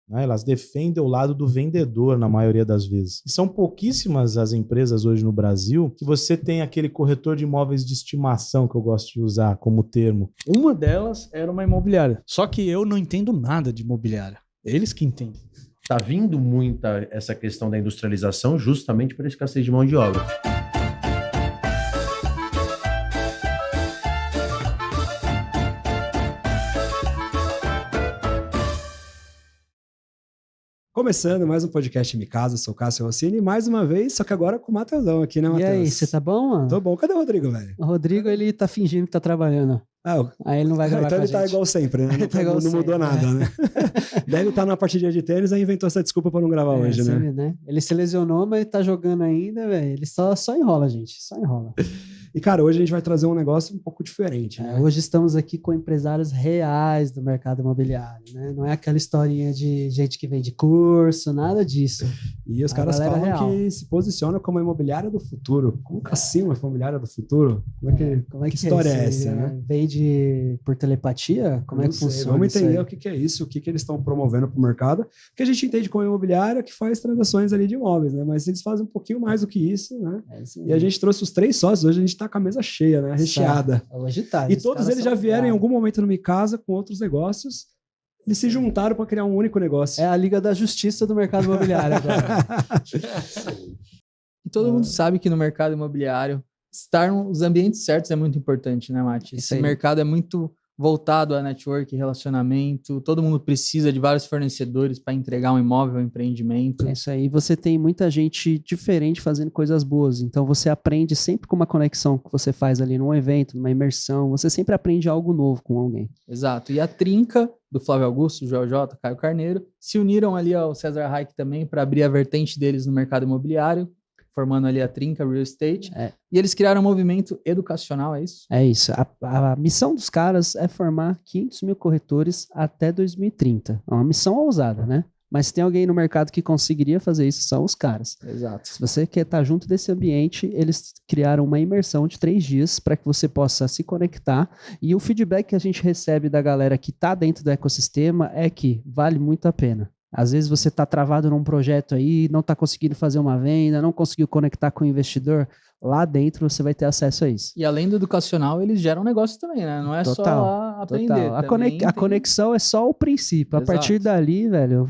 né? Elas defendem o lado do vendedor na maioria das vezes. E são pouquíssimas as empresas hoje no Brasil que você tem aquele corretor de imóveis de estimação que eu gosto de usar como termo. Uma delas era uma imobiliária. Só que eu não entendo nada de imobiliária. Eles que entendem. Tá vindo muita essa questão da industrialização justamente por escassez de mão de obra. Começando mais um podcast Me Casa, sou o Cássio Rossini, mais uma vez, só que agora com o Matheusão aqui, né, Matheus? E aí, você tá bom, mano? Tô bom. Cadê o Rodrigo, velho? O Rodrigo, ele tá fingindo que tá trabalhando. Aí ele não vai gravar então com a ele tá gente. igual sempre, né? Não mudou nada, né? Deve estar numa partidinha de tênis, aí inventou essa desculpa pra não gravar hoje, né? Ele se lesionou, mas tá jogando ainda, velho. Ele só enrola, gente. Só enrola. E, cara, hoje a gente vai trazer um negócio um pouco diferente, né? Hoje estamos aqui com empresários reais do mercado imobiliário, né? Não é aquela historinha de gente que vende curso, nada disso. E os caras falam real. Que se posiciona como a imobiliária do futuro. Como assim uma imobiliária do futuro? Que história é essa, né? Vende por telepatia? Como é que funciona? Vamos entender o que é isso, o que eles estão promovendo para o mercado. Porque a gente entende como imobiliária que faz transações ali de imóveis, né? Mas eles fazem um pouquinho mais do que isso, né? E a gente trouxe os 3 sócios. Hoje a gente tá com a mesa cheia, né? Recheada. Hoje tá. E todos eles já vieram em algum momento no Me Casa com outros negócios. Eles se juntaram para criar um único negócio. É a Liga da Justiça do mercado imobiliário agora. E todo mundo sabe que no mercado imobiliário estar nos ambientes certos é muito importante, né, Mati? Esse mercado é muito voltado a network, relacionamento, todo mundo precisa de vários fornecedores para entregar um imóvel, um empreendimento. É isso aí, você tem muita gente diferente fazendo coisas boas, então você aprende sempre com uma conexão que você faz ali num evento, numa imersão, você sempre aprende algo novo com alguém. Exato, e a Trinca, do Flávio Augusto, Joel J, Caio Carneiro, se uniram ali ao César Hayek também para abrir a vertente deles no mercado imobiliário, formando ali a Trinca Real Estate, e eles criaram um movimento educacional, é isso? É isso, a missão dos caras é formar 500 mil corretores até 2030, é uma missão ousada, né? Mas se tem alguém no mercado que conseguiria fazer isso, são os caras. Exato. Se você quer estar junto desse ambiente, eles criaram uma imersão de 3 dias para que você possa se conectar, e o feedback que a gente recebe da galera que está dentro do ecossistema é que vale muito a pena. Às vezes você está travado num projeto aí, não está conseguindo fazer uma venda, não conseguiu conectar com o investidor. Lá dentro você vai ter acesso a isso. E além do educacional, eles geram negócio também, né? Não é só lá aprender. A conexão é só o princípio. Exato. A partir dali, velho,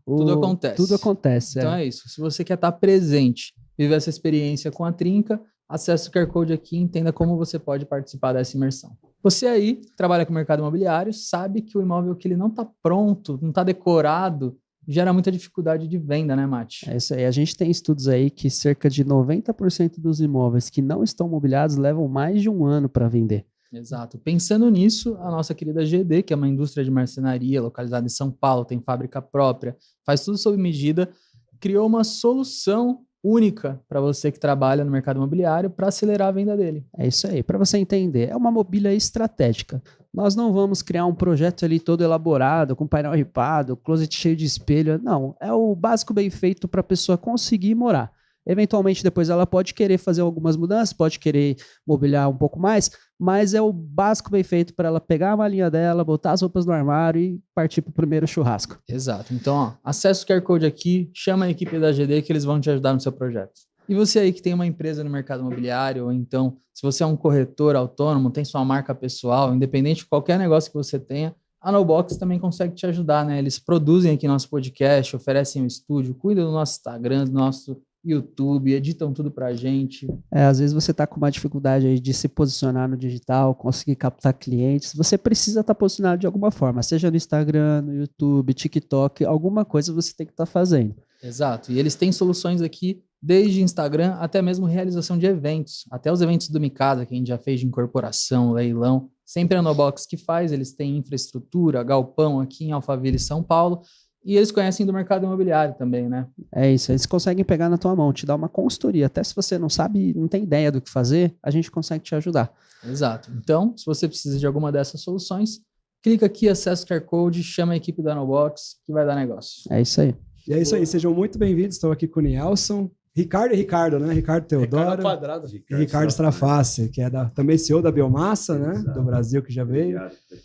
tudo acontece. Tudo acontece. Então é isso. Se você quer estar presente, viver essa experiência com a Trinca, acesse o QR Code aqui e entenda como você pode participar dessa imersão. Você aí, trabalha com o mercado imobiliário, sabe que o imóvel que ele não está pronto, não está decorado, gera muita dificuldade de venda, né, Mati? É isso aí. A gente tem estudos aí que cerca de 90% dos imóveis que não estão mobiliados levam mais de 1 ano para vender. Exato. Pensando nisso, a nossa querida GD, que é uma indústria de marcenaria localizada em São Paulo, tem fábrica própria, faz tudo sob medida, criou uma solução única para você que trabalha no mercado imobiliário para acelerar a venda dele. É isso aí. Para você entender, é uma mobília estratégica. Nós não vamos criar um projeto ali todo elaborado, com painel ripado, closet cheio de espelho. Não, é o básico bem feito para a pessoa conseguir morar. Eventualmente, depois ela pode querer fazer algumas mudanças, pode querer mobiliar um pouco mais, mas é o básico bem feito para ela pegar a malinha dela, botar as roupas no armário e partir para o primeiro churrasco. Exato. Então, ó, acessa o QR Code aqui, chama a equipe da GD que eles vão te ajudar no seu projeto. E você aí que tem uma empresa no mercado imobiliário, ou então, se você é um corretor autônomo, tem sua marca pessoal, independente de qualquer negócio que você tenha, a NoBox também consegue te ajudar, né? Eles produzem aqui nosso podcast, oferecem um estúdio, cuidam do nosso Instagram, do nosso YouTube, editam tudo pra gente. Às vezes você tá com uma dificuldade aí de se posicionar no digital, conseguir captar clientes, você precisa estar posicionado de alguma forma, seja no Instagram, no YouTube, TikTok, alguma coisa você tem que estar fazendo. Exato, e eles têm soluções aqui, desde Instagram até mesmo realização de eventos, até os eventos do Me Casa, que a gente já fez de incorporação, leilão, sempre a NoBox que faz, eles têm infraestrutura, galpão aqui em Alphaville, São Paulo, e eles conhecem do mercado imobiliário também, né? É isso, eles conseguem pegar na tua mão, te dar uma consultoria. Até se você não sabe, não tem ideia do que fazer, a gente consegue te ajudar. Exato. Então, se você precisa de alguma dessas soluções, clica aqui, acessa o QR Code, chama a equipe da NoBox, que vai dar negócio. É isso aí. E é isso aí, sejam muito bem-vindos. Estou aqui com o Nelson, Ricardo e Ricardo, né? Ricardo Teodoro. Ricardo Quadrado. E Ricardo Straface, que é também CEO da Biomassa, né? Do Brasil, que já veio.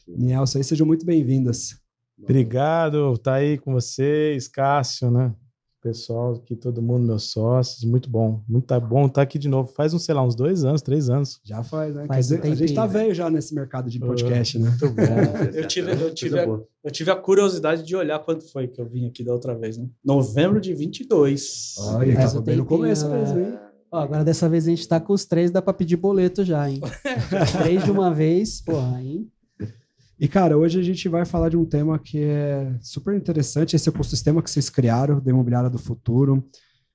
Nelson, aí sejam muito bem-vindos. Obrigado, tá aí com vocês, Cássio, né? Pessoal aqui, todo mundo, meus sócios, muito bom estar aqui de novo. Faz, sei lá, uns 2 anos, 3 anos. Já faz, né? Faz Quer um dizer, a gente tá tempinho, velho já nesse mercado de podcast, né? Muito bom. Eu tive a curiosidade de olhar quando foi que eu vim aqui da outra vez, né? Novembro de 22. Olha, Faz tava um bem no tempinho, começo né? mesmo, hein? Ó, agora dessa vez a gente tá com os 3, dá pra pedir boleto já, hein? 3 de uma vez, porra, hein? E, cara, hoje a gente vai falar de um tema que é super interessante, esse ecossistema que vocês criaram, da imobiliária do futuro.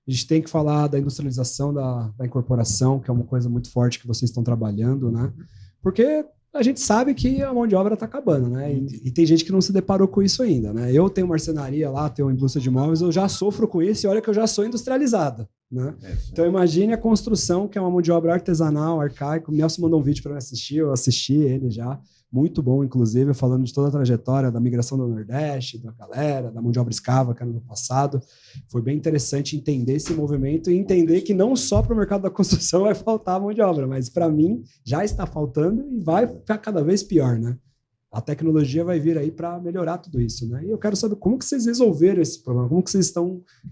A gente tem que falar da industrialização da incorporação, que é uma coisa muito forte que vocês estão trabalhando, né? Porque a gente sabe que a mão de obra está acabando, né? E tem gente que não se deparou com isso ainda, né? Eu tenho marcenaria lá, tenho uma indústria de imóveis, eu já sofro com isso e olha que eu já sou industrializada, né? Então imagine a construção, que é uma mão de obra artesanal, arcaico. O Nelson mandou um vídeo para eu assistir, eu assisti ele já. Muito bom, inclusive, falando de toda a trajetória da migração do Nordeste, da galera, da mão de obra escrava que era no passado. Foi bem interessante entender esse movimento e entender que não só para o mercado da construção vai faltar mão de obra, mas para mim já está faltando e vai ficar cada vez pior, né? A tecnologia vai vir aí para melhorar tudo isso, né? E eu quero saber como que vocês resolveram esse problema, como que vocês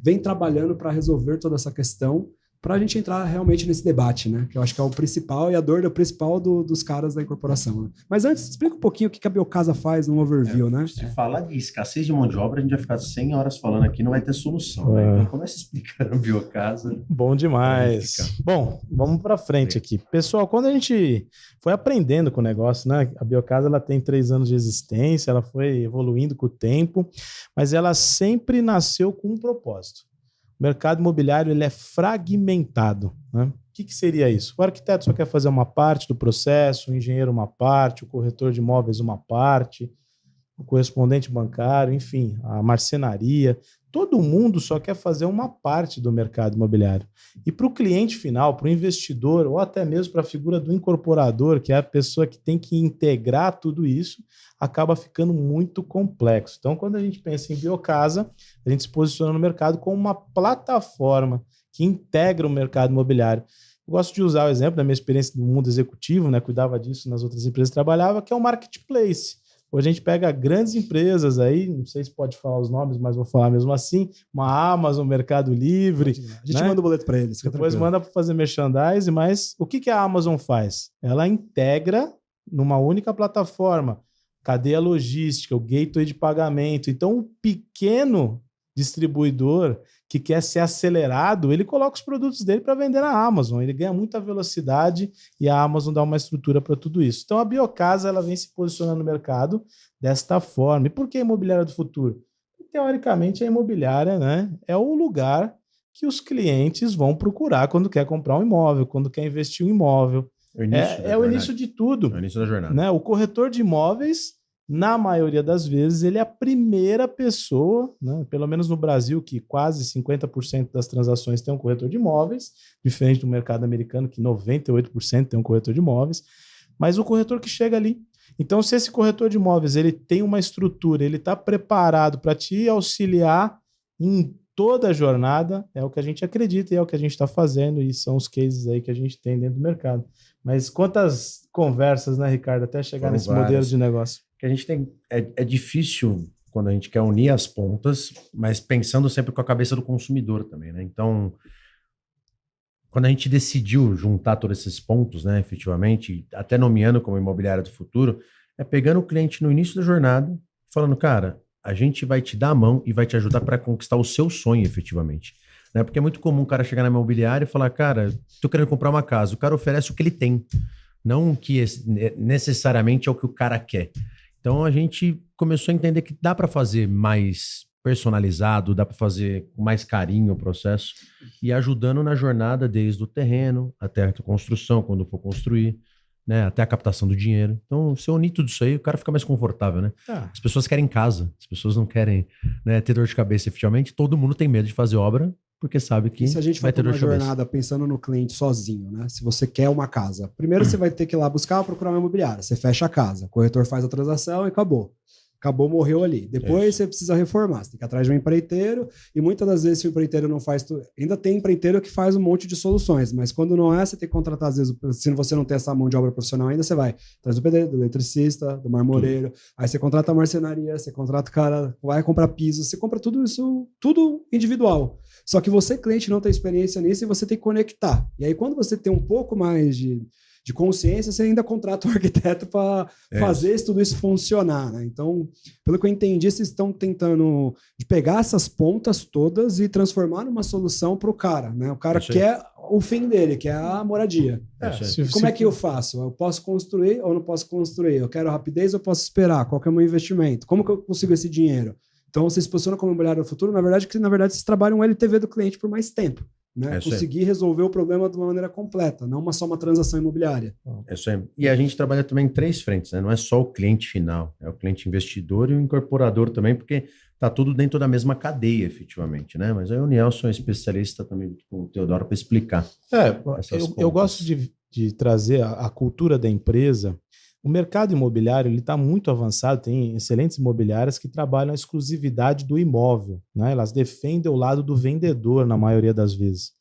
vêm trabalhando para resolver toda essa questão, para a gente entrar realmente nesse debate, né? Que eu acho que é o principal e a dor principal dos caras da incorporação. Né? Mas antes, explica um pouquinho o que a Biocasa faz no overview, né? Se falar de escassez de mão de obra, a gente vai ficar 100 horas falando aqui, não vai ter solução. Né? Então começa explicando a Biocasa. Bom demais. Bom, vamos para frente aqui. Pessoal, quando a gente foi aprendendo com o negócio, né? A Biocasa ela tem 3 anos de existência, ela foi evoluindo com o tempo, mas ela sempre nasceu com um propósito. O mercado imobiliário ele é fragmentado. Né? O que seria isso? O arquiteto só quer fazer uma parte do processo, o engenheiro uma parte, o corretor de imóveis uma parte, o correspondente bancário, enfim, a marcenaria. Todo mundo só quer fazer uma parte do mercado imobiliário. E para o cliente final, para o investidor, ou até mesmo para a figura do incorporador, que é a pessoa que tem que integrar tudo isso, acaba ficando muito complexo. Então, quando a gente pensa em Biocasa, a gente se posiciona no mercado como uma plataforma que integra o mercado imobiliário. Eu gosto de usar o exemplo da minha experiência do mundo executivo, né? Cuidava disso nas outras empresas que trabalhava, que é o marketplace. Hoje a gente pega grandes empresas aí, não sei se pode falar os nomes, mas vou falar mesmo assim, uma Amazon, Mercado Livre. A gente manda o boleto para eles. Depois manda para fazer merchandising, mas o que a Amazon faz? Ela integra numa única plataforma, cadeia logística, o gateway de pagamento. Então, um pequeno distribuidor que quer ser acelerado, ele coloca os produtos dele para vender na Amazon. Ele ganha muita velocidade e a Amazon dá uma estrutura para tudo isso. Então, a Biocasa ela vem se posicionando no mercado desta forma. E por que a imobiliária do futuro? Teoricamente, a imobiliária, né, é o lugar que os clientes vão procurar quando quer comprar um imóvel, quando quer investir um imóvel. É o início de tudo. É o início da jornada. Né? O corretor de imóveis, na maioria das vezes, ele é a primeira pessoa, né? Pelo menos no Brasil, que quase 50% das transações tem um corretor de imóveis, diferente do mercado americano, que 98% tem um corretor de imóveis, mas o corretor que chega ali. Então, se esse corretor de imóveis ele tem uma estrutura, ele está preparado para te auxiliar em toda a jornada, é o que a gente acredita e é o que a gente está fazendo, e são os cases aí que a gente tem dentro do mercado. Mas quantas conversas, né, Ricardo, até chegar nesse modelo de negócio? Que a gente tem é difícil quando a gente quer unir as pontas, mas pensando sempre com a cabeça do consumidor também, né? Então, quando a gente decidiu juntar todos esses pontos, né, efetivamente, até nomeando como imobiliária do futuro, é pegando o cliente no início da jornada, falando, cara, a gente vai te dar a mão e vai te ajudar para conquistar o seu sonho, efetivamente. Né? Porque é muito comum o cara chegar na imobiliária e falar, cara, tô querendo comprar uma casa. O cara oferece o que ele tem, não o que necessariamente é o que o cara quer. Então, a gente começou a entender que dá para fazer mais personalizado, dá para fazer com mais carinho o processo e ajudando na jornada desde o terreno até a construção, quando for construir, né, até a captação do dinheiro. Então, se eu unir tudo isso aí, o cara fica mais confortável, né? As pessoas querem casa, as pessoas não querem, né, ter dor de cabeça efetivamente. Todo mundo tem medo de fazer obra porque sabe que e se a gente vai ter uma dor de cabeça. jornada pensando no cliente sozinho, né? Se você quer uma casa, primeiro você vai ter que ir lá buscar ou procurar uma imobiliária. Você fecha a casa, o corretor faz a transação e acabou. Acabou, morreu ali. Depois você precisa reformar. Você tem que ir atrás de um empreiteiro, e muitas das vezes, se o empreiteiro não faz tudo. Ainda tem empreiteiro que faz um monte de soluções, mas quando não é, você tem que contratar, às vezes, se você não tem essa mão de obra profissional ainda, você vai atrás do pedreiro, do eletricista, do marmoreiro, aí você contrata a marcenaria, você contrata o cara, vai comprar piso, você compra tudo isso, tudo individual. Só que você, cliente, não tem experiência nisso e você tem que conectar. E aí, quando você tem um pouco mais de consciência, você ainda contrata um arquiteto para fazer tudo isso funcionar, né? Então, pelo que eu entendi, vocês estão tentando pegar essas pontas todas e transformar numa solução para o cara, né? O cara quer o fim dele, que é a moradia. Como é que eu faço? Eu posso construir ou não posso construir? Eu quero rapidez ou posso esperar? Qual que é o meu investimento? Como que eu consigo esse dinheiro? Então, vocês se posicionam como imobiliário do futuro, na verdade, vocês trabalham o LTV do cliente por mais tempo. Né? Conseguir resolver o problema de uma maneira completa, não só uma transação imobiliária. É isso aí. E a gente trabalha também em 3 frentes, né? Não é só o cliente final, é o cliente investidor e o incorporador também, porque está tudo dentro da mesma cadeia, efetivamente, né? Mas aí o Nielson é especialista também com o Teodoro para explicar. Eu gosto de trazer a cultura da empresa. O mercado imobiliário está muito avançado, tem excelentes imobiliárias que trabalham a exclusividade do imóvel, né? Elas defendem o lado do vendedor na maioria das vezes.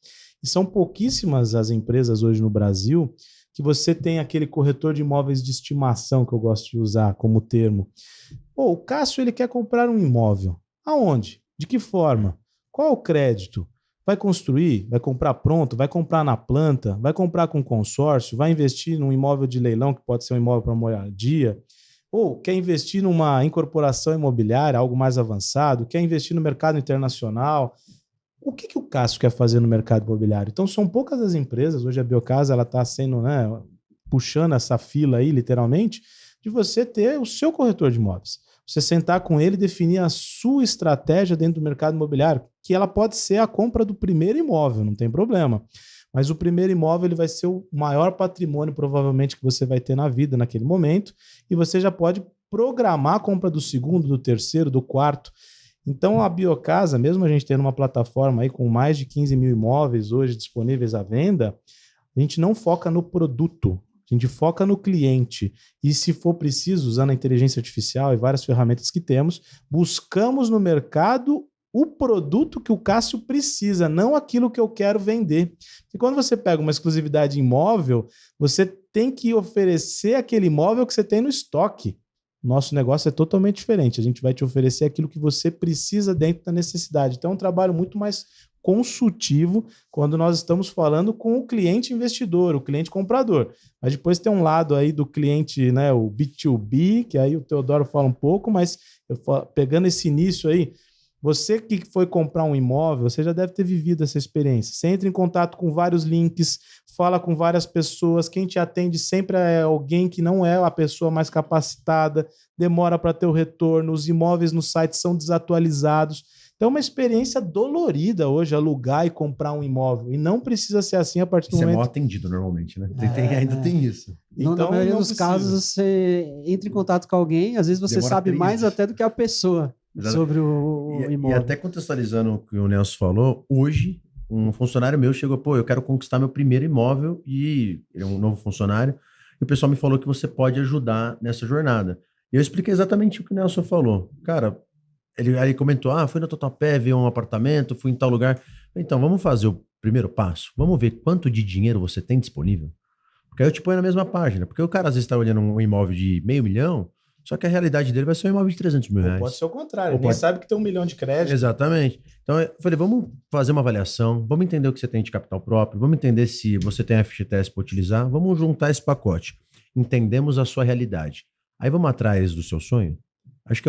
E são pouquíssimas as empresas hoje no Brasil que você tem aquele corretor de imóveis de estimação, que eu gosto de usar como termo. Pô, o Cássio ele quer comprar um imóvel. Aonde? De que forma? Qual é o crédito? Vai construir? Vai comprar pronto? Vai comprar na planta? Vai comprar com consórcio? Vai investir num imóvel de leilão, que pode ser um imóvel para moradia? Ou quer investir numa incorporação imobiliária, algo mais avançado? Quer investir no mercado internacional? O que o Cássio quer fazer no mercado imobiliário? Então, são poucas as empresas. Hoje a Biocasa está sendo, né, puxando essa fila aí, literalmente, de você ter o seu corretor de imóveis. Você sentar com ele e definir a sua estratégia dentro do mercado imobiliário, que ela pode ser a compra do primeiro imóvel, não tem problema. Mas o primeiro imóvel ele vai ser o maior patrimônio, provavelmente, que você vai ter na vida naquele momento, e você já pode programar a compra do segundo, do terceiro, do quarto. Então, a Biocasa, mesmo a gente tendo uma plataforma aí com mais de 15 mil imóveis hoje disponíveis à venda, a gente não foca no produto. A gente foca no cliente e, se for preciso, usando a inteligência artificial e várias ferramentas que temos, buscamos no mercado o produto que o Cássio precisa, não aquilo que eu quero vender. E quando você pega uma exclusividade imóvel, você tem que oferecer aquele imóvel que você tem no estoque. Nosso negócio é totalmente diferente. A gente vai te oferecer aquilo que você precisa dentro da necessidade. Então, é um trabalho muito mais consultivo quando nós estamos falando com o cliente investidor, o cliente comprador. Mas depois tem um lado aí do cliente, né, o B2B, que aí o Teodoro fala um pouco, mas pegando esse início aí, você que foi comprar um imóvel, você já deve ter vivido essa experiência. Você entra em contato com vários links, fala com várias pessoas, quem te atende sempre é alguém que não é a pessoa mais capacitada, demora para ter o retorno, os imóveis no site são desatualizados. Então, é uma experiência dolorida hoje alugar e comprar um imóvel. E não precisa ser assim a partir do momento... Você é mal atendido normalmente, né? Ainda tem isso. Então, na maioria dos casos, você entra em contato com alguém, às vezes você sabe mais até do que a pessoa sobre o imóvel. E até contextualizando o que o Nelson falou, hoje, um funcionário meu chegou, eu quero conquistar meu primeiro imóvel, e ele é um novo funcionário, e o pessoal me falou que você pode ajudar nessa jornada. E eu expliquei exatamente o que o Nelson falou. Cara, ele comentou, fui na Totapé, vi um apartamento, fui em tal lugar. Então, vamos fazer o primeiro passo. Vamos ver quanto de dinheiro você tem disponível. Porque aí eu te ponho na mesma página. Porque o cara às vezes está olhando um imóvel de $500 mil, só que a realidade dele vai ser um imóvel de $300 mil. Ou pode ser o contrário, ele nem sabe que tem $1 milhão de crédito. Exatamente. Então, eu falei, vamos fazer uma avaliação, vamos entender o que você tem de capital próprio, vamos entender se você tem FGTS para utilizar, vamos juntar esse pacote. Entendemos a sua realidade. Aí vamos atrás do seu sonho? Acho que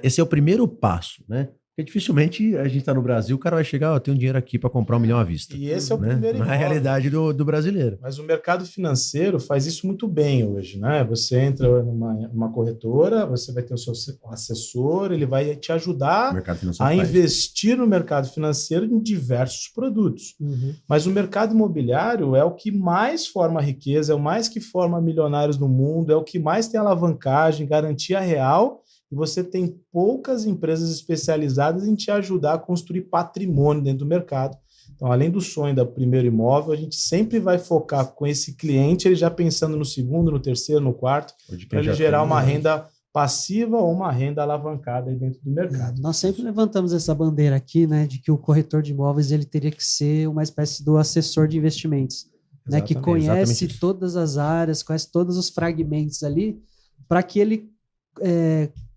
esse é o primeiro passo, né? Porque dificilmente a gente está no Brasil, o cara vai chegar, eu tenho dinheiro aqui para comprar $1 milhão à vista. E esse é o primeiro imóvel. Na realidade do brasileiro. Mas o mercado financeiro faz isso muito bem hoje, né? Você entra numa corretora, você vai ter o seu assessor, ele vai te ajudar a investir no mercado financeiro em diversos produtos. Uhum. Mas o mercado imobiliário é o que mais forma riqueza, é o mais que forma milionários no mundo, é o que mais tem alavancagem, garantia real. E você tem poucas empresas especializadas em te ajudar a construir patrimônio dentro do mercado. Então, além do sonho do primeiro imóvel, a gente sempre vai focar com esse cliente, ele já pensando no segundo, no terceiro, no quarto, para ele gerar uma renda passiva ou uma renda alavancada aí dentro do mercado. Nós sempre levantamos essa bandeira aqui, né, de que o corretor de imóveis ele teria que ser uma espécie do assessor de investimentos, né, que conhece todas as áreas, conhece todos os fragmentos ali, para que ele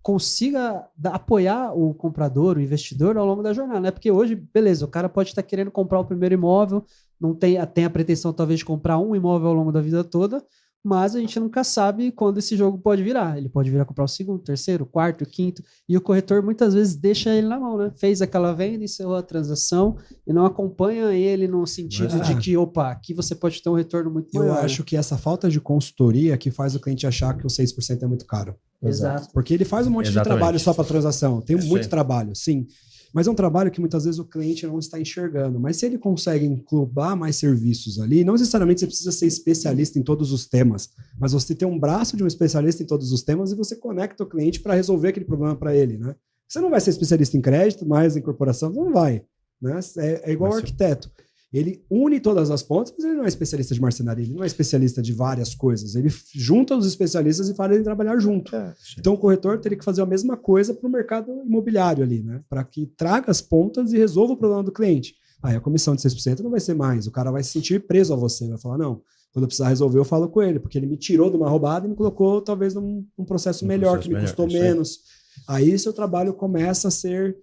consiga apoiar o comprador, o investidor ao longo da jornada, né? Porque hoje, beleza, o cara pode estar querendo comprar o primeiro imóvel, não tem a pretensão talvez de comprar um imóvel ao longo da vida toda, mas a gente nunca sabe quando esse jogo pode virar. Ele pode vir a comprar o segundo, terceiro, quarto, quinto, e o corretor muitas vezes deixa ele na mão, né? Fez aquela venda, encerrou a transação e não acompanha ele no sentido de que, opa, aqui você pode ter um retorno muito maior. Eu acho que essa falta de consultoria que faz o cliente achar que o 6% é muito caro. Exato. Porque ele faz um monte de trabalho só para transação. Tem muito trabalho, sim. Mas é um trabalho que muitas vezes o cliente não está enxergando. Mas se ele consegue incluir mais serviços ali, não necessariamente você precisa ser especialista em todos os temas, mas você tem um braço de um especialista em todos os temas e você conecta o cliente para resolver aquele problema para ele, né? Você não vai ser especialista em crédito, mas em corporação, não vai. Né? É igual ao arquiteto. Ele une todas as pontas, mas ele não é especialista de marcenaria, ele não é especialista de várias coisas. Ele junta os especialistas e faz ele trabalhar junto. Então o corretor teria que fazer a mesma coisa para o mercado imobiliário ali, né? Para que traga as pontas e resolva o problema do cliente. Aí a comissão de 6% não vai ser mais, o cara vai se sentir preso a você, vai falar, não, quando eu precisar resolver eu falo com ele, porque ele me tirou de uma roubada e me colocou talvez num processo melhor, que me custou menos. Aí seu trabalho começa a ser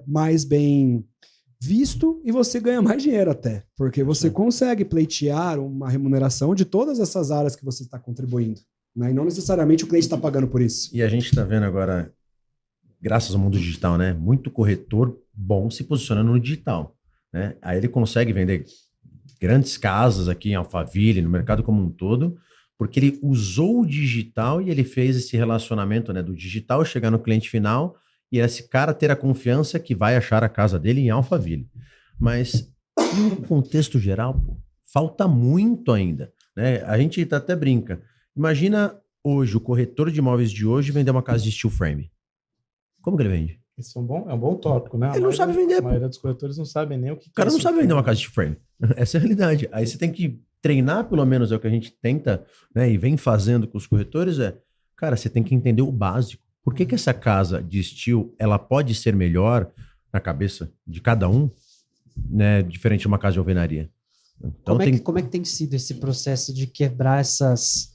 mais bem visto e você ganha mais dinheiro até, porque você consegue pleitear uma remuneração de todas essas áreas que você está contribuindo, né? E não necessariamente o cliente está pagando por isso. E a gente está vendo agora, graças ao mundo digital, né? Muito corretor bom se posicionando no digital, né? Aí ele consegue vender grandes casas aqui em Alphaville, no mercado como um todo, porque ele usou o digital e ele fez esse relacionamento, né, do digital chegar no cliente final e esse cara ter a confiança que vai achar a casa dele em Alphaville. Mas no contexto geral, pô, falta muito ainda, né? A gente até brinca. Imagina hoje, o corretor de imóveis de hoje vender uma casa de steel frame. Como que ele vende? Isso é um bom tópico, né? Ele não sabe vender. A maioria dos corretores não sabe nem o que... O cara não sabe vender uma casa de steel frame. Essa é a realidade. Aí você tem que treinar, pelo menos é o que a gente tenta, né, e vem fazendo com os corretores, cara, você tem que entender o básico. Por que essa casa de steel, ela pode ser melhor na cabeça de cada um, né, diferente de uma casa de alvenaria? Então, como é que tem sido esse processo de quebrar essas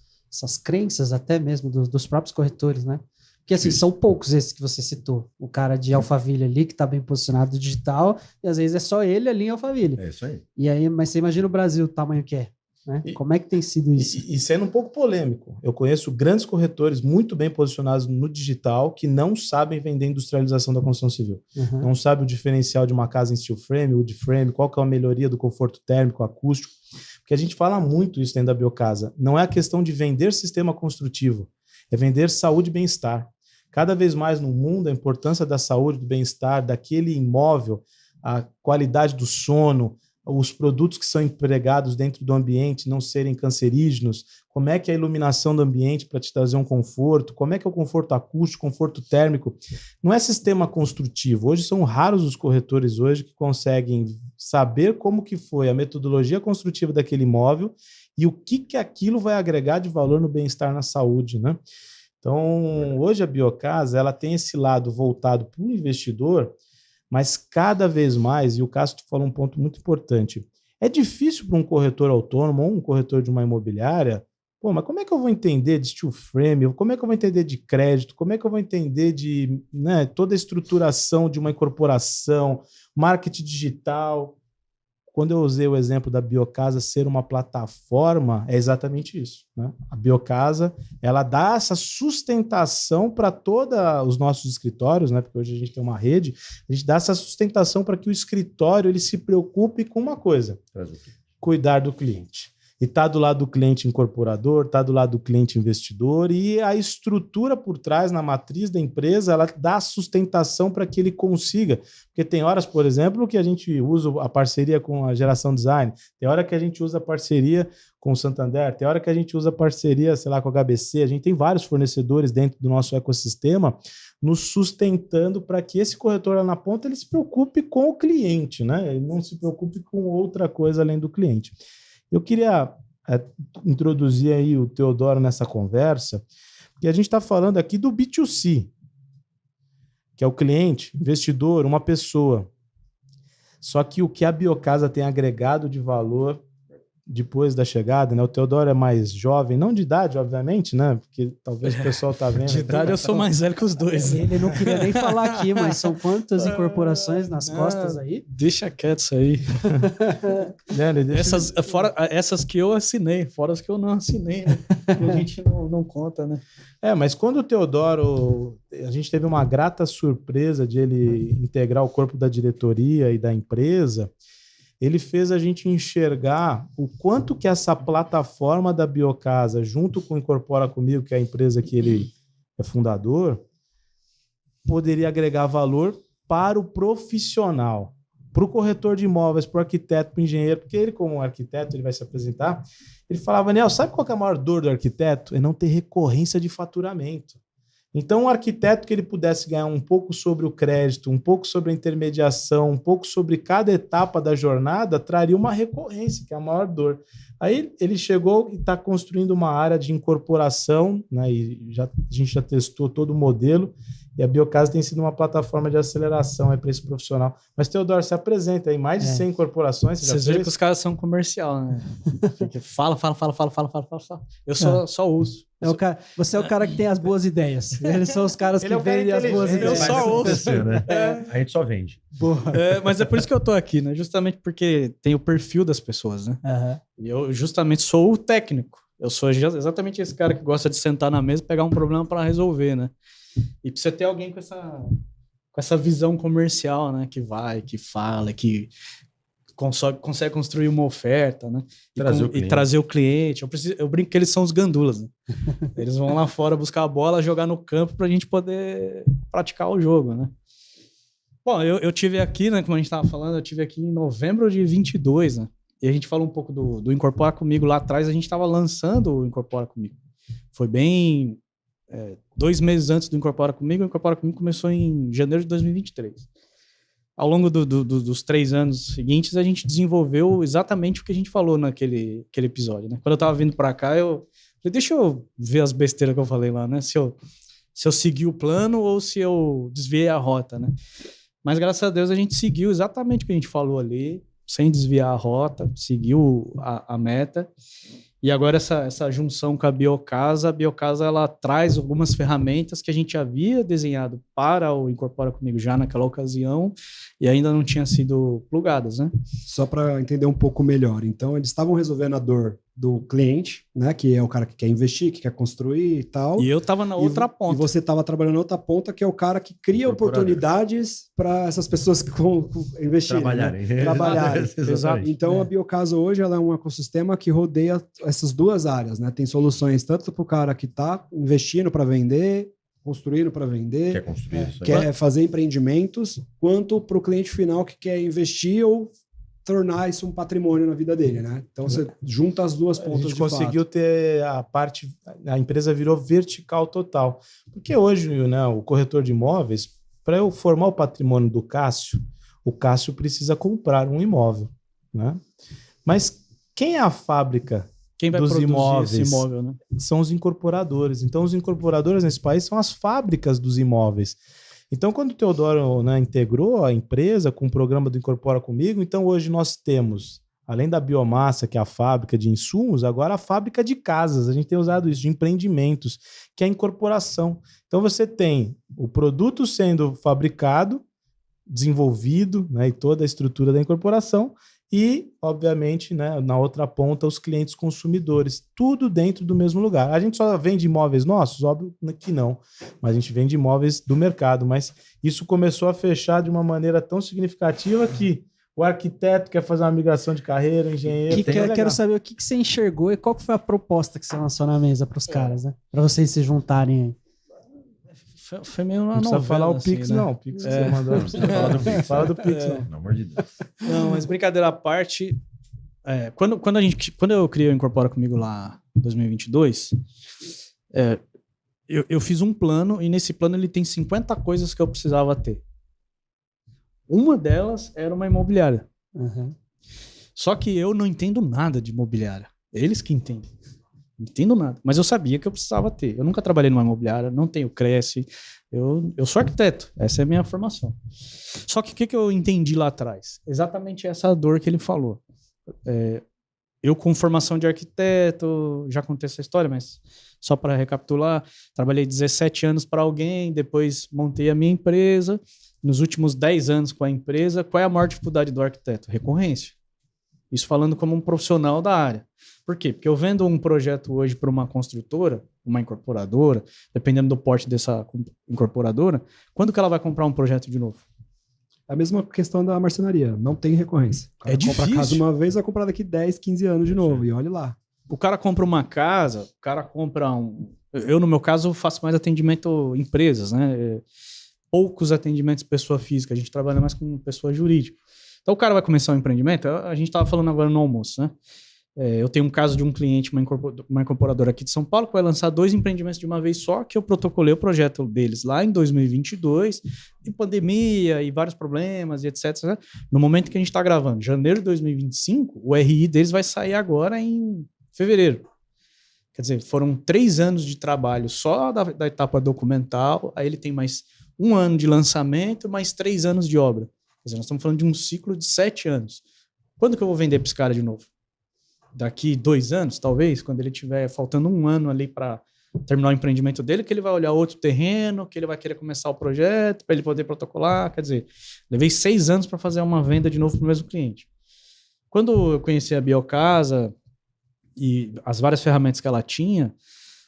crenças até mesmo dos próprios corretores, né? Porque assim, são poucos esses que você citou. O cara de Alphaville ali, que está bem posicionado no digital, e às vezes é só ele ali em Alphaville. É isso aí. E aí, mas você imagina o Brasil, o tamanho que é. Né? Como é que tem sido isso? E sendo um pouco polêmico, eu conheço grandes corretores muito bem posicionados no digital que não sabem vender industrialização da construção civil. Uhum. Não sabe o diferencial de uma casa em steel frame, wood frame, qual que é a melhoria do conforto térmico, acústico. Porque a gente fala muito isso dentro da Biocasa. Não é a questão de vender sistema construtivo, é vender saúde e bem-estar. Cada vez mais no mundo, a importância da saúde, do bem-estar, daquele imóvel, a qualidade do sono, os produtos que são empregados dentro do ambiente não serem cancerígenos, como é que é a iluminação do ambiente para te trazer um conforto, como é que é o conforto acústico, conforto térmico. Não é sistema construtivo. Hoje são raros os corretores hoje que conseguem saber como que foi a metodologia construtiva daquele imóvel e o que aquilo vai agregar de valor no bem-estar, na saúde, né? Então, hoje a Biocasa, ela tem esse lado voltado para o investidor, mas cada vez mais, e o Castro falou um ponto muito importante, é difícil para um corretor autônomo ou um corretor de uma imobiliária, mas como é que eu vou entender de steel frame, como é que eu vou entender de crédito, como é que eu vou entender de, né, toda a estruturação de uma incorporação, marketing digital. Quando eu usei o exemplo da Biocasa ser uma plataforma, é exatamente isso, né? A Biocasa, ela dá essa sustentação para todos os nossos escritórios, né? Porque hoje a gente tem uma rede, a gente dá essa sustentação para que o escritório ele se preocupe com uma coisa, cuidar do cliente. E está do lado do cliente incorporador, está do lado do cliente investidor, e a estrutura por trás, na matriz da empresa, ela dá sustentação para que ele consiga. Porque tem horas, por exemplo, que a gente usa a parceria com a Geração Design, tem hora que a gente usa a parceria com o Santander, tem hora que a gente usa a parceria, sei lá, com a HBC, a gente tem vários fornecedores dentro do nosso ecossistema nos sustentando para que esse corretor lá na ponta ele se preocupe com o cliente, né? Ele não se preocupe com outra coisa além do cliente. Eu queria introduzir aí o Teodoro nessa conversa, porque E a gente está falando aqui do B2C, que é o cliente, investidor, uma pessoa. Só que o que a Biocasa tem agregado de valor depois da chegada, né? O Teodoro é mais jovem, não de idade, obviamente, né? Porque talvez o pessoal tá vendo. De idade eu sou mais velho que os dois. Ele não queria nem falar aqui, mas são quantas incorporações nas costas aí? Deixa quieto isso aí. Essas que eu assinei, fora as que eu não assinei, né? Que a gente não conta, né? Mas quando o Teodoro, a gente teve uma grata surpresa de ele integrar o corpo da diretoria e da empresa, ele fez a gente enxergar o quanto que essa plataforma da Biocasa, junto com o Incorpora Comigo, que é a empresa que ele é fundador, poderia agregar valor para o profissional, para o corretor de imóveis, para o arquiteto, para o engenheiro, porque ele, como arquiteto, ele vai se apresentar, ele falava, Nel, sabe qual que é a maior dor do arquiteto? É não ter recorrência de faturamento. Então, um arquiteto que ele pudesse ganhar um pouco sobre o crédito, um pouco sobre a intermediação, um pouco sobre cada etapa da jornada, traria uma recorrência, que é a maior dor. Aí ele chegou e está construindo uma área de incorporação, né, e a gente já testou todo o modelo, e a Biocasa tem sido uma plataforma de aceleração para esse profissional. Mas, Teodoro, se apresenta aí, mais de 100 incorporações. Vocês viram que os caras são comercial, né? Fala. Eu só uso. Você é o cara que tem as boas ideias. Eles são os caras que vendem as boas ideias. Eu só ouço. Né? A gente só vende. Mas é por isso que eu tô aqui, né? Justamente porque tem o perfil das pessoas, né? E eu justamente sou o técnico. Eu sou exatamente esse cara que gosta de sentar na mesa e pegar um problema para resolver, né? E precisa ter alguém com essa visão comercial, né? Que vai, que fala, que consegue construir uma oferta, né? E trazer o cliente. Eu brinco que eles são os gandulas, né? Eles vão lá fora buscar a bola, jogar no campo para a gente poder praticar o jogo, né? Bom, eu tive aqui, né? Como a gente estava falando, eu tive aqui em novembro de 22, né? E a gente falou um pouco do Incorpora Comigo lá atrás, a gente estava lançando o Incorpora Comigo. Foi bem... 2 meses antes do Incorpora Comigo, o Incorpora Comigo começou em janeiro de 2023. Ao longo dos 3 anos seguintes, a gente desenvolveu exatamente o que a gente falou naquele episódio, né? Quando eu tava vindo para cá, eu falei, deixa eu ver as besteiras que eu falei lá, né? Se eu segui o plano ou se eu desviei a rota, né? Mas, graças a Deus, a gente seguiu exatamente o que a gente falou ali, sem desviar a rota, seguiu a meta. E agora essa junção com a Biocasa ela traz algumas ferramentas que a gente havia desenhado para o Incorpora Comigo já naquela ocasião e ainda não tinham sido plugadas, né? Só para entender um pouco melhor. Então, eles estavam resolvendo a dor do cliente, né? Que é o cara que quer investir, que quer construir e tal. E eu estava na outra ponta. E você estava trabalhando na outra ponta, que é o cara que cria oportunidades para essas pessoas que investirem. Trabalharem. Né? Trabalharem. Exato. Então, a Biocasa hoje ela é um ecossistema que rodeia essas duas áreas, né? Tem soluções tanto para o cara que está investindo para vender, construindo para vender, quer construir isso aí. Quer fazer empreendimentos, quanto para o cliente final que quer investir ou tornar isso um patrimônio na vida dele, né? Então você junta as duas pontas. A gente conseguiu ter a empresa virou vertical total. Porque hoje, né, o corretor de imóveis, para eu formar o patrimônio do Cássio, o Cássio precisa comprar um imóvel, né? Mas quem é a fábrica dos imóveis? Esse imóvel, né? São os incorporadores. Então, os incorporadores nesse país são as fábricas dos imóveis. Então, quando o Teodoro, né, integrou a empresa com o programa do Incorpora Comigo, então hoje nós temos, além da biomassa, que é a fábrica de insumos, agora a fábrica de casas. A gente tem usado isso, de empreendimentos, que é a incorporação. Então, você tem o produto sendo fabricado, desenvolvido, né, e toda a estrutura da incorporação, e, obviamente, né, na outra ponta, os clientes consumidores, tudo dentro do mesmo lugar. A gente só vende imóveis nossos? Óbvio que não, mas a gente vende imóveis do mercado, mas isso começou a fechar de uma maneira tão significativa que o arquiteto quer fazer uma migração de carreira, o engenheiro... Quero saber o que você enxergou e qual que foi a proposta que você lançou na mesa para os caras, né? Para vocês se juntarem aí. Foi meio uma não precisa novela, falar o assim, Pix, né? não. O Pix que você mandou. Não precisa falar do Pix. Fala do Pix, não. Pelo amor de Deus. Não, mas brincadeira à parte, quando eu criei o Incorpora Comigo lá em 2022, eu fiz um plano e nesse plano ele tem 50 coisas que eu precisava ter. Uma delas era uma imobiliária. Uhum. Só que eu não entendo nada de imobiliária. Eles que entendem. Não entendo nada. Mas eu sabia que eu precisava ter. Eu nunca trabalhei numa imobiliária, não tenho Cresce. Eu sou arquiteto. Essa é a minha formação. Só que o que eu entendi lá atrás? Exatamente essa dor que ele falou. Eu, com formação de arquiteto, já contei essa história, mas só para recapitular, trabalhei 17 anos para alguém, depois montei a minha empresa. Nos últimos 10 anos com a empresa, qual é a maior dificuldade do arquiteto? Recorrência. Isso falando como um profissional da área. Por quê? Porque eu vendo um projeto hoje para uma construtora, uma incorporadora, dependendo do porte dessa incorporadora, quando que ela vai comprar um projeto de novo? A mesma questão da marcenaria, não tem recorrência. O cara compra a casa uma vez, vai comprar daqui 10, 15 anos de novo, e olha lá. O cara compra uma casa, o cara compra um... Eu, no meu caso, faço mais atendimento empresas, né? Poucos atendimentos pessoa física, a gente trabalha mais com pessoa jurídica. Então o cara vai começar um empreendimento, a gente estava falando agora no almoço, né? Eu tenho um caso de um cliente, uma incorporadora aqui de São Paulo, que vai lançar 2 empreendimentos de uma vez só, que eu protocolei o projeto deles lá em 2022, e pandemia e vários problemas e etc. No momento que a gente está gravando, janeiro de 2025, o RI deles vai sair agora em fevereiro. Quer dizer, foram 3 anos de trabalho só da etapa documental, aí ele tem mais 1 ano de lançamento, mais 3 anos de obra. Quer dizer, nós estamos falando de um ciclo de 7 anos. Quando que eu vou vender para esse cara de novo? Daqui 2 anos, talvez, quando ele tiver faltando 1 ano ali para terminar o empreendimento dele, que ele vai olhar outro terreno, que ele vai querer começar o projeto, para ele poder protocolar. Quer dizer, levei 6 anos para fazer uma venda de novo para o mesmo cliente. Quando eu conheci a Biocasa e as várias ferramentas que ela tinha,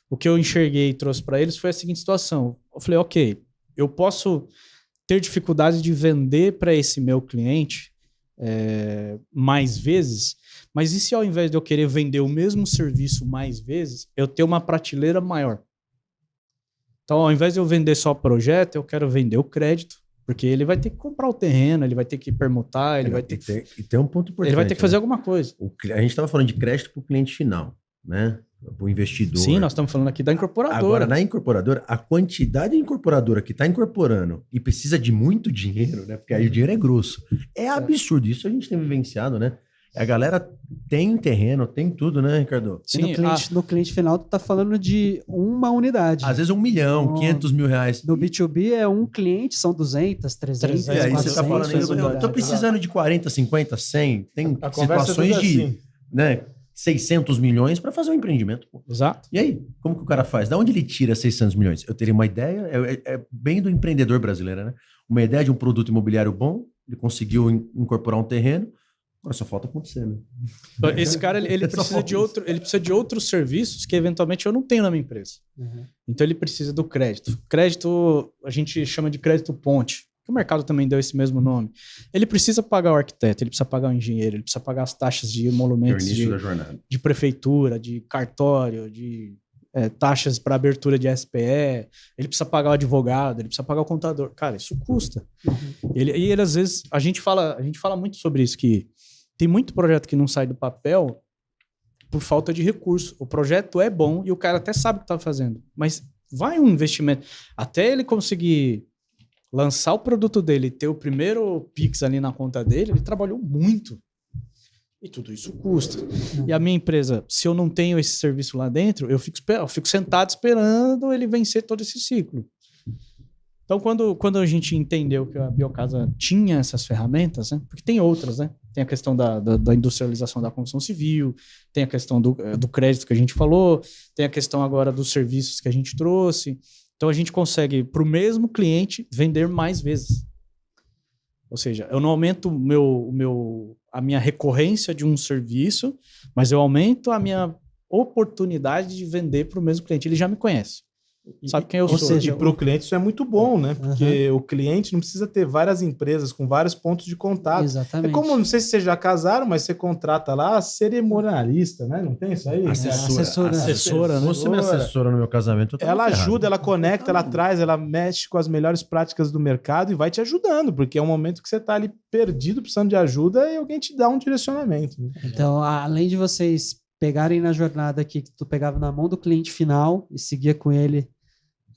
o que eu enxerguei e trouxe para eles foi a seguinte situação. Eu falei, ok, eu posso ter dificuldade de vender para esse meu cliente mais vezes, mas e se ao invés de eu querer vender o mesmo serviço mais vezes, eu ter uma prateleira maior? Então, ao invés de eu vender só projeto, eu quero vender o crédito, porque ele vai ter que comprar o terreno, ele vai ter que permutar, ele vai ter que... E tem um ponto importante. Ele vai ter que fazer alguma coisa. A gente estava falando de crédito para o cliente final, né? Para o investidor. Sim, nós estamos falando aqui da incorporadora. Agora, na incorporadora, a quantidade de incorporadora que está incorporando e precisa de muito dinheiro, né? Porque aí o dinheiro é grosso. É absurdo. Isso a gente tem vivenciado, né? A galera tem terreno, tem tudo, né, Ricardo? Sim, no cliente final, tu tá falando de uma unidade. Às vezes 1 milhão, 500 mil reais. No B2B é um cliente, são 200, 300, e aí 400, você tá falando, eu tô precisando de 40, 50, 100. Tem situações de... Assim. Né, 600 milhões para fazer um empreendimento. Pô. Exato. E aí, como que o cara faz? Da onde ele tira 600 milhões? Eu teria uma ideia, é bem do empreendedor brasileiro, né? Uma ideia de um produto imobiliário bom, ele conseguiu incorporar um terreno, agora só falta acontecer, né? Esse cara, ele precisa de outros serviços que eventualmente eu não tenho na minha empresa. Uhum. Então ele precisa do crédito. Crédito, a gente chama de crédito ponte. O mercado também deu esse mesmo nome. Ele precisa pagar o arquiteto, ele precisa pagar o engenheiro, ele precisa pagar as taxas de emolumentos de prefeitura, de cartório, de taxas para abertura de SPE, ele precisa pagar o advogado, ele precisa pagar o contador. Cara, isso custa. Uhum. Ele às vezes, a gente fala muito sobre isso, que tem muito projeto que não sai do papel por falta de recurso. O projeto é bom e o cara até sabe o que está fazendo, mas vai um investimento. Até ele conseguir lançar o produto dele, ter o primeiro Pix ali na conta dele, ele trabalhou muito. E tudo isso custa. E a minha empresa, se eu não tenho esse serviço lá dentro, eu fico sentado esperando ele vencer todo esse ciclo. Então, quando a gente entendeu que a Biocasa tinha essas ferramentas, né? Porque tem outras, né? Tem a questão da industrialização da construção civil, tem a questão do crédito que a gente falou, tem a questão agora dos serviços que a gente trouxe. Então, a gente consegue, para o mesmo cliente, vender mais vezes. Ou seja, eu não aumento a minha recorrência de um serviço, mas eu aumento a minha oportunidade de vender para o mesmo cliente. Ele já me conhece. Sabe quem eu sou. Ou seja, para o cliente isso é muito bom, né? Porque o cliente não precisa ter várias empresas com vários pontos de contato. Exatamente. É como, não sei se vocês já casaram, mas você contrata lá a cerimonialista, né? Não tem isso aí? Assessora, né? Se fosse minha assessora no meu casamento, eu tava ela ferrado. ajuda, ela conecta, ela traz, ela mexe com as melhores práticas do mercado e vai te ajudando, porque é um momento que você está ali perdido, precisando de ajuda e alguém te dá um direcionamento. Né? Então, além de vocês pegarem na jornada aqui, que tu pegava na mão do cliente final e seguia com ele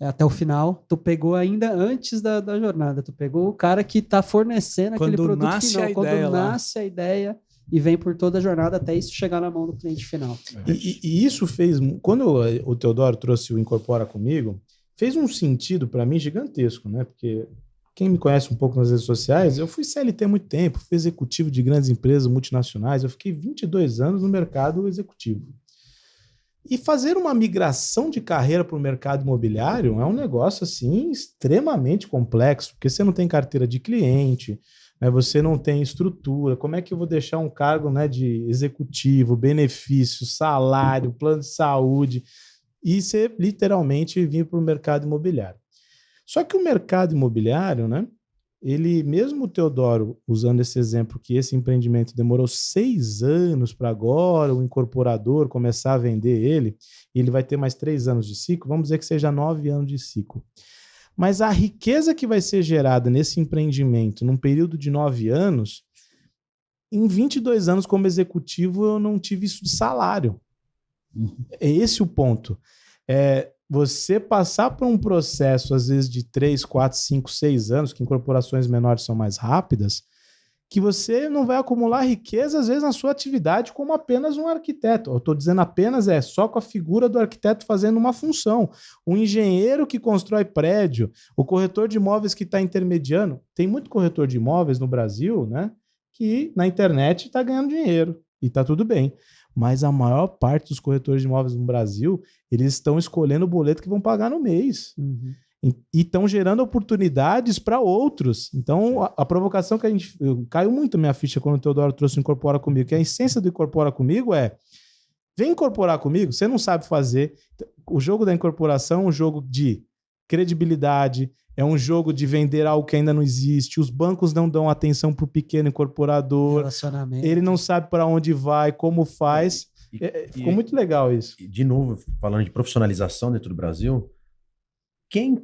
até o final, tu pegou ainda antes da jornada, tu pegou o cara que está fornecendo aquele produto final. Quando nasce a ideia, e vem por toda a jornada até isso chegar na mão do cliente final. E isso fez... Quando o Teodoro trouxe o Incorpora comigo, fez um sentido para mim gigantesco, né? Porque quem me conhece um pouco nas redes sociais, eu fui CLT há muito tempo, fui executivo de grandes empresas multinacionais, eu fiquei 22 anos no mercado executivo. E fazer uma migração de carreira para o mercado imobiliário é um negócio assim extremamente complexo, porque você não tem carteira de cliente, né, você não tem estrutura. Como é que eu vou deixar um cargo, né, de executivo, benefício, salário, plano de saúde, e você literalmente vir para o mercado imobiliário? Só que o mercado imobiliário, né, ele, mesmo o Teodoro, usando esse exemplo que esse empreendimento demorou 6 anos para agora o incorporador começar a vender ele, e ele vai ter mais 3 anos de ciclo, vamos dizer que seja 9 anos de ciclo. Mas a riqueza que vai ser gerada nesse empreendimento num período de 9 anos, em 22 anos como executivo eu não tive isso de salário. É esse o ponto. Você passar por um processo, às vezes, de 3, 4, 5, 6 anos, que incorporações menores são mais rápidas, que você não vai acumular riqueza, às vezes, na sua atividade como apenas um arquiteto. Eu estou dizendo apenas só com a figura do arquiteto fazendo uma função. O engenheiro que constrói prédio, o corretor de imóveis que está intermediando. Tem muito corretor de imóveis no Brasil, né, que na internet está ganhando dinheiro e está tudo bem. Mas a maior parte dos corretores de imóveis no Brasil, eles estão escolhendo o boleto que vão pagar no mês. Uhum. E estão gerando oportunidades para outros. Então, a provocação que caiu muito na minha ficha quando o Teodoro trouxe o Incorpora Comigo, que a essência do Incorpora Comigo vem incorporar comigo, você não sabe fazer. O jogo da incorporação é um jogo de credibilidade, é um jogo de vender algo que ainda não existe. Os bancos não dão atenção para o pequeno incorporador. Ele não sabe para onde vai, como faz. Ficou muito legal isso. De novo, falando de profissionalização dentro do Brasil, quem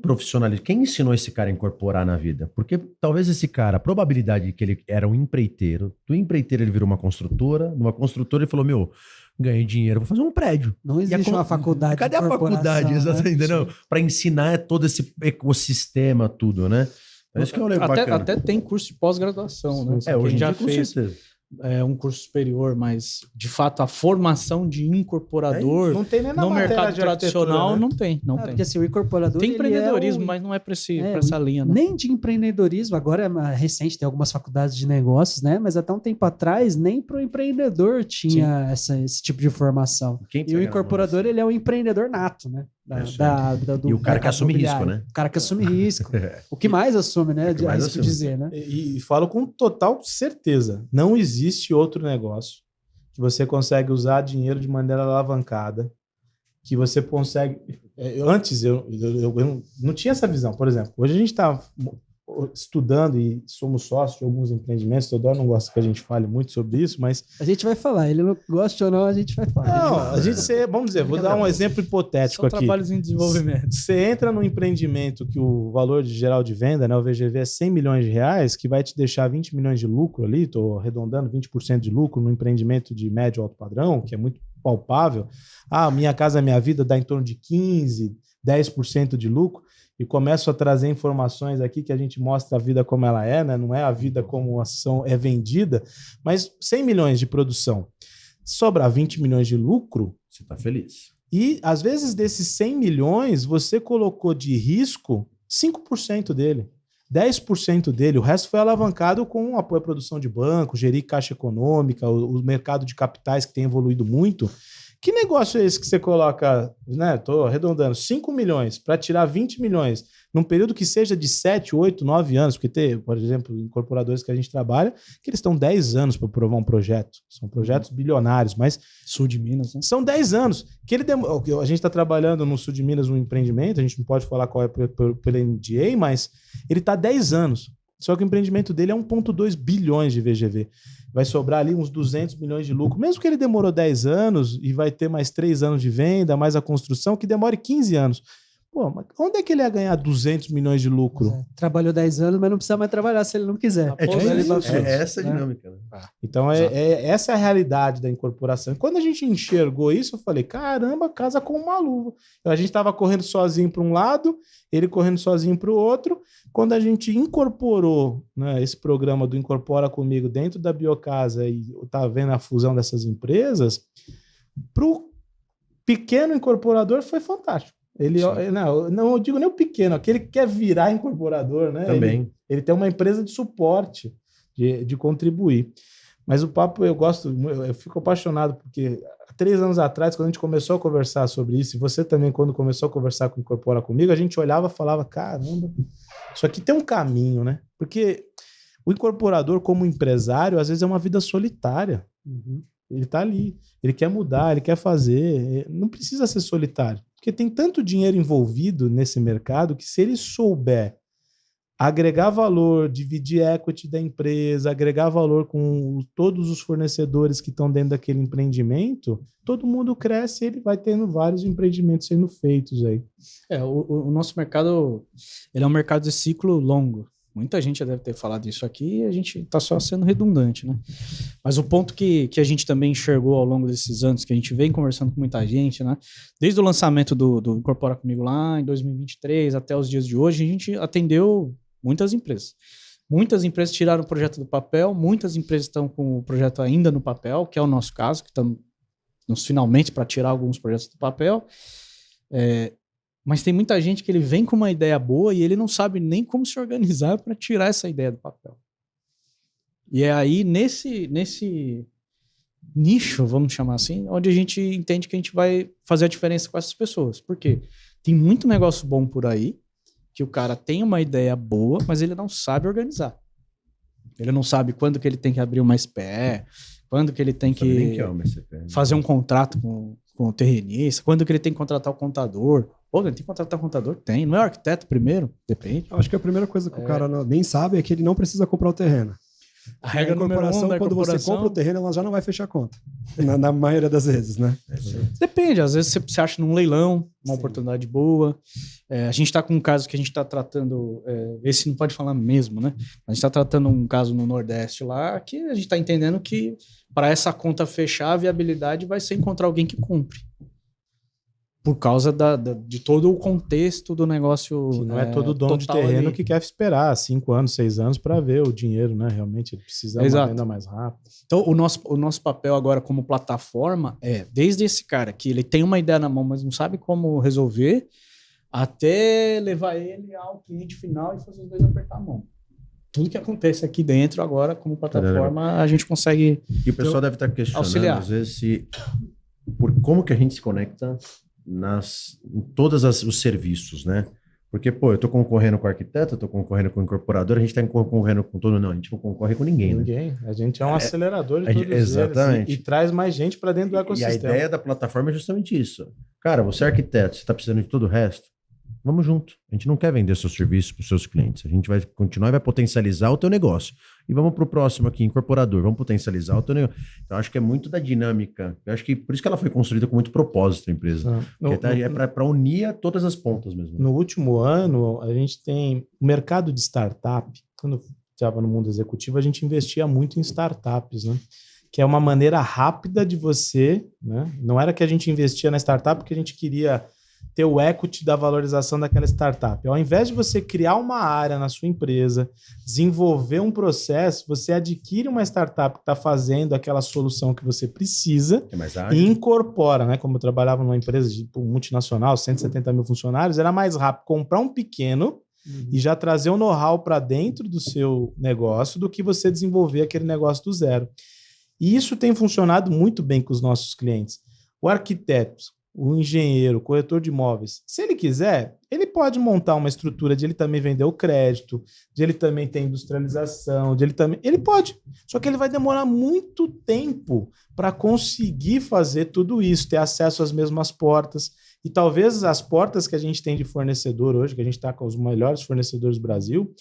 ensinou esse cara a incorporar na vida? Porque talvez esse cara, a probabilidade de que ele era um empreiteiro, do empreiteiro ele virou uma construtora, numa construtora ele falou, ganhei dinheiro, vou fazer um prédio. Não existe uma faculdade. Cadê a faculdade, exatamente, né? Para ensinar todo esse ecossistema, tudo, né? É isso que eu lembro. Até tem curso de pós-graduação, né? Hoje já em dia, fez um curso superior, mas de fato a formação de incorporador não tem nem na no mercado de tradicional, né? não tem. Porque assim, o incorporador tem empreendedorismo, mas não é para essa linha, né? Nem de empreendedorismo, agora é recente, tem algumas faculdades de negócios, né? Mas até um tempo atrás, nem para o empreendedor tinha esse tipo de formação. E o incorporador, ele é o empreendedor nato, né? E o cara que assume risco, né? O cara que assume risco. O que mais assume, né? De risco dizer, né? E falo com total certeza. Não existe outro negócio que você consegue usar dinheiro de maneira alavancada, que você consegue... Antes, eu não tinha essa visão. Por exemplo, hoje a gente está estudando e somos sócios de alguns empreendimentos. Teodoro não gosta que a gente fale muito sobre isso, mas... A gente vai falar. Ele não gosta ou não, a gente vai falar. Não, vamos dizer, vou dar um exemplo hipotético aqui. São trabalhos em desenvolvimento. Você entra num empreendimento que o valor geral de venda, né, o VGV, é 100 milhões de reais, que vai te deixar 20 milhões de lucro ali, estou arredondando 20% de lucro num empreendimento de médio alto padrão, que é muito palpável. Minha Casa Minha Vida dá em torno de 15%, 10% de lucro. E começo a trazer informações aqui que a gente mostra a vida como ela é, né? Não é a vida como a ação é vendida, mas 100 milhões de produção. Sobrar 20 milhões de lucro... Você está feliz. E, às vezes, desses 100 milhões, você colocou de risco 5% dele, 10% dele. O resto foi alavancado com apoio à produção de banco, gerir caixa econômica, o mercado de capitais que tem evoluído muito. Que negócio é esse que você coloca, né? Estou arredondando, 5 milhões para tirar 20 milhões num período que seja de 7, 8, 9 anos, porque tem, por exemplo, incorporadores que a gente trabalha, que eles estão 10 anos para provar um projeto. São projetos bilionários, mas... Sul de Minas, né? São 10 anos. A gente está trabalhando no Sul de Minas um empreendimento, a gente não pode falar qual é pela NDA, mas ele está 10 anos. Só que o empreendimento dele é 1,2 bilhões de VGV. Vai sobrar ali uns 200 milhões de lucro. Mesmo que ele demorou 10 anos e vai ter mais 3 anos de venda, mais a construção, que demore 15 anos. Pô, mas onde é que ele ia ganhar 200 milhões de lucro? Trabalhou 10 anos, mas não precisa mais trabalhar se ele não quiser. Essa a dinâmica. Né? Então, essa é a realidade da incorporação. E quando a gente enxergou isso, eu falei, caramba, casa com uma luva. Então, a gente estava correndo sozinho para um lado, ele correndo sozinho para o outro. Quando a gente incorporou, né, esse programa do Incorpora Comigo dentro da Biocasa e tá vendo a fusão dessas empresas, para o pequeno incorporador foi fantástico. Não, eu digo nem o pequeno, aquele que quer virar incorporador, né? Também. Ele tem uma empresa de suporte, de contribuir. Mas o papo eu fico apaixonado, porque 3 anos atrás, quando a gente começou a conversar sobre isso, e você também, quando começou a conversar com o Incorpora Comigo, a gente olhava e falava, caramba, isso aqui tem um caminho, né? Porque o incorporador, como empresário, às vezes é uma vida solitária. Ele está ali, ele quer mudar, ele quer fazer, não precisa ser solitário. Porque tem tanto dinheiro envolvido nesse mercado que se ele souber agregar valor, dividir equity da empresa, agregar valor com todos os fornecedores que estão dentro daquele empreendimento, todo mundo cresce e ele vai tendo vários empreendimentos sendo feitos aí. O nosso mercado, ele é um mercado de ciclo longo. Muita gente já deve ter falado isso aqui e a gente está só sendo redundante, né? Mas o ponto que a gente também enxergou ao longo desses anos, que a gente vem conversando com muita gente, né? Desde o lançamento do Incorpora Comigo lá em 2023 até os dias de hoje, a gente atendeu muitas empresas. Muitas empresas tiraram o projeto do papel, muitas empresas estão com o projeto ainda no papel, que é o nosso caso, que estamos finalmente para tirar alguns projetos do papel. Mas tem muita gente que ele vem com uma ideia boa e ele não sabe nem como se organizar para tirar essa ideia do papel. E é aí, nesse nicho, vamos chamar assim, onde a gente entende que a gente vai fazer a diferença com essas pessoas. Por quê? Tem muito negócio bom por aí, que o cara tem uma ideia boa, mas ele não sabe organizar. Ele não sabe quando que ele tem que abrir uma SPE, quando que ele tem que fazer um contrato com o terrenista, quando que ele tem que contratar o contador. Pô, ele tem que contratar o contador? Tem. Não é o arquiteto primeiro? Depende. Eu acho que a primeira coisa que o cara nem sabe é que ele não precisa comprar o terreno. A regra número 1 da quando você compra o terreno, ela já não vai fechar a conta. na maioria das vezes, né? Depende. Às vezes você acha num leilão uma oportunidade boa. A gente está com um caso que a gente está tratando... esse não pode falar mesmo, né? A gente está tratando um caso no Nordeste lá que a gente está entendendo que para essa conta fechar, a viabilidade vai ser encontrar alguém que cumpre. Por causa de todo o contexto do negócio. Que não é todo dono de terreno que quer esperar 5 anos, 6 anos para ver o dinheiro, né? Realmente ele precisa de uma venda mais rápida. Então, o nosso papel agora como plataforma desde esse cara que ele tem uma ideia na mão, mas não sabe como resolver, até levar ele ao cliente final e fazer os dois apertar a mão. Tudo que acontece aqui dentro agora, como plataforma, a gente consegue. E o pessoal deve estar questionando, auxiliar. Às vezes, por como que a gente se conecta em todos os serviços, né? Porque, pô, eu tô concorrendo com o arquiteto, eu tô concorrendo com o incorporador, a gente tá concorrendo com todo... Não, a gente não concorre com ninguém, né? A gente é um acelerador de todos exatamente. eles e traz mais gente para dentro do ecossistema. E a ideia da plataforma é justamente isso. Cara, você é arquiteto, você tá precisando de todo o resto, vamos junto. A gente não quer vender seu serviço para os seus clientes. A gente vai continuar e vai potencializar o teu negócio. E vamos para o próximo aqui, incorporador. Vamos potencializar o teu negócio. Então, acho que é muito da dinâmica. Eu acho que por isso que ela foi construída com muito propósito, a empresa. É para unir todas as pontas mesmo. No último ano, a gente tem o mercado de startup. Quando eu estava no mundo executivo, a gente investia muito em startups, né? Que é uma maneira rápida de você... né? Não era que a gente investia na startup porque a gente queria ter o equity da valorização daquela startup. Ao invés de você criar uma área na sua empresa, desenvolver um processo, você adquire uma startup que está fazendo aquela solução que você precisa e incorpora, né? Como eu trabalhava numa empresa de multinacional, 170 mil funcionários, era mais rápido comprar um pequeno e já trazer o know-how para dentro do seu negócio do que você desenvolver aquele negócio do zero. E isso tem funcionado muito bem com os nossos clientes. O arquiteto, o engenheiro, o corretor de imóveis, se ele quiser, ele pode montar uma estrutura de ele também vender o crédito, de ele também ter industrialização, ele pode. Só que ele vai demorar muito tempo para conseguir fazer tudo isso, ter acesso às mesmas portas. E talvez as portas que a gente tem de fornecedor hoje, que a gente está com os melhores fornecedores do Brasil,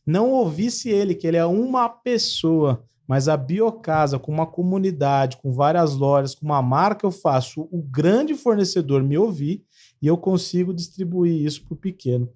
não ouvisse ele, que ele é uma pessoa. Mas a Biocasa, com uma comunidade, com várias lojas, com uma marca, eu faço o grande fornecedor me ouvir e eu consigo distribuir isso para o pequeno.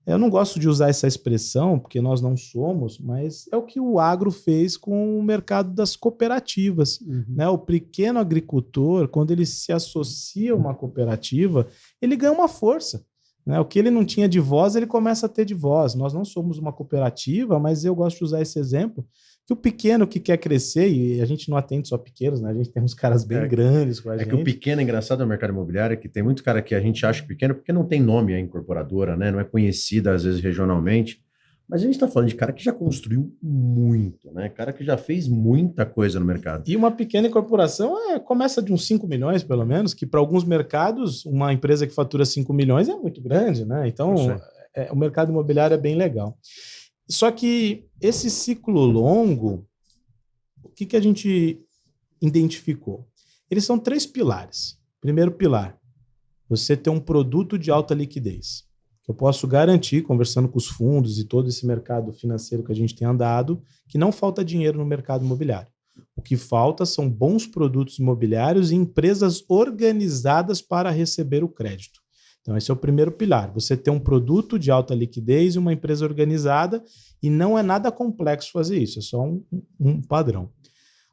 Eu não gosto de usar essa expressão, porque nós não somos, mas é o que o agro fez com o mercado das cooperativas. Né? O pequeno agricultor, quando ele se associa a uma cooperativa, ele ganha uma força. Né? O que ele não tinha de voz, ele começa a ter de voz. Nós não somos uma cooperativa, mas eu gosto de usar esse exemplo, que o pequeno que quer crescer, e a gente não atende só pequenos, né? A gente tem uns caras bem grandes com a gente. É que o pequeno é engraçado no mercado imobiliário, que tem muito cara que a gente acha pequeno porque não tem nome a incorporadora, né? Não é conhecida, às vezes, regionalmente. Mas a gente está falando de cara que já construiu muito, né? Cara que já fez muita coisa no mercado. E uma pequena incorporação começa de uns 5 milhões, pelo menos, que para alguns mercados, uma empresa que fatura 5 milhões é muito grande, né? Então, o mercado imobiliário é bem legal. Só que esse ciclo longo, o que a gente identificou? Eles são 3 pilares. Primeiro pilar, você ter um produto de alta liquidez. Eu posso garantir, conversando com os fundos e todo esse mercado financeiro que a gente tem andado, que não falta dinheiro no mercado imobiliário. O que falta são bons produtos imobiliários e empresas organizadas para receber o crédito. Então, esse é o primeiro pilar. Você ter um produto de alta liquidez e uma empresa organizada, e não é nada complexo fazer isso, é só um padrão.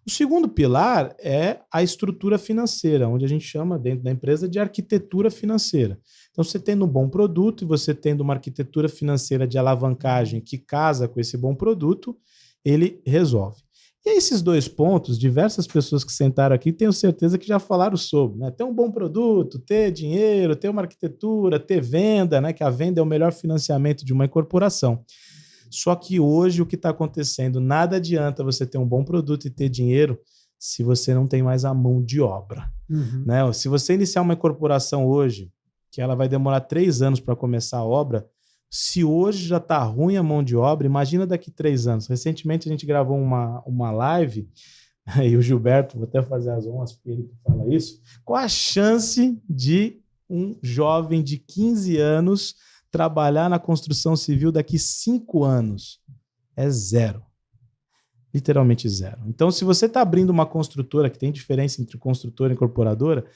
O segundo pilar é a estrutura financeira, onde a gente chama dentro da empresa de arquitetura financeira. Então, você tendo um bom produto e você tendo uma arquitetura financeira de alavancagem que casa com esse bom produto, ele resolve. E esses 2 pontos, diversas pessoas que sentaram aqui, tenho certeza que já falaram sobre, né? Ter um bom produto, ter dinheiro, ter uma arquitetura, ter venda, né? Que a venda é o melhor financiamento de uma incorporação. Só que hoje o que está acontecendo, nada adianta você ter um bom produto e ter dinheiro se você não tem mais a mão de obra. Né? Se você iniciar uma incorporação hoje, que ela vai demorar 3 anos para começar a obra, se hoje já está ruim a mão de obra, imagina daqui 3 anos. Recentemente a gente gravou uma live, e o Gilberto, vou até fazer as honras porque ele fala isso, qual a chance de um jovem de 15 anos trabalhar na construção civil daqui 5 anos? É 0. Literalmente 0. Então, se você está abrindo uma construtora, que tem diferença entre construtora e incorporadora,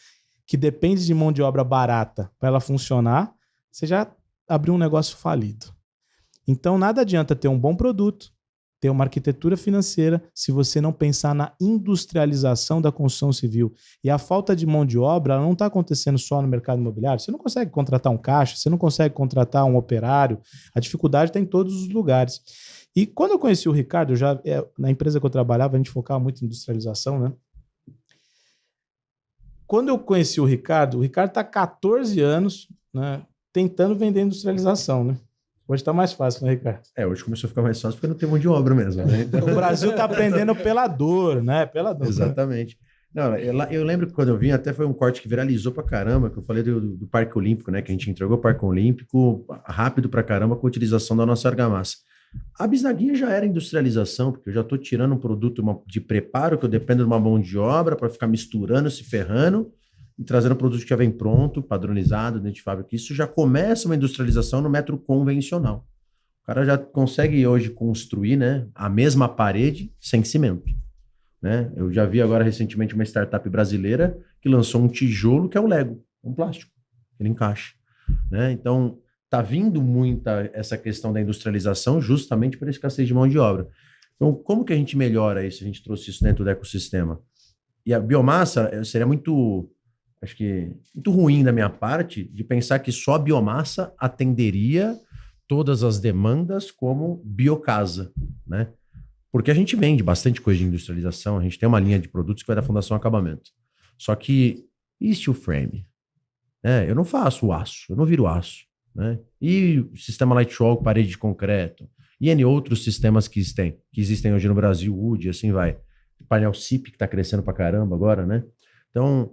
que depende de mão de obra barata para ela funcionar, você já abriu um negócio falido. Então, nada adianta ter um bom produto, ter uma arquitetura financeira, se você não pensar na industrialização da construção civil. E a falta de mão de obra ela não está acontecendo só no mercado imobiliário. Você não consegue contratar um caixa, você não consegue contratar um operário. A dificuldade está em todos os lugares. E quando eu conheci o Ricardo, na empresa que eu trabalhava, a gente focava muito em industrialização, né? Quando eu conheci o Ricardo está há 14 anos, né, tentando vender industrialização, né? Hoje está mais fácil, né, Ricardo? Hoje começou a ficar mais fácil porque não tem mão de obra mesmo, né? O Brasil está aprendendo pela dor, né? Pela dor. Exatamente. Não, eu lembro que quando eu vim, até foi um corte que viralizou pra caramba, que eu falei do Parque Olímpico, né? Que a gente entregou o Parque Olímpico rápido pra caramba com a utilização da nossa argamassa. A bisnaguinha já era industrialização, porque eu já estou tirando um produto de preparo, que eu dependo de uma mão de obra para ficar misturando, se ferrando, e trazendo um produto que já vem pronto, padronizado, dentro de fábrica. Isso já começa uma industrialização no método convencional. O cara já consegue hoje construir, né, a mesma parede sem cimento. Né? Eu já vi agora recentemente uma startup brasileira que lançou um tijolo que é o Lego, um plástico, ele encaixa. Né? Então, está vindo muita essa questão da industrialização justamente por escassez de mão de obra. Então, como que a gente melhora isso? A gente trouxe isso dentro do ecossistema. E a biomassa seria muito, acho que, muito ruim da minha parte de pensar que só a biomassa atenderia todas as demandas como biocasa, né? Porque a gente vende bastante coisa de industrialização, a gente tem uma linha de produtos que vai da fundação ao acabamento. Só que, e steel frame? Eu não faço aço, eu não viro aço. Né? E o sistema light wall, parede de concreto, e N outros sistemas que existem hoje no Brasil, UD, assim vai. O painel CIP, que está crescendo pra caramba agora, né? Então,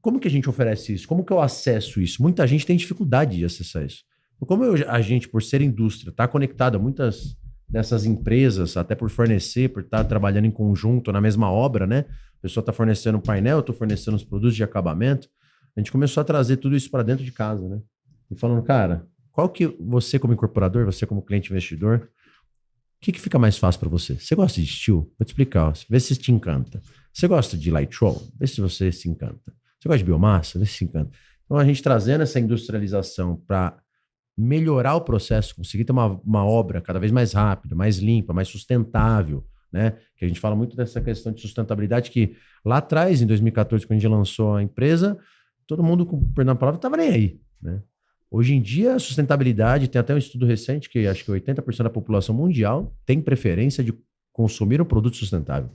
como que a gente oferece isso? Como que eu acesso isso? Muita gente tem dificuldade de acessar isso. Como a gente, por ser indústria, está conectado a muitas dessas empresas, até por fornecer, por estar trabalhando em conjunto na mesma obra, né? A pessoa está fornecendo o painel, eu estou fornecendo os produtos de acabamento. A gente começou a trazer tudo isso para dentro de casa, né? E falando, cara, qual que você como incorporador, você como cliente investidor, o que fica mais fácil para você? Você gosta de steel? Vou te explicar, vê se te encanta. Você gosta de light wall? Vê se você se encanta. Você gosta de biomassa? Vê se se encanta. Então, a gente trazendo essa industrialização para melhorar o processo, conseguir ter uma obra cada vez mais rápida, mais limpa, mais sustentável, né? Que a gente fala muito dessa questão de sustentabilidade, que lá atrás, em 2014, quando a gente lançou a empresa, todo mundo, com perdão a palavra, estava nem aí, né? Hoje em dia, a sustentabilidade, tem até um estudo recente que acho que 80% da população mundial tem preferência de consumir um produto sustentável,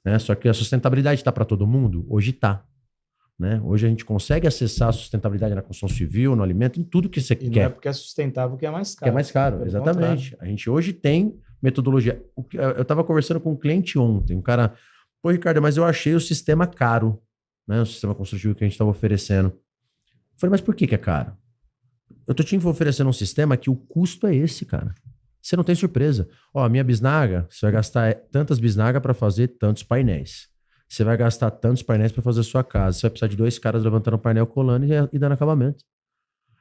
né? Só que a sustentabilidade está para todo mundo? Hoje está. Né? Hoje a gente consegue acessar a sustentabilidade na construção civil, no alimento, em tudo que você quer. Não é porque é sustentável que é mais caro. Que é mais caro, exatamente. Contrário. A gente hoje tem metodologia. Eu estava conversando com um cliente ontem, um cara, pô, Ricardo, mas eu achei o sistema caro, né? O sistema construtivo que a gente estava oferecendo. Eu falei, mas por que é caro? Eu tô te oferecendo um sistema que o custo é esse, cara. Você não tem surpresa. Ó, a minha bisnaga, você vai gastar tantas bisnagas para fazer tantos painéis. Você vai gastar tantos painéis para fazer a sua casa. Você vai precisar de 2 caras levantando o painel, colando e dando acabamento.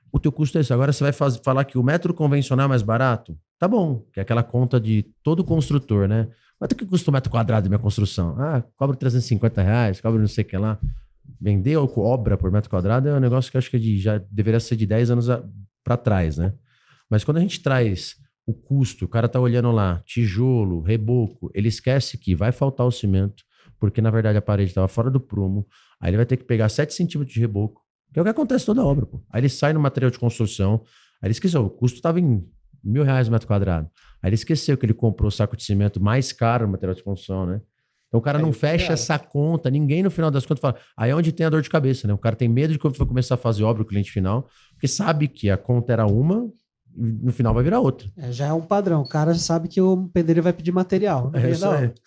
O teu custo é esse. Agora você vai falar que o metro convencional é mais barato? Tá bom, que é aquela conta de todo construtor, né? Quanto que custa o metro quadrado da minha construção? Ah, cobra R$350, cobra não sei o que lá. Vender obra por metro quadrado é um negócio que eu acho que já deveria ser de 10 anos para trás, né? Mas quando a gente traz o custo, o cara tá olhando lá, tijolo, reboco, ele esquece que vai faltar o cimento, porque na verdade a parede estava fora do prumo, aí ele vai ter que pegar 7 centímetros de reboco, que é o que acontece toda a obra, pô. Aí ele sai no material de construção, aí ele esqueceu, o custo estava em R$1.000 o metro quadrado. Aí ele esqueceu que ele comprou o saco de cimento mais caro no material de construção, né? Então o cara não fecha essa conta, ninguém no final das contas fala, aí é onde tem a dor de cabeça, né? O cara tem medo de quando for começar a fazer obra, o cliente final, porque sabe que a conta era uma, no final vai virar outra. Já é um padrão. O cara sabe que o pedreiro vai pedir material.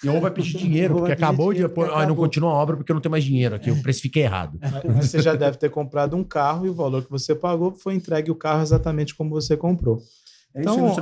E ou vai pedir dinheiro, porque acabou de... não continua a obra porque eu não tenho mais dinheiro aqui. Eu precifiquei errado. Mas você já deve ter comprado um carro e o valor que você pagou foi entregue o carro exatamente como você comprou. Então,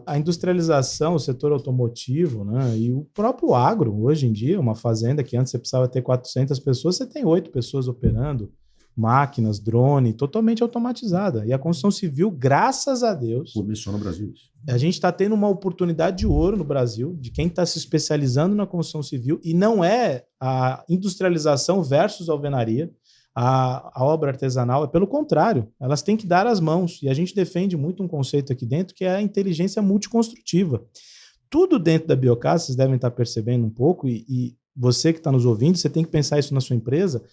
a industrialização, o setor automotivo, né, e o próprio agro, hoje em dia, uma fazenda que antes você precisava ter 400 pessoas, você tem 8 pessoas operando, máquinas, drone, totalmente automatizada. E a construção civil, graças a Deus... Começou no Brasil isso. A gente está tendo uma oportunidade de ouro no Brasil, de quem está se especializando na construção civil, e não é a industrialização versus a alvenaria, a obra artesanal, é pelo contrário, elas têm que dar as mãos, e a gente defende muito um conceito aqui dentro, que é a inteligência multiconstrutiva. Tudo dentro da biocasa, vocês devem estar percebendo um pouco, e você que está nos ouvindo, você tem que pensar isso na sua empresa,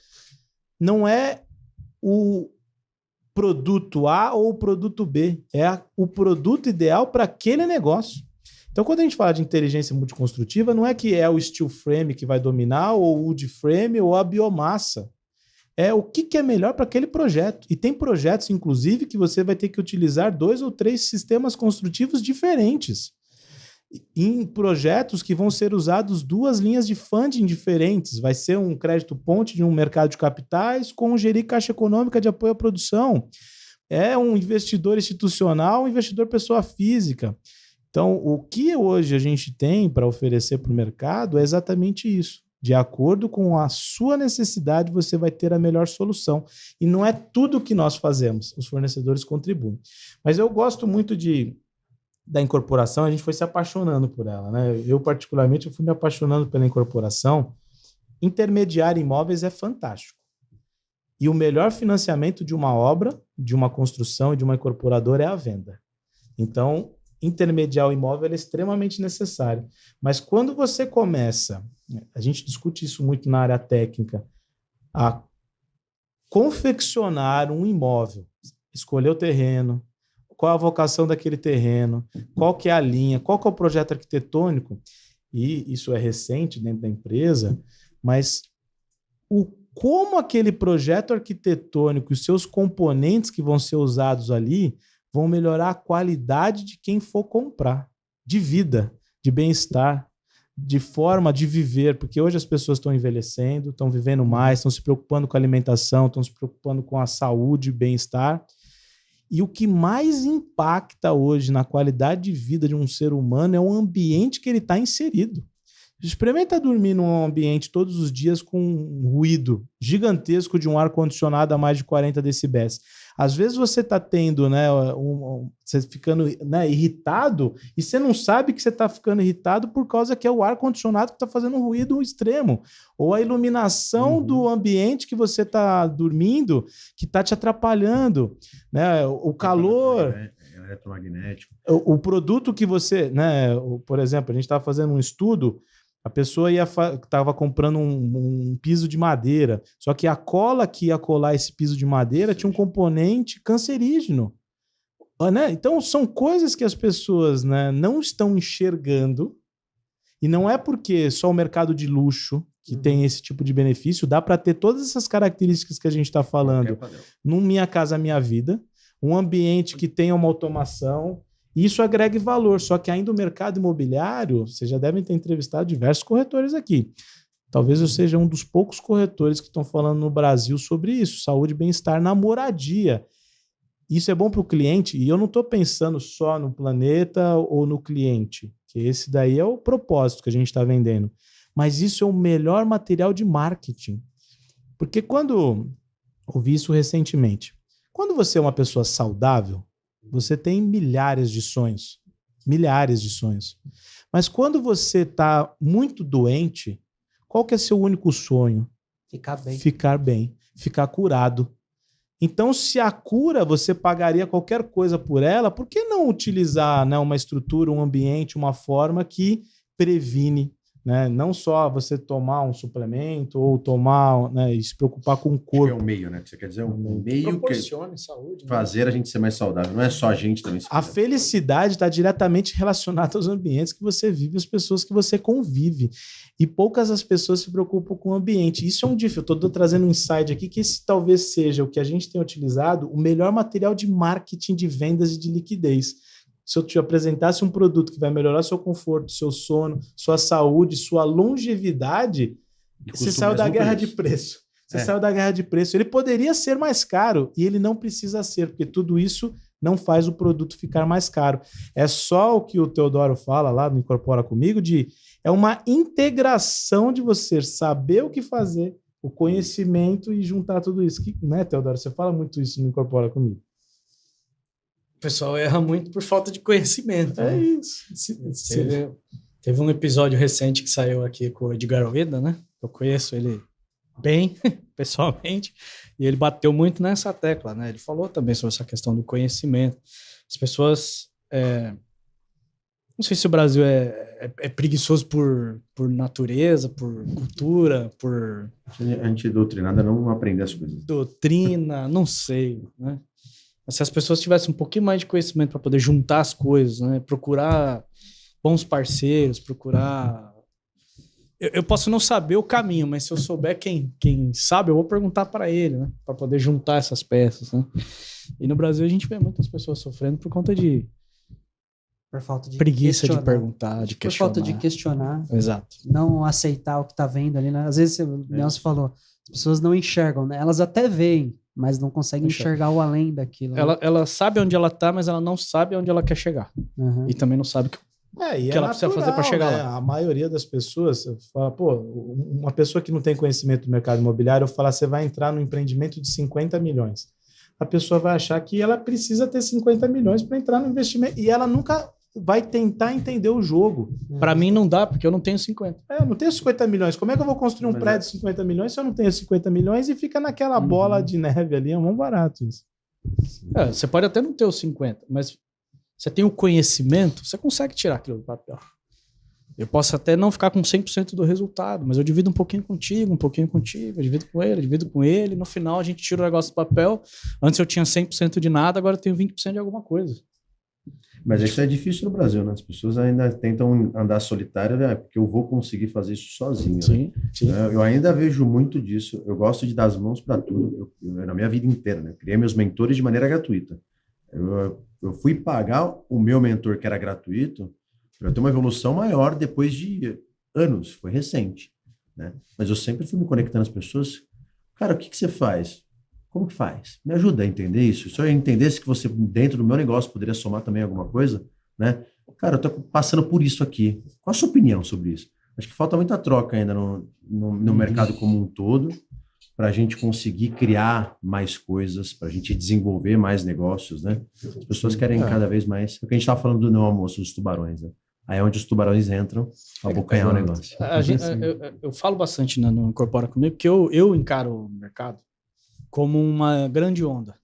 não é o produto A ou o produto B, é o produto ideal para aquele negócio. Então, quando a gente fala de inteligência multiconstrutiva, não é que é o steel frame que vai dominar, ou o wood frame, ou a biomassa. É o que é melhor para aquele projeto. E tem projetos, inclusive, que você vai ter que utilizar 2 ou 3 sistemas construtivos diferentes. Em projetos que vão ser usados 2 linhas de funding diferentes. Vai ser um crédito ponte de um mercado de capitais com gerir caixa econômica de apoio à produção. É um investidor institucional, um investidor pessoa física. Então, o que hoje a gente tem para oferecer para o mercado é exatamente isso. De acordo com a sua necessidade, você vai ter a melhor solução. E não é tudo que nós fazemos, os fornecedores contribuem. Mas eu gosto muito da incorporação, a gente foi se apaixonando por ela, né? Eu, particularmente, fui me apaixonando pela incorporação. Intermediar imóveis é fantástico. E o melhor financiamento de uma obra, de uma construção e de uma incorporadora é a venda. Então, intermediar o imóvel é extremamente necessário. Mas quando você começa, a gente discute isso muito na área técnica, a confeccionar um imóvel, escolher o terreno, qual a vocação daquele terreno, qual que é a linha, qual que é o projeto arquitetônico, e isso é recente dentro da empresa, mas como aquele projeto arquitetônico e os seus componentes que vão ser usados ali vão melhorar a qualidade de quem for comprar, de vida, de bem-estar, de forma de viver, porque hoje as pessoas estão envelhecendo, estão vivendo mais, estão se preocupando com a alimentação, estão se preocupando com a saúde e bem-estar. E o que mais impacta hoje na qualidade de vida de um ser humano é o ambiente que ele está inserido. Experimenta dormir num ambiente todos os dias com um ruído gigantesco de um ar-condicionado a mais de 40 decibéis. Às vezes você está tendo, né, você ficando, né, irritado e você não sabe que você está ficando irritado por causa que é o ar-condicionado que está fazendo um ruído extremo. Ou a iluminação do ambiente que você está dormindo que está te atrapalhando. Né? O calor... Eletromagnético. O produto que você... Né, por exemplo, a gente estava fazendo um estudo. A pessoa estava comprando um piso de madeira, só que a cola que ia colar esse piso de madeira tinha um componente cancerígeno. Né? Então, são coisas que as pessoas, né, não estão enxergando, e não é porque só o mercado de luxo que tem esse tipo de benefício, dá para ter todas essas características que a gente está falando no Minha Casa Minha Vida, um ambiente que tenha uma automação. Isso agrega valor, só que ainda o mercado imobiliário, vocês já devem ter entrevistado diversos corretores aqui. Talvez eu seja um dos poucos corretores que estão falando no Brasil sobre isso, saúde e bem-estar na moradia. Isso é bom para o cliente, e eu não estou pensando só no planeta ou no cliente, que esse daí é o propósito que a gente está vendendo. Mas isso é o melhor material de marketing. Porque quando... Ouvi isso recentemente. Quando você é uma pessoa saudável, você tem milhares de sonhos. Milhares de sonhos. Mas quando você está muito doente, qual que é seu único sonho? Ficar bem. Ficar bem. Ficar curado. Então, se a cura você pagaria qualquer coisa por ela, por que não utilizar, né, uma estrutura, um ambiente, uma forma que previne? Né? Não só você tomar um suplemento ou tomar, né, e se preocupar com o corpo. Acho que é um meio, né? Que você quer dizer, um meio proporcione que saúde, né? fazer a gente ser mais saudável. Não é só a gente também. A felicidade está diretamente relacionada aos ambientes que você vive, as pessoas que você convive. E poucas as pessoas se preocupam com o ambiente. Isso é um difícil. Eu estou trazendo um insight aqui que esse talvez seja o que a gente tem utilizado, o melhor material de marketing, de vendas e de liquidez. Se eu te apresentasse um produto que vai melhorar seu conforto, seu sono, sua saúde, sua longevidade, você saiu da guerra de preço. Você saiu da guerra de preço. Ele poderia ser mais caro e ele não precisa ser, porque tudo isso não faz o produto ficar mais caro. É só o que o Teodoro fala lá no Incorpora Comigo, é uma integração de você saber o que fazer, o conhecimento e juntar tudo isso. Né, Teodoro? Você fala muito isso no Incorpora Comigo. O pessoal erra muito por falta de conhecimento. É né? isso. Teve um episódio recente que saiu aqui com o Edgar Ueda, né? Eu conheço ele bem, pessoalmente, e ele bateu muito nessa tecla, né? Ele falou também sobre essa questão do conhecimento. As pessoas... Não sei se o Brasil é preguiçoso por natureza, por cultura, por... A gente doutrinada não aprender as coisas. Doutrina, não sei, né? Mas se as pessoas tivessem um pouquinho mais de conhecimento para poder juntar as coisas, né? Procurar bons parceiros, procurar... Eu posso não saber o caminho, mas se eu souber quem sabe, eu vou perguntar para ele, né? Para poder juntar essas peças, né? E no Brasil a gente vê muitas pessoas sofrendo por conta de... Por falta de preguiça questionar. de perguntar, de questionar. Por falta de questionar. Exato. Não aceitar o que está vendo ali, né? Às vezes, o Nelson falou, as pessoas não enxergam, né? Elas até veem, mas não conseguem enxergar o além daquilo. Né? Ela sabe onde ela tá, mas ela não sabe onde ela quer chegar. Uhum. E também não sabe o que ela precisa fazer para chegar lá. A maioria das pessoas fala, uma pessoa que não tem conhecimento do mercado imobiliário, eu falo, você vai entrar no empreendimento de 50 milhões. A pessoa vai achar que ela precisa ter 50 milhões para entrar no investimento. E ela nunca vai tentar entender o jogo. Para mim não dá, porque eu não tenho 50. Eu não tenho 50 milhões. Como é que eu vou construir um prédio de 50 milhões se eu não tenho 50 milhões e fica naquela bola de neve ali? É muito barato isso. Você pode até não ter os 50, mas você tem o conhecimento, você consegue tirar aquilo do papel. Eu posso até não ficar com 100% do resultado, mas eu divido um pouquinho contigo, eu divido com ele, no final a gente tira o negócio do papel. Antes eu tinha 100% de nada, agora eu tenho 20% de alguma coisa. Mas isso é difícil no Brasil, né? As pessoas ainda tentam andar solitárias, porque eu vou conseguir fazer isso sozinho. Sim, né? sim. Eu ainda vejo muito disso. Eu gosto de dar as mãos para tudo. Na minha vida inteira, né? Eu criei meus mentores de maneira gratuita. Eu fui pagar o meu mentor, que era gratuito, para ter uma evolução maior depois de anos. Foi recente, né? Mas eu sempre fui me conectando às pessoas. Cara, o que você faz? Como que faz? Me ajuda a entender isso. Se eu entendesse que você, dentro do meu negócio, poderia somar também alguma coisa, né? Cara, eu tô passando por isso aqui. Qual a sua opinião sobre isso? Acho que falta muita troca ainda no mercado como um todo, para a gente conseguir criar mais coisas, para a gente desenvolver mais negócios, né? As pessoas querem cada vez mais... O que a gente estava falando do almoço dos tubarões, né? Aí é onde os tubarões entram para abocanhar o negócio. Eu falo bastante no Incorpora Comigo, porque eu encaro o mercado como uma grande onda.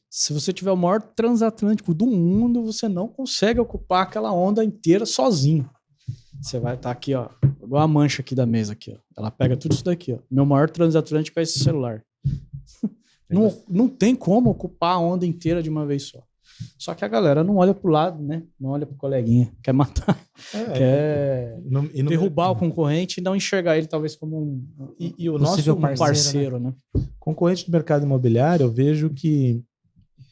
Se você tiver o maior transatlântico do mundo, você não consegue ocupar aquela onda inteira sozinho. Você vai estar aqui, ó, igual a mancha aqui da mesa aqui, ó. Ela pega tudo isso daqui, ó. Meu maior transatlântico é esse celular. Não tem como ocupar a onda inteira de uma vez só. Só que a galera não olha pro lado, né? Não olha pro coleguinha. Quer matar. Quer derrubar o concorrente e não enxergar ele talvez como o nosso parceiro, né? Concorrente do mercado imobiliário, eu vejo que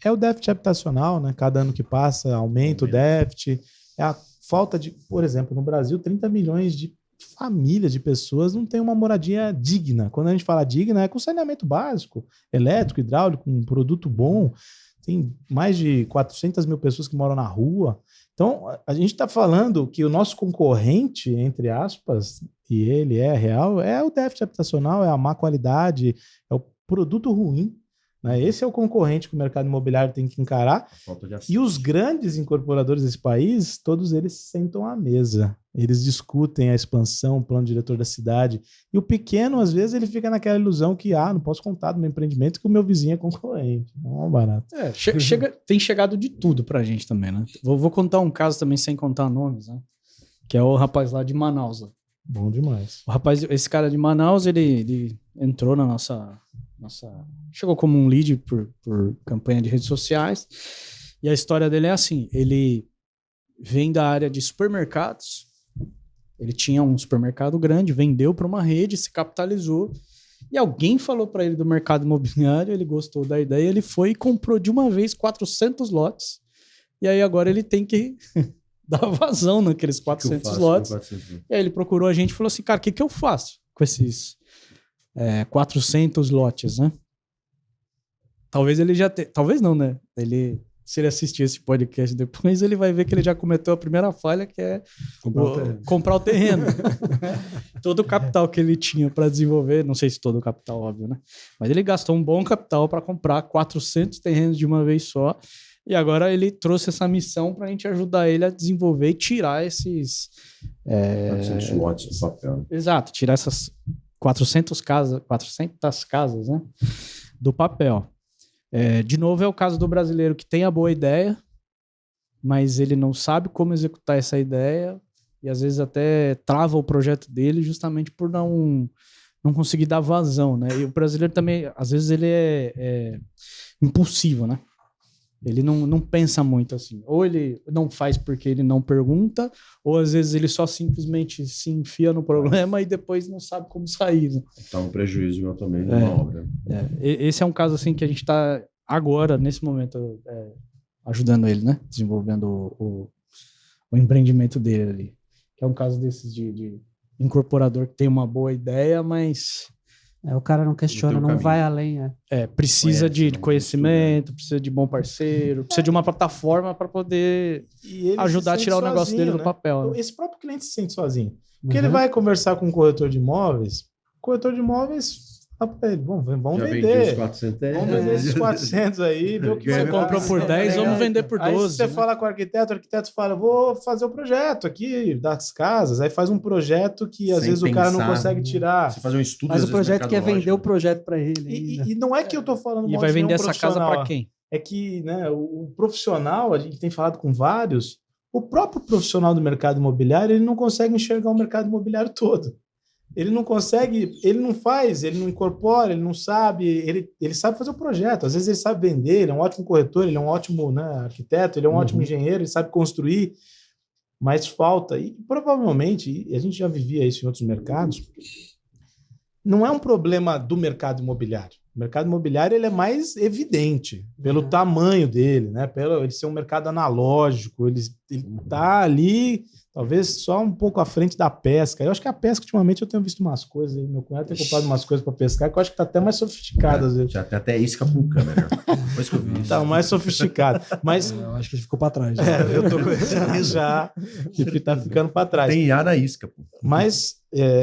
é o déficit habitacional, né? Cada ano que passa aumenta o déficit. É a falta de, por exemplo, no Brasil, 30 milhões de famílias, de pessoas não têm uma moradia digna. Quando a gente fala digna, é com saneamento básico, elétrico, hidráulico, um produto bom. Tem mais de 400 mil pessoas que moram na rua. Então, a gente está falando que o nosso concorrente, entre aspas, e ele é real, é o déficit habitacional, é a má qualidade, é o produto ruim. Né? Esse é o concorrente que o mercado imobiliário tem que encarar. E os grandes incorporadores desse país, todos eles sentam à mesa. Eles discutem a expansão, o plano diretor da cidade. E o pequeno, às vezes, ele fica naquela ilusão que, não posso contar do meu empreendimento que o meu vizinho é concorrente. Não é barato. Tem chegado de tudo pra gente também, né? Vou contar um caso também, sem contar nomes, né? Que é o rapaz lá de Manaus. Ó. Bom demais. Esse cara de Manaus, ele entrou na nossa... Chegou como um lead por campanha de redes sociais. E a história dele é assim: ele vem da área de supermercados. Ele tinha um supermercado grande, vendeu para uma rede, se capitalizou. E alguém falou para ele do mercado imobiliário, ele gostou da ideia, ele foi e comprou de uma vez 400 lotes. E aí agora ele tem que dar vazão naqueles 400 lotes. E aí ele procurou a gente e falou assim: cara, o que eu faço com esses 400 lotes, né? Talvez ele já tenha... Talvez não, né? Se ele assistir esse podcast depois, ele vai ver que ele já cometeu a primeira falha, que é comprar o terreno. Todo o capital que ele tinha para desenvolver, não sei se todo o capital, óbvio, né? Mas ele gastou um bom capital para comprar 400 terrenos de uma vez só. E agora ele trouxe essa missão para a gente ajudar ele a desenvolver e tirar esses... 400 lotes do papel. Né? Exato, tirar essas 400 casas, né, do papel. De novo, é o caso do brasileiro que tem a boa ideia, mas ele não sabe como executar essa ideia e às vezes até trava o projeto dele justamente por não conseguir dar vazão, né? E o brasileiro também, às vezes, ele é impulsivo, né? Ele não pensa muito assim. Ou ele não faz porque ele não pergunta, ou às vezes ele só simplesmente se enfia no problema e depois não sabe como sair. Né? Tá um prejuízo eu também numa obra. Esse é um caso assim que a gente está agora, nesse momento, ajudando ele, né? Desenvolvendo o empreendimento dele ali. Que é um caso desses de incorporador que tem uma boa ideia, mas... o cara não questiona, não vai além. Precisa de conhecimento, precisa de bom parceiro, precisa de uma plataforma para poder ajudar a tirar o negócio dele do papel. Né? Esse próprio cliente se sente sozinho. Porque ele vai conversar com um corretor de imóveis, o corretor de imóveis fala pra ele, vamos vender. Vamos vender esses 400 aí, ver o que você comprou por 10, vamos vender por 12. Aí você fala com o arquiteto fala, vou fazer o projeto aqui das casas, aí faz um projeto que às vezes o cara não consegue tirar. Você faz um estudo. Mas o projeto quer vender o projeto para ele. E não é que eu tô falando e vai vender essa casa para quem? É que, né, o profissional, a gente tem falado com vários, o próprio profissional do mercado imobiliário, ele não consegue enxergar o mercado imobiliário todo. Ele não consegue, ele não faz, ele não incorpora, ele não sabe, ele sabe fazer o projeto, às vezes ele sabe vender, ele é um ótimo corretor, ele é um ótimo, né, arquiteto, ele é um ótimo engenheiro, ele sabe construir, mas falta, e provavelmente, e a gente já vivia isso em outros mercados, não é um problema do mercado imobiliário. O mercado imobiliário ele é mais evidente pelo tamanho dele, né? Pelo ele ser um mercado analógico, ele está ali, talvez só um pouco à frente da pesca. Eu acho que a pesca, ultimamente, eu tenho visto umas coisas, meu cunhado tem comprado umas coisas para pescar, que eu acho que está até mais sofisticado às vezes. Já tem até isca com câmera. Depois que eu vi isso. Está mais sofisticado. Mas eu acho que ficou para trás. Eu tô já que está ficando para trás. Tem IA na isca, pô. Mas,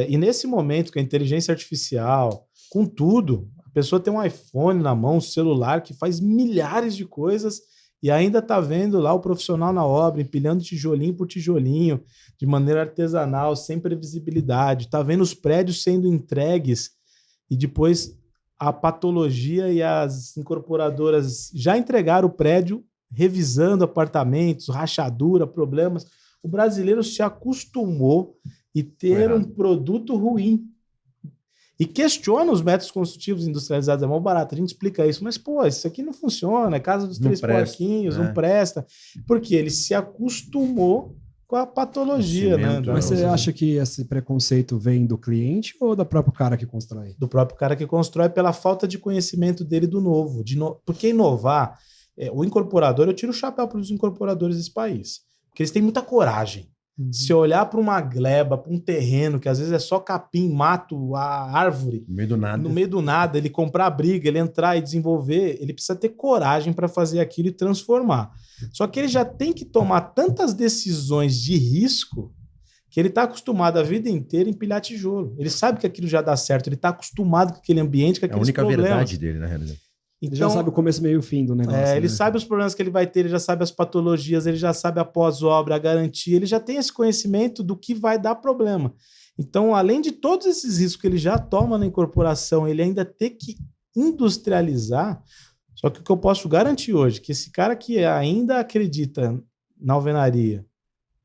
e nesse momento, com a inteligência artificial, com tudo, a pessoa tem um iPhone na mão, um celular que faz milhares de coisas e ainda está vendo lá o profissional na obra, empilhando tijolinho por tijolinho, de maneira artesanal, sem previsibilidade. Está vendo os prédios sendo entregues e depois a patologia e as incorporadoras já entregaram o prédio, revisando apartamentos, rachadura, problemas. O brasileiro se acostumou e ter um produto ruim. E questiona os métodos construtivos industrializados, é mó barato. A gente explica isso, mas, pô, isso aqui não funciona, é casa dos três porquinhos, não presta. Porque ele se acostumou com a patologia, né? Mas você acha que esse preconceito vem do cliente ou do próprio cara que constrói? Do próprio cara que constrói, pela falta de conhecimento dele do novo. Porque inovar, o incorporador, eu tiro o chapéu para os incorporadores desse país, porque eles têm muita coragem. Se olhar para uma gleba, para um terreno, que às vezes é só capim, mato, a árvore, no meio do nada, ele comprar a briga, ele entrar e desenvolver, ele precisa ter coragem para fazer aquilo e transformar. Só que ele já tem que tomar tantas decisões de risco que ele está acostumado a vida inteira a empilhar tijolo. Ele sabe que aquilo já dá certo, ele está acostumado com aquele ambiente, com aqueles problemas. É a única verdade dele, na realidade. Então, ele já sabe o começo, meio e o fim do negócio. Ele sabe os problemas que ele vai ter, ele já sabe as patologias, ele já sabe a pós-obra, a garantia, ele já tem esse conhecimento do que vai dar problema. Então, além de todos esses riscos que ele já toma na incorporação, ele ainda tem que industrializar. Só que o que eu posso garantir hoje, que esse cara que ainda acredita na alvenaria,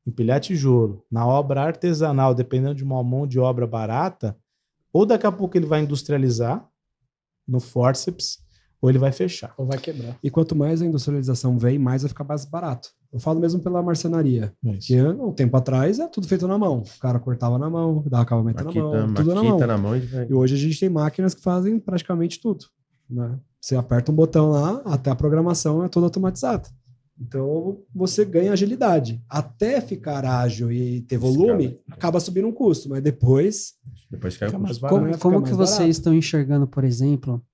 empilhar tijolo, na obra artesanal, dependendo de uma mão de obra barata, ou daqui a pouco ele vai industrializar no forceps, ou ele vai fechar. Ou vai quebrar. E quanto mais a industrialização vem, mais vai ficar mais barato. Eu falo mesmo pela marcenaria. Porque um tempo atrás é tudo feito na mão. O cara cortava na mão, dava acabamento na mão, tudo na mão. E hoje a gente tem máquinas que fazem praticamente tudo. Né? Você aperta um botão lá, até a programação é toda automatizada. Então você ganha agilidade. Até ficar ágil e ter volume, acaba subindo um custo, mas depois cai o custo. Como que vocês estão enxergando, por exemplo,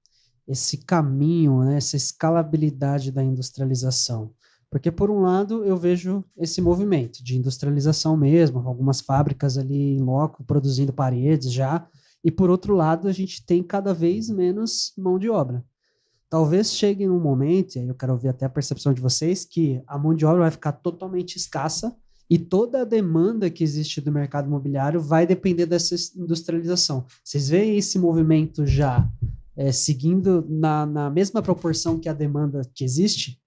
esse caminho, né, essa escalabilidade da industrialização? Porque, por um lado, eu vejo esse movimento de industrialização mesmo, algumas fábricas ali em loco produzindo paredes já, e, por outro lado, a gente tem cada vez menos mão de obra. Talvez chegue num momento, e aí eu quero ouvir até a percepção de vocês, que a mão de obra vai ficar totalmente escassa e toda a demanda que existe do mercado imobiliário vai depender dessa industrialização. Vocês veem esse movimento já seguindo na mesma proporção que a demanda que existe?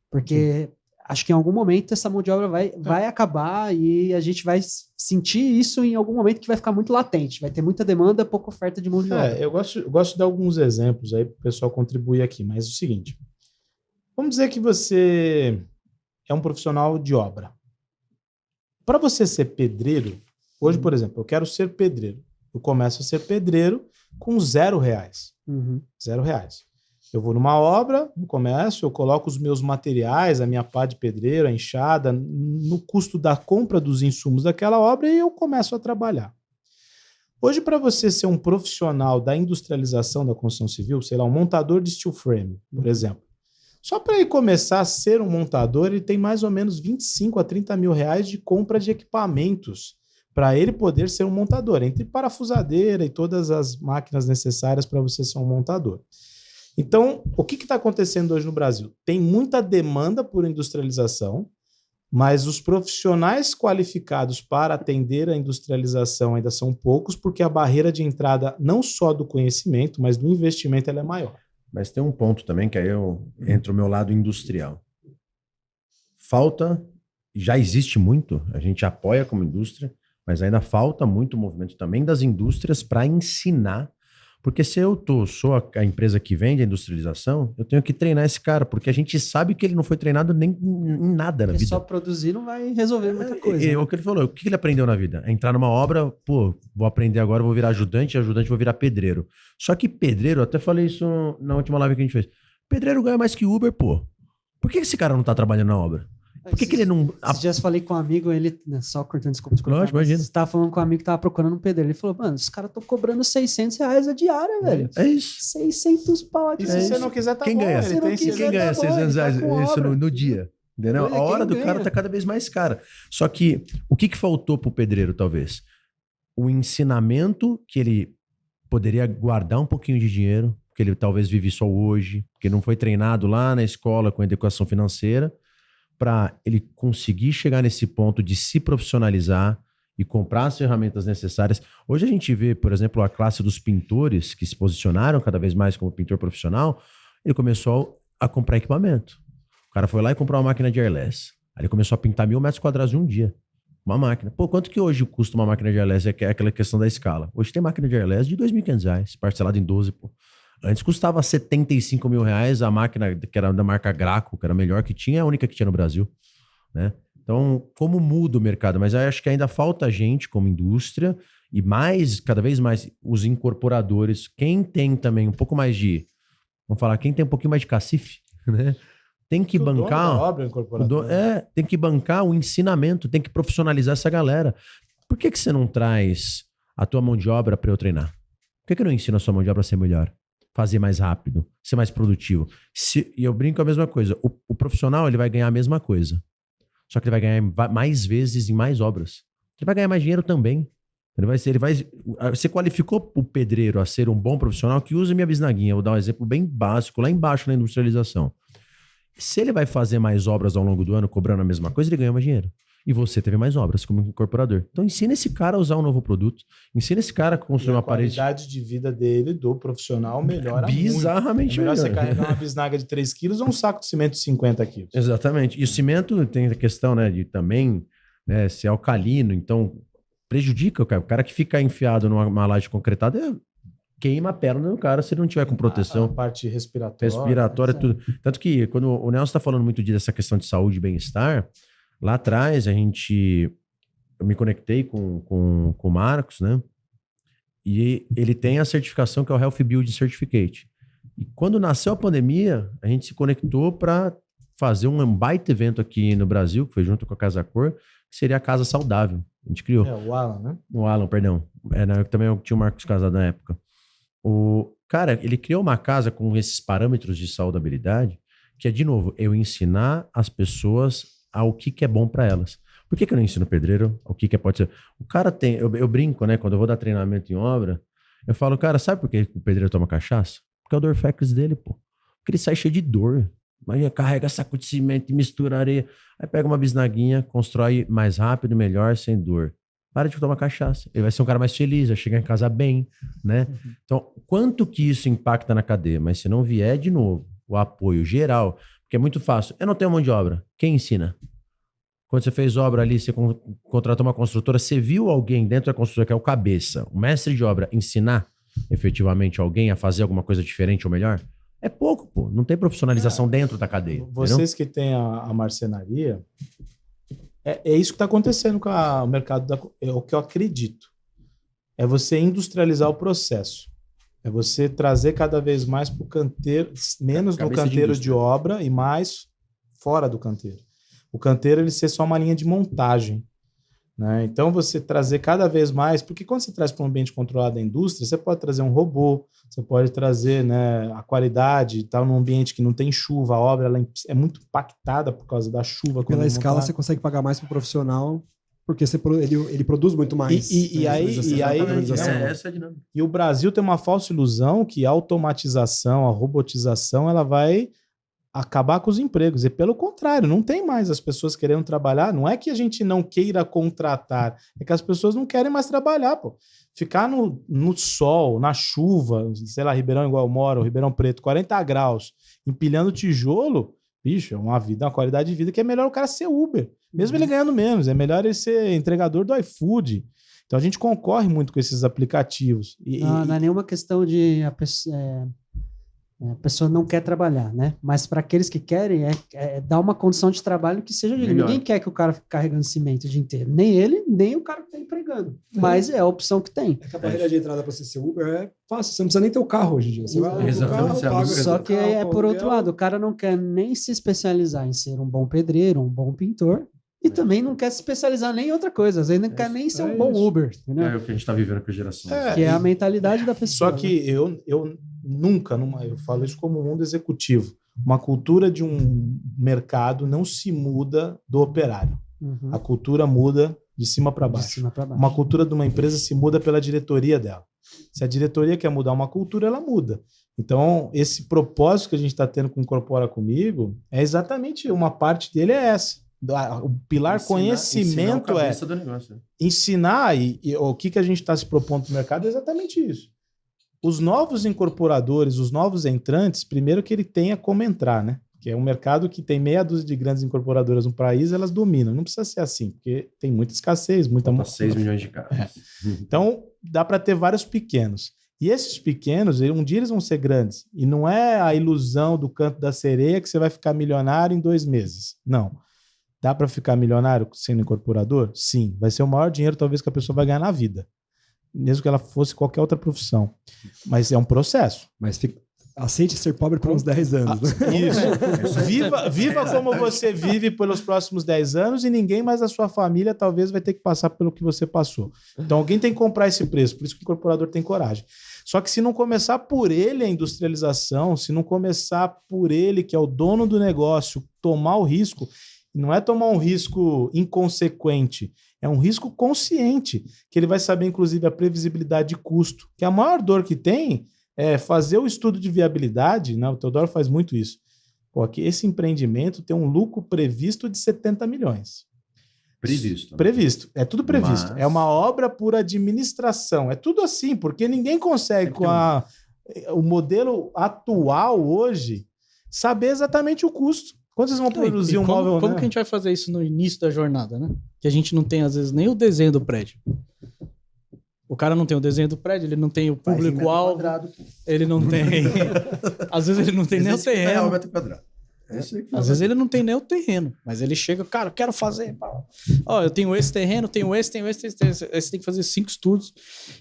Porque acho que em algum momento essa mão de obra vai acabar e a gente vai sentir isso em algum momento que vai ficar muito latente. Vai ter muita demanda, pouca oferta de mão de obra. Eu gosto de dar alguns exemplos aí para o pessoal contribuir aqui, mas é o seguinte. Vamos dizer que você é um profissional de obra. Para você ser pedreiro, hoje, por exemplo, eu quero ser pedreiro. Eu começo a ser pedreiro com R$0. R$0. Eu vou numa obra, eu coloco os meus materiais, a minha pá de pedreiro, a enxada, no custo da compra dos insumos daquela obra e eu começo a trabalhar. Hoje, para você ser um profissional da industrialização da construção civil, sei lá, um montador de steel frame, por exemplo, só para ele começar a ser um montador, ele tem mais ou menos 25 a 30 mil reais de compra de equipamentos para ele poder ser um montador, entre parafusadeira e todas as máquinas necessárias para você ser um montador. Então, o que está acontecendo hoje no Brasil? Tem muita demanda por industrialização, mas os profissionais qualificados para atender a industrialização ainda são poucos, porque a barreira de entrada, não só do conhecimento, mas do investimento, ela é maior. Mas tem um ponto também, que aí entra o meu lado industrial. Já existe muito, a gente apoia como indústria, mas ainda falta muito movimento também das indústrias para ensinar. Porque se eu sou a empresa que vende a industrialização, eu tenho que treinar esse cara, porque a gente sabe que ele não foi treinado nem em nada na vida. Só produzir não vai resolver muita coisa. O que ele falou, o que ele aprendeu na vida? É entrar numa obra, vou aprender agora, vou virar ajudante vou virar pedreiro. Só que pedreiro, eu até falei isso na última live que a gente fez, pedreiro ganha mais que Uber, pô. Por que esse cara não tá trabalhando na obra? Por que ele não... Esses dias falei com um amigo, ele... Só cortando, desculpa. Lógico, imagina. Você tava falando com um amigo que tava procurando um pedreiro. Ele falou, mano, os caras estão cobrando R$600 a diária, velho. É isso. 600 pau a diária. E se você não quiser, tá quem bom. Ganha? Quem ganha R$600 isso no dia? Entendeu? Olha, a hora do cara tá cada vez mais cara. Só que, o que faltou pro pedreiro, talvez? o ensinamento que ele poderia guardar um pouquinho de dinheiro, porque ele talvez vive só hoje, porque não foi treinado lá na escola com educação financeira, para ele conseguir chegar nesse ponto de se profissionalizar e comprar as ferramentas necessárias. Hoje a gente vê, por exemplo, a classe dos pintores que se posicionaram cada vez mais como pintor profissional, ele começou a comprar equipamento. O cara foi lá e comprou uma máquina de airless. Aí ele começou a pintar 1.000 metros quadrados em um dia. Uma máquina. Pô, quanto que hoje custa uma máquina de airless? É aquela questão da escala. Hoje tem máquina de airless de R$2.500, parcelada em 12, pô. Antes custava R$75 mil a máquina que era da marca Graco, que era a melhor que tinha, a única que tinha no Brasil, né? Então, como muda o mercado? Mas eu acho que ainda falta gente como indústria e mais, cada vez mais, os incorporadores. Quem tem também um pouco mais de... Vamos falar, quem tem um pouquinho mais de cacife, né? Tem que bancar... Obra, tem que bancar o ensinamento, tem que profissionalizar essa galera. Por que você não traz a tua mão de obra para eu treinar? Por que eu não ensino a sua mão de obra a ser melhor? Fazer mais rápido, ser mais produtivo. E eu brinco a mesma coisa. O profissional, ele vai ganhar a mesma coisa. Só que ele vai ganhar mais vezes em mais obras. Ele vai ganhar mais dinheiro também. Você qualificou o pedreiro a ser um bom profissional que usa minha bisnaguinha. Vou dar um exemplo bem básico, lá embaixo na industrialização. Se ele vai fazer mais obras ao longo do ano, cobrando a mesma coisa, ele ganha mais dinheiro. E você teve mais obras como incorporador. Então ensina esse cara a usar um novo produto. Ensina esse cara a construir uma parede. A qualidade de vida dele, do profissional, melhora bizarramente muito. É melhor você carregar uma bisnaga de 3 quilos ou um saco de cimento de 50 quilos. Exatamente. E o cimento tem a questão, né, de também, né, ser alcalino. Então prejudica o cara. O cara que fica enfiado numa laje concretada queima a perna do cara se ele não tiver com proteção. A parte respiratória. Respiratória, tudo. Tanto que quando o Nelson está falando muito dessa questão de saúde e bem-estar, lá atrás eu me conectei com o Marcos, né? E ele tem a certificação que é o Health Build Certificate. E quando nasceu a pandemia, a gente se conectou para fazer um baita evento aqui no Brasil, que foi junto com a Casa Cor, que seria a Casa Saudável. A gente criou. O Alan, né? O Alan, perdão. Também eu tinha o Marcos casado na época. O cara, ele criou uma casa com esses parâmetros de saudabilidade, que é, de novo, eu ensinar as pessoas ao que é bom para elas. Por que eu não ensino pedreiro ao que pode ser? O cara tem... Eu brinco, né? Quando eu vou dar treinamento em obra, eu falo, cara, sabe por que o pedreiro toma cachaça? Porque é o Dorflex dele, pô. Porque ele sai cheio de dor. Imagina, carrega saco de cimento e mistura areia. Aí pega uma bisnaguinha, constrói mais rápido, melhor, sem dor. Para de tomar cachaça. Ele vai ser um cara mais feliz, vai chegar em casa bem, né? Então, quanto que isso impacta na cadeia? Mas se não vier, de novo, o apoio geral, porque é muito fácil. Eu não tenho mão de obra. Quem ensina? Quando você fez obra ali, você contratou uma construtora, você viu alguém dentro da construtora, que é o cabeça, o mestre de obra, ensinar efetivamente alguém a fazer alguma coisa diferente ou melhor? É pouco, pô. Não tem profissionalização dentro da cadeia. Vocês que têm a marcenaria, é isso que está acontecendo com o mercado, é o que eu acredito. É você industrializar o processo. É você trazer cada vez mais para o canteiro, menos no canteiro de obra e mais fora do canteiro. O canteiro ele ser só uma linha de montagem, né? Então você trazer cada vez mais, porque quando você traz para um ambiente controlado da indústria, você pode trazer um robô, você pode trazer, né, a qualidade, tal, num ambiente que não tem chuva, a obra ela é muito impactada por causa da chuva. Pela escala você consegue pagar mais para o profissional, porque ele produz muito mais. Essa é a dinâmica. E o Brasil tem uma falsa ilusão que a automatização, a robotização, ela vai acabar com os empregos. E pelo contrário, não tem mais as pessoas querendo trabalhar. Não é que a gente não queira contratar, é que as pessoas não querem mais trabalhar, pô. Ficar no sol, na chuva, sei lá, Ribeirão igual eu moro, Ribeirão Preto, 40 graus, empilhando tijolo, bicho, é uma qualidade de vida que é melhor o cara ser Uber. Mesmo ele ganhando menos, é melhor ele ser entregador do iFood. Então a gente concorre muito com esses aplicativos. Não é nenhuma questão de a pessoa não quer trabalhar, né? Mas para aqueles que querem, dar uma condição de trabalho que seja digna. Ninguém quer que o cara fique carregando cimento o dia inteiro. Nem ele, nem o cara que está empregando. Mas é a opção que tem. É que a barreira de entrada para você ser Uber é fácil. Você não precisa nem ter o carro hoje em dia. Você vai Exatamente. Carro, só que por outro lado, o cara não quer nem se especializar em ser um bom pedreiro, um bom pintor. E também não quer se especializar nem em outra coisa. Às vezes não quer nem ser um bom Uber. Entendeu? É o que a gente está vivendo com a geração. Que é a mentalidade da pessoa. Só que eu nunca, eu falo isso como mundo executivo, uma cultura de um mercado não se muda do operário. A cultura muda de cima para baixo. De cima pra baixo. Uma cultura de uma empresa se muda pela diretoria dela. Se a diretoria quer mudar uma cultura, ela muda. Então, esse propósito que a gente está tendo com Incorpora Comigo é exatamente uma parte dele é essa. O pilar conhecimento é ensinar e o que a gente está se propondo para o mercado é exatamente isso. Os novos incorporadores, os novos entrantes, primeiro que ele tenha como entrar, né? Que é um mercado que tem meia dúzia de grandes incorporadoras no país, elas dominam. Não precisa ser assim, porque tem muita escassez, muita... 6 milhões de caras. É. Então, dá para ter vários pequenos. E esses pequenos, um dia eles vão ser grandes. E não é a ilusão do canto da sereia que você vai ficar milionário em 2 meses. Não. Dá para ficar milionário sendo incorporador? Sim. Vai ser o maior dinheiro, talvez, que a pessoa vai ganhar na vida. Mesmo que ela fosse qualquer outra profissão. Mas é um processo. Mas aceite ser pobre por uns 10 anos. Isso. Viva como você vive pelos próximos 10 anos e ninguém mais da sua família talvez vai ter que passar pelo que você passou. Então alguém tem que comprar esse preço. Por isso que o incorporador tem coragem. Só que se não começar por ele a industrialização, se não começar por ele, que é o dono do negócio, tomar o risco, não é tomar um risco inconsequente, é um risco consciente, que ele vai saber, inclusive, a previsibilidade de custo, que a maior dor que tem é fazer o estudo de viabilidade, né? O Teodoro faz muito isso. Pô, que esse empreendimento tem um lucro previsto de 70 milhões. Previsto. Previsto. É tudo previsto. Mas... É uma obra por administração. É tudo assim, porque ninguém consegue, com o modelo atual hoje, saber exatamente o custo. Quando vocês vão produzir um móvel... Como que a gente vai fazer isso no início da jornada, né? Que a gente não tem, às vezes, nem o desenho do prédio. O cara não tem o desenho do prédio, ele não tem o público-alvo, ele não tem... Às vezes ele não tem nem o terreno. Às vezes ele não tem nem o terreno, mas ele chega, cara, eu quero fazer. Ó, eu tenho esse terreno, tenho esse. Aí você tem que fazer 5 estudos.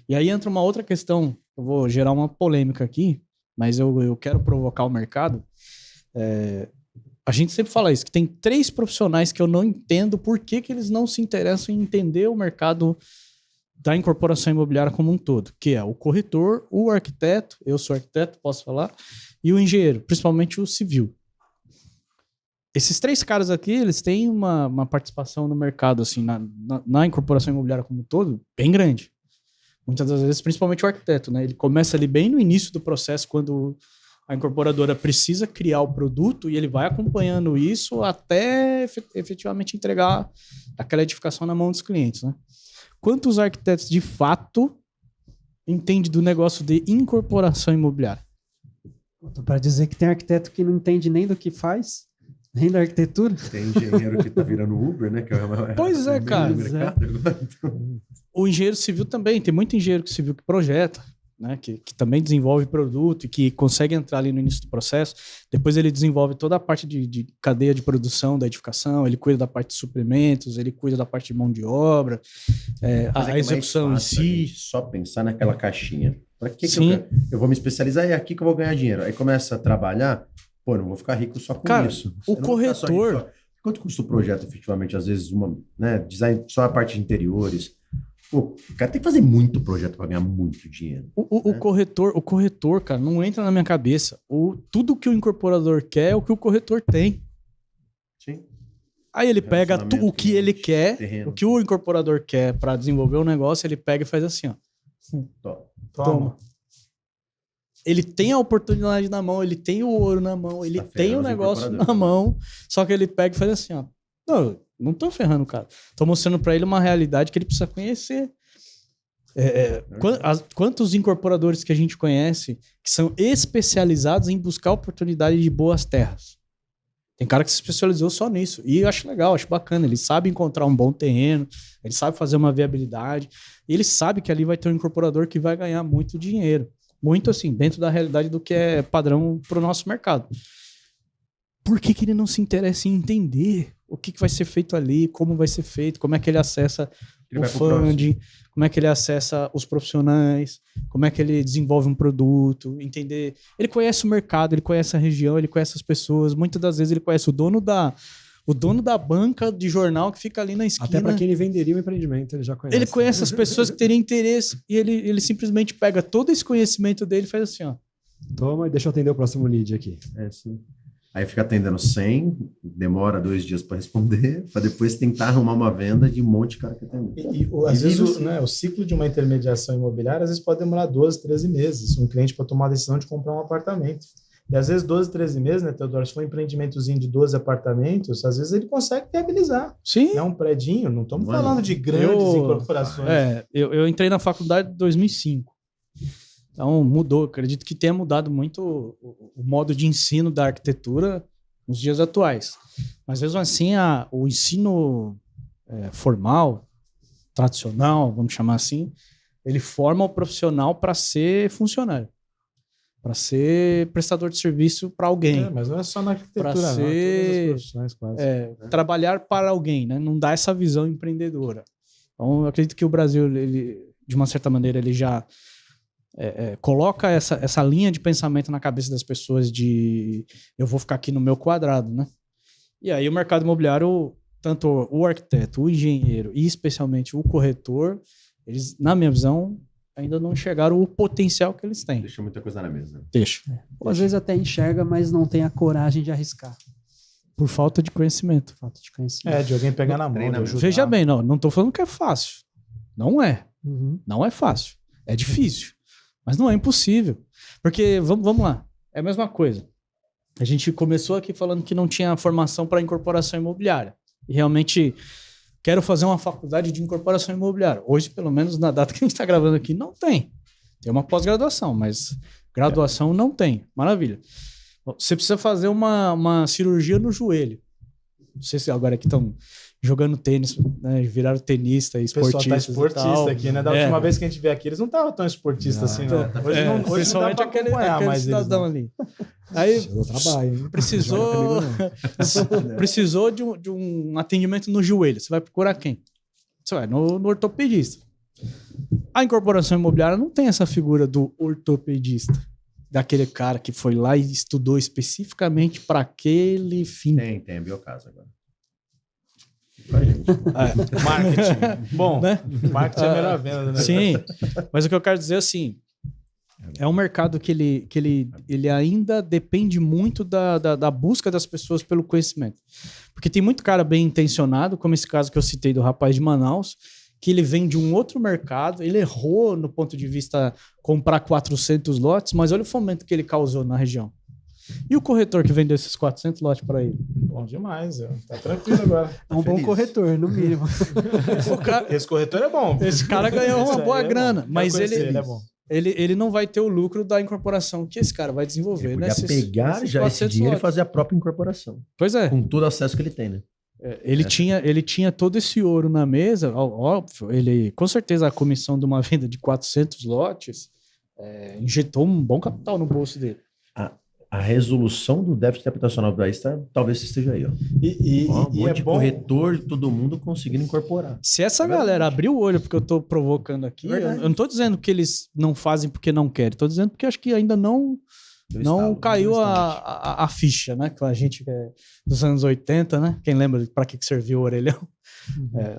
E aí entra uma outra questão, eu vou gerar uma polêmica aqui, mas eu quero provocar o mercado. A gente sempre fala isso, que tem 3 profissionais que eu não entendo por que eles não se interessam em entender o mercado da incorporação imobiliária como um todo, que é o corretor, o arquiteto, eu sou arquiteto, posso falar, e o engenheiro, principalmente o civil. Esses 3 caras aqui, eles têm uma participação no mercado, assim, na incorporação imobiliária como um todo, bem grande. Muitas das vezes, principalmente o arquiteto, né? Ele começa ali bem no início do processo, quando a incorporadora precisa criar o produto e ele vai acompanhando isso até efetivamente entregar aquela edificação na mão dos clientes, né? Quantos arquitetos, de fato, entendem do negócio de incorporação imobiliária? Para dizer que tem arquiteto que não entende nem do que faz, nem da arquitetura. Tem engenheiro que tá virando Uber, né? Que pois é, cara. O engenheiro civil também. Tem muito engenheiro civil que projeta, né, que também desenvolve produto e que consegue entrar ali no início do processo. Depois ele desenvolve toda a parte de cadeia de produção da edificação, ele cuida da parte de suprimentos, ele cuida da parte de mão de obra, a execução em si. Só pensar naquela caixinha. Para que eu vou me especializar? É aqui que eu vou ganhar dinheiro. Aí começa a trabalhar, pô, não vou ficar rico só com isso. O corretor... Quanto custa o projeto, efetivamente? Às vezes, design, só a parte de interiores. Pô, o cara tem que fazer muito projeto para ganhar muito dinheiro. O corretor, cara, não entra na minha cabeça. Tudo que o incorporador quer é o que o corretor tem. Sim. Aí ele pega o que ele quer, terreno. O que o incorporador quer para desenvolver o negócio, ele pega e faz assim, ó. Toma. Ele tem a oportunidade na mão, ele tem o ouro na mão, ele tem o negócio na mão, só que ele pega e faz assim, ó. Não tô ferrando o cara. Tô mostrando para ele uma realidade que ele precisa conhecer. Quantos incorporadores que a gente conhece que são especializados em buscar oportunidade de boas terras? Tem cara que se especializou só nisso. E eu acho legal, acho bacana. Ele sabe encontrar um bom terreno, ele sabe fazer uma viabilidade, e ele sabe que ali vai ter um incorporador que vai ganhar muito dinheiro. Muito assim, dentro da realidade do que é padrão para o nosso mercado. Por que ele não se interessa em entender o que vai ser feito ali, como vai ser feito, como é que ele acessa o funding, como é que ele acessa os profissionais, como é que ele desenvolve um produto, entender... Ele conhece o mercado, ele conhece a região, ele conhece as pessoas, muitas das vezes ele conhece o dono da banca de jornal que fica ali na esquina. Até para quem ele venderia o empreendimento, ele já conhece. Ele conhece as pessoas que teriam interesse e ele simplesmente pega todo esse conhecimento dele e faz assim, ó. Toma e deixa eu atender o próximo lead aqui. Sim. Aí fica atendendo 100, demora 2 dias para responder, para depois tentar arrumar uma venda de um monte de cara que atende. Às vezes o ciclo de uma intermediação imobiliária às vezes pode demorar 12, 13 meses. Um cliente para tomar a decisão de comprar um apartamento. E às vezes 12, 13 meses, né, Teodoro? Se for um empreendimentozinho de 12 apartamentos, às vezes ele consegue viabilizar. Sim. É um predinho, não estamos falando de grandes incorporações. Eu entrei na faculdade em 2005. Então mudou, acredito que tenha mudado muito o modo de ensino da arquitetura nos dias atuais. Mas mesmo assim, o ensino formal, tradicional, vamos chamar assim, ele forma o profissional para ser funcionário, para ser prestador de serviço para alguém. Mas não é só na arquitetura, para ser, não, todas as profissões quase. Trabalhar para alguém, né? Não dá essa visão empreendedora. Então eu acredito que o Brasil, ele, de uma certa maneira, ele já coloca essa linha de pensamento na cabeça das pessoas de eu vou ficar aqui no meu quadrado, né? E aí o mercado imobiliário, tanto o arquiteto, o engenheiro e especialmente o corretor, eles, na minha visão, ainda não enxergaram o potencial que eles têm. Deixa muita coisa na mesa. Deixa. Ou às vezes até enxerga, mas não tem a coragem de arriscar. Por falta de conhecimento. Falta de conhecimento. De alguém pegar na mão. Veja bem, não estou falando que é fácil. Não é. Uhum. Não é fácil. É difícil. Mas não é impossível. Porque, vamos lá, é a mesma coisa. A gente começou aqui falando que não tinha formação para incorporação imobiliária. E realmente quero fazer uma faculdade de incorporação imobiliária. Hoje, pelo menos na data que a gente está gravando aqui, não tem. Tem uma pós-graduação, mas graduação não tem. Maravilha. Você precisa fazer uma cirurgia no joelho. Não sei se agora aqui estão jogando tênis, né? Viraram tenista e esportistas. O pessoal tá esportista aqui, né? Da última vez que a gente veio aqui, eles não estavam tão esportistas assim, não. Hoje não dá pra acompanhar mais eles. Ali. Aí precisou de um atendimento no joelho. Você vai procurar quem? Você vai no ortopedista. A incorporação imobiliária não tem essa figura do ortopedista, daquele cara que foi lá e estudou especificamente para aquele fim. Tem a Biocasa agora. Marketing. Bom, né? Marketing é a melhor venda, né? Sim, mas o que eu quero dizer assim, é um mercado que ele ainda depende muito da busca das pessoas pelo conhecimento. Porque tem muito cara bem intencionado, como esse caso que eu citei do rapaz de Manaus, que ele vem de um outro mercado, ele errou no ponto de vista comprar 400 lotes, mas olha o fomento que ele causou na região. E o corretor que vendeu esses 400 lotes para ele? Bom demais, tá tranquilo agora. É um bom corretor, no mínimo. Esse corretor é bom. Esse cara ganhou uma boa grana, mas ele é bom. Ele não vai ter o lucro da incorporação que esse cara vai desenvolver. Ele podia pegar já esse dinheiro e fazer a própria incorporação. Pois é. Com todo o acesso que ele tem, né? Ele tinha todo esse ouro na mesa, óbvio, com certeza a comissão de uma venda de 400 lotes injetou um bom capital no bolso dele. A resolução do déficit habitacional do país talvez esteja aí, ó. Um monte de corretor, todo mundo conseguindo incorporar. Se essa galera abrir o olho porque eu tô provocando aqui, eu não tô dizendo que eles não fazem porque não querem, tô dizendo porque acho que ainda não caiu a ficha, né? Que a gente dos anos 80, né? Quem lembra para que serviu o orelhão?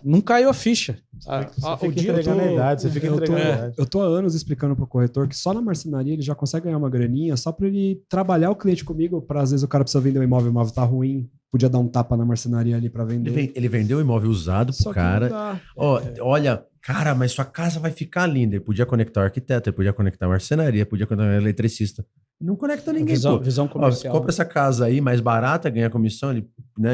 Não caiu a ficha. Você fica entregando a idade, eu tô há anos explicando pro corretor que só na marcenaria ele já consegue ganhar uma graninha só para ele trabalhar o cliente comigo, para às vezes o cara precisa vender o imóvel tá ruim, podia dar um tapa na marcenaria ali para vender. Ele vendeu o imóvel usado pro cara. Olha, cara, mas sua casa vai ficar linda. Ele podia conectar o arquiteto, ele podia conectar a marcenaria, podia conectar o eletricista. Não conecta ninguém. Visão comercial. Compra essa casa aí mais barata, ganha comissão, ele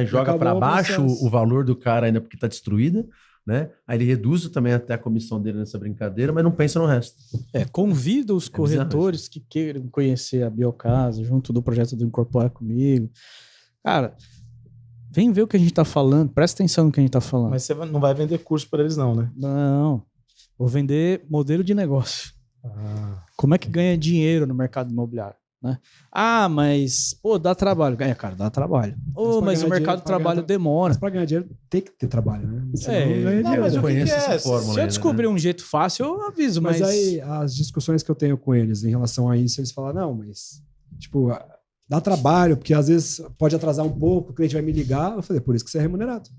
joga para baixo o valor do cara ainda porque está destruída, né? Aí ele reduz também até a comissão dele nessa brincadeira, mas não pensa no resto. Convida os corretores que queiram conhecer a Biocasa junto do projeto do Incorporar Comigo. Cara, vem ver o que a gente está falando, presta atenção no que a gente está falando. Mas você não vai vender curso para eles não, né? Não, vou vender modelo de negócio. Como é que ganha dinheiro no mercado imobiliário, né? Mas, dá trabalho. Ganha, cara, dá trabalho. Mas o mercado de trabalho demora. Mas para ganhar dinheiro tem que ter trabalho, né? Mas eu conheço essa fórmula. Se eu descobrir um jeito fácil, eu aviso. Mas aí, as discussões que eu tenho com eles em relação a isso, eles falam, não, mas, tipo, dá trabalho, porque às vezes pode atrasar um pouco, o cliente vai me ligar. Eu falei, por isso que você é remunerado.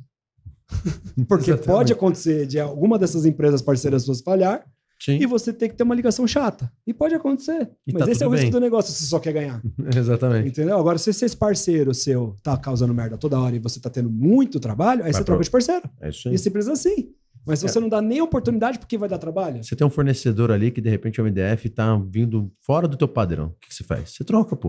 Porque pode acontecer de alguma dessas empresas parceiras suas falhar, Sim. e você ter que ter uma ligação chata. E pode acontecer. E mas tá esse é o tudo risco bem. do negócio, se você só quer ganhar. Exatamente. Entendeu? Agora, se esse parceiro seu tá causando merda toda hora e você tá tendo muito trabalho, aí você troca de parceiro. É isso aí. E simples assim. Mas você não dá nem oportunidade porque vai dar trabalho. Você tem um fornecedor ali que de repente é um MDF tá vindo fora do teu padrão. O que você faz? Você troca, pô.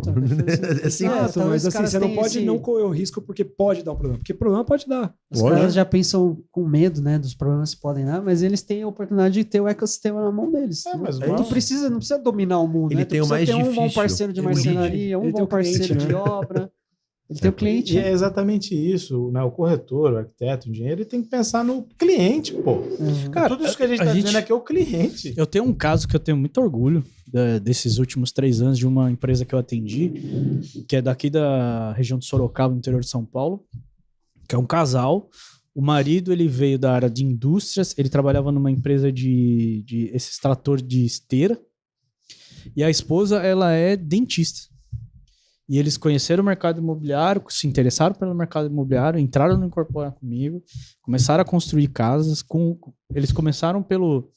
É simples. Exato, mas assim, você não pode não correr o risco porque pode dar um problema. Porque problema pode dar. Os caras já pensam com medo, né, dos problemas que podem dar, mas eles têm a oportunidade de ter o ecossistema na mão deles. Mas não precisa dominar o mundo, Ele né? tem o Tu mais precisa ter um bom difícil. parceiro de Ele marcenaria, um tem bom o cliente, parceiro né? de obra. Ele tem o cliente. E é exatamente isso, né? O corretor, o arquiteto, o engenheiro, ele tem que pensar no cliente, pô. Cara, tudo isso que a gente tá dizendo aqui é o cliente. Eu tenho um caso que eu tenho muito orgulho desses últimos 3 anos de uma empresa que eu atendi, que é daqui da região de Sorocaba, no interior de São Paulo, que é um casal. O marido, ele veio da área de indústrias, ele trabalhava numa empresa de esse extrator de esteira, e a esposa, ela é dentista. E eles conheceram o mercado imobiliário, se interessaram pelo mercado imobiliário, entraram no Incorpora comigo, começaram a construir casas. Eles começaram pelo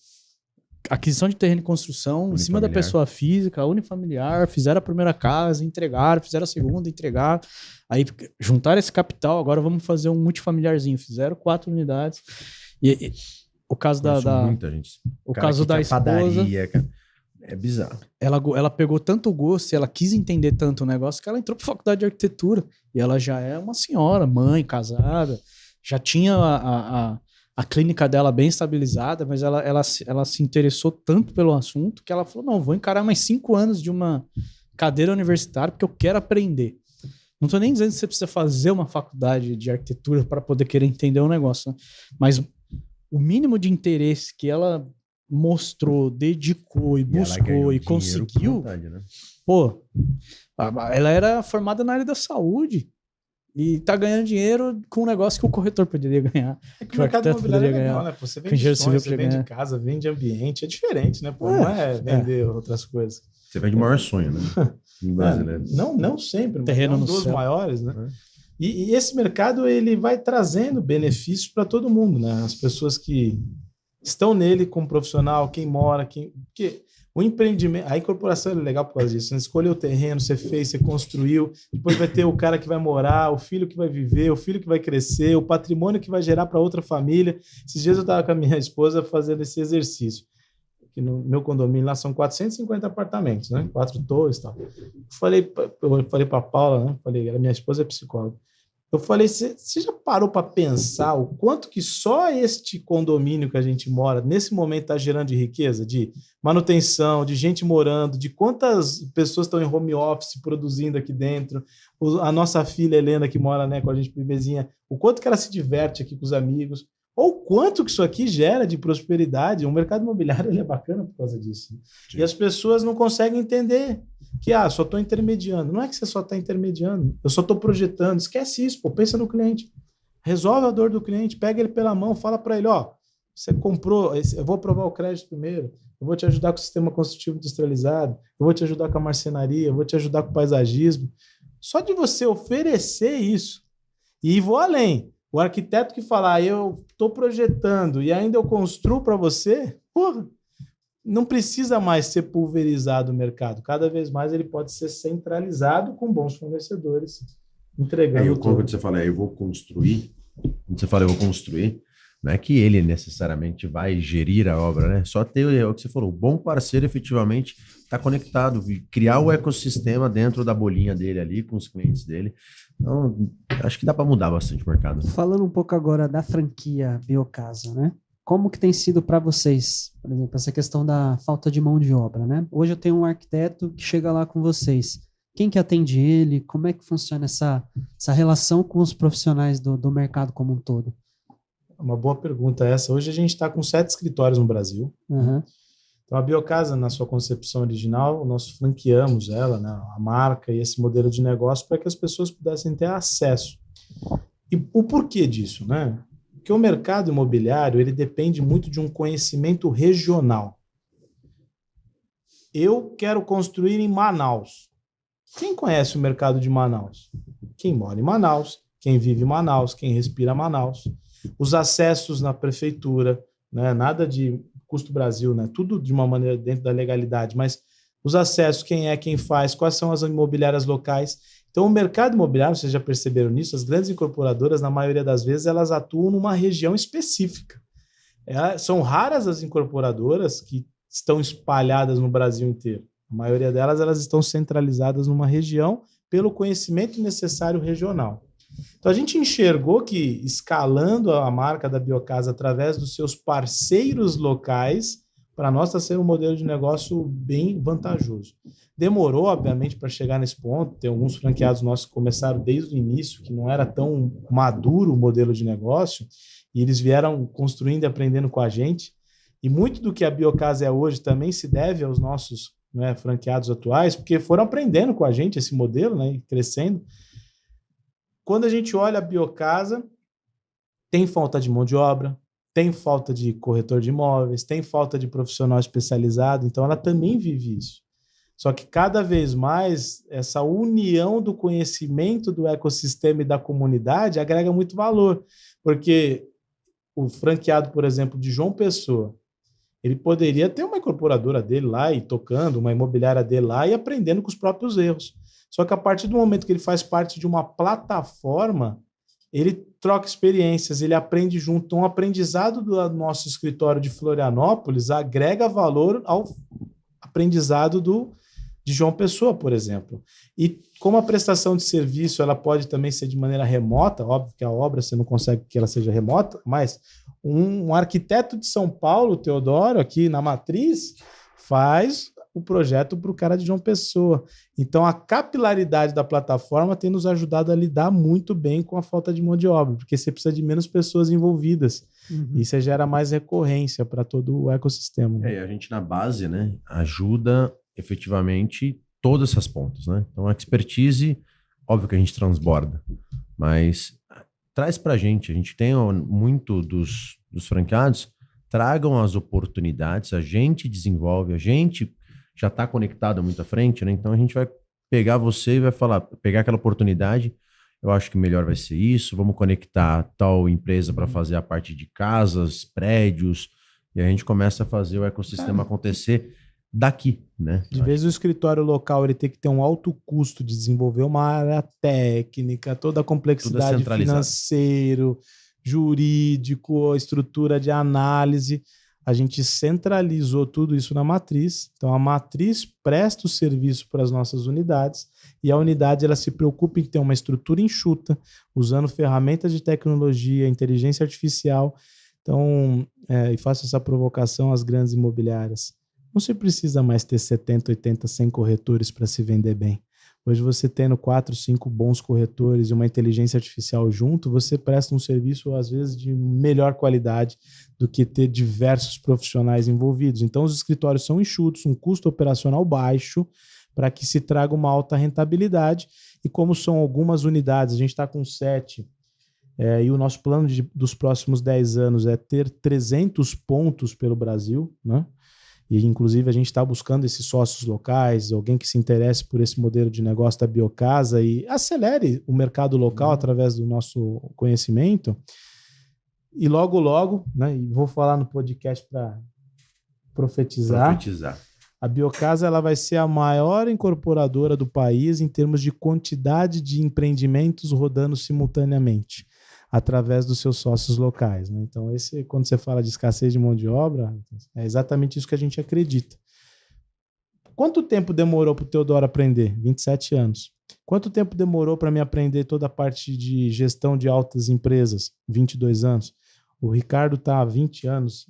aquisição de terreno e construção em cima da pessoa física, unifamiliar, fizeram a primeira casa, entregaram, fizeram a segunda, entregaram. Aí juntaram esse capital, agora vamos fazer um multifamiliarzinho. Fizeram 4 unidades. E o caso muita gente. O caso da esposa... Padaria, cara. É bizarro. Ela pegou tanto gosto e ela quis entender tanto o negócio que ela entrou para faculdade de arquitetura. E ela já é uma senhora, mãe, casada, já tinha a clínica dela bem estabilizada, mas ela se interessou tanto pelo assunto que ela falou, não, vou encarar mais 5 anos de uma cadeira universitária porque eu quero aprender. Não estou nem dizendo que você precisa fazer uma faculdade de arquitetura para poder querer entender o negócio, né? Mas o mínimo de interesse que ela mostrou, dedicou e buscou e conseguiu. Vontade, né? Pô, ela era formada na área da saúde e tá ganhando dinheiro com um negócio que o corretor poderia ganhar. É que o mercado imobiliário é legal, né? Pô, você vende sonhos, você vende casa, vende ambiente, é diferente, né? Pô, não é vender outras coisas. Você vende o maior sonho, né? Em brasileiro. Não sempre, mas terreno é um no dos céu. maiores, né? E esse mercado, ele vai trazendo benefícios para todo mundo, né? As pessoas que estão nele como profissional, quem mora, porque o empreendimento, a incorporação é legal por causa disso. Você escolheu o terreno, você fez, você construiu, depois vai ter o cara que vai morar, o filho que vai viver, o filho que vai crescer, o patrimônio que vai gerar para outra família. Esses dias eu estava com a minha esposa fazendo esse exercício. Que no meu condomínio lá são 450 apartamentos, né? 4 torres e tal. Eu falei para a Paula, né? Falei, minha esposa é psicóloga. Eu falei, você já parou para pensar o quanto que só este condomínio que a gente mora, nesse momento, está gerando de riqueza, de manutenção, de gente morando, de quantas pessoas estão em home office produzindo aqui dentro, a nossa filha Helena, que mora, né, com a gente, bebezinha, o quanto que ela se diverte aqui com os amigos, ou quanto que isso aqui gera de prosperidade. O mercado imobiliário ele é bacana por causa disso. Sim. E as pessoas não conseguem entender que, só estou intermediando. Não é que você só está intermediando, eu só estou projetando. Esquece isso, pô, pensa no cliente. Resolve a dor do cliente, pega ele pela mão, fala para ele, você comprou, eu vou aprovar o crédito primeiro, eu vou te ajudar com o sistema construtivo industrializado, eu vou te ajudar com a marcenaria, eu vou te ajudar com o paisagismo. Só de você oferecer isso, e vou além, o arquiteto que falar, eu estou projetando e ainda eu construo para você, porra, não precisa mais ser pulverizado o mercado. Cada vez mais ele pode ser centralizado com bons fornecedores, entregando. Quando você fala, eu vou construir, quando você fala, eu vou construir, não é que ele necessariamente vai gerir a obra, né? Só ter o que você falou, o bom parceiro efetivamente está conectado, criar o ecossistema dentro da bolinha dele ali, com os clientes dele. Então, acho que dá para mudar bastante o mercado. Falando um pouco agora da franquia Biocasa, né? Como que tem sido para vocês, por exemplo, essa questão da falta de mão de obra, né? Hoje eu tenho um arquiteto que chega lá com vocês. Quem que atende ele? Como é que funciona essa relação com os profissionais do mercado como um todo? Uma boa pergunta essa. Hoje a gente está com 7 escritórios no Brasil. Uhum. Então, a Biocasa, na sua concepção original, nós franqueamos ela, né, a marca e esse modelo de negócio para que as pessoas pudessem ter acesso. E o porquê disso, né? Porque o mercado imobiliário ele depende muito de um conhecimento regional. Eu quero construir em Manaus. Quem conhece o mercado de Manaus? Quem mora em Manaus, quem vive em Manaus, quem respira Manaus. Os acessos na prefeitura, né? Nada de Custo Brasil, né? Tudo de uma maneira dentro da legalidade, mas os acessos, quem faz, quais são as imobiliárias locais. Então, o mercado imobiliário, vocês já perceberam nisso, as grandes incorporadoras, na maioria das vezes, elas atuam numa região específica. São raras as incorporadoras que estão espalhadas no Brasil inteiro. A maioria delas, elas estão centralizadas numa região pelo conhecimento necessário regional. Então, a gente enxergou que, escalando a marca da Biocasa através dos seus parceiros locais, para nós está sendo um modelo de negócio bem vantajoso. Demorou, obviamente, para chegar nesse ponto. Tem alguns franqueados nossos que começaram desde o início, que não era tão maduro o modelo de negócio, e eles vieram construindo e aprendendo com a gente. E muito do que a Biocasa é hoje também se deve aos nossos, né, franqueados atuais, porque foram aprendendo com a gente esse modelo, né, e crescendo. Quando a gente olha a Biocasa, tem falta de mão de obra, tem falta de corretor de imóveis, tem falta de profissional especializado, então ela também vive isso. Só que cada vez mais essa união do conhecimento do ecossistema e da comunidade agrega muito valor, porque o franqueado, por exemplo, de João Pessoa, ele poderia ter uma incorporadora dele lá e tocando, uma imobiliária dele lá e aprendendo com os próprios erros. Só que a partir do momento que ele faz parte de uma plataforma, ele troca experiências, ele aprende junto. Então, o aprendizado do nosso escritório de Florianópolis agrega valor ao aprendizado de João Pessoa, por exemplo. E como a prestação de serviço ela pode também ser de maneira remota, óbvio que a obra você não consegue que ela seja remota, mas um arquiteto de São Paulo, Teodoro, aqui na Matriz, faz o projeto para o cara de João Pessoa. Então, a capilaridade da plataforma tem nos ajudado a lidar muito bem com a falta de mão de obra, porque você precisa de menos pessoas envolvidas. E você gera mais recorrência para todo o ecossistema. Né? A gente, na base, né, ajuda efetivamente todas essas pontas. Né? Então, a expertise, óbvio que a gente transborda, mas traz para a gente tem muito dos franqueados, tragam as oportunidades, a gente desenvolve, a gente já está conectado muito à frente, né? Então a gente vai pegar você e vai pegar aquela oportunidade, eu acho que melhor vai ser isso, vamos conectar tal empresa para fazer a parte de casas, prédios, e a gente começa a fazer o ecossistema acontecer daqui, né? De vez o escritório local ele tem que ter um alto custo de desenvolver uma área técnica, toda a complexidade financeiro, jurídico, estrutura de análise. A gente centralizou tudo isso na matriz. Então, a matriz presta o serviço para as nossas unidades e a unidade ela se preocupa em ter uma estrutura enxuta, usando ferramentas de tecnologia, inteligência artificial. Então, e faço essa provocação às grandes imobiliárias. Não se precisa mais ter 70, 80, 100 corretores para se vender bem. Hoje você tendo 4, 5 bons corretores e uma inteligência artificial junto, você presta um serviço, às vezes, de melhor qualidade do que ter diversos profissionais envolvidos. Então, os escritórios são enxutos, um custo operacional baixo, para que se traga uma alta rentabilidade. E como são algumas unidades, a gente está com 7, e o nosso plano dos próximos 10 anos é ter 300 pontos pelo Brasil, né? E, inclusive, a gente está buscando esses sócios locais, alguém que se interesse por esse modelo de negócio da Biocasa e acelere o mercado local através do nosso conhecimento. E logo, logo, né, e vou falar no podcast para profetizar, a Biocasa ela vai ser a maior incorporadora do país em termos de quantidade de empreendimentos rodando simultaneamente, através dos seus sócios locais. Né? Então, quando você fala de escassez de mão de obra, é exatamente isso que a gente acredita. Quanto tempo demorou para o Teodoro aprender? 27 anos. Quanto tempo demorou para mim aprender toda a parte de gestão de altas empresas? 22 anos. O Ricardo está há 20 anos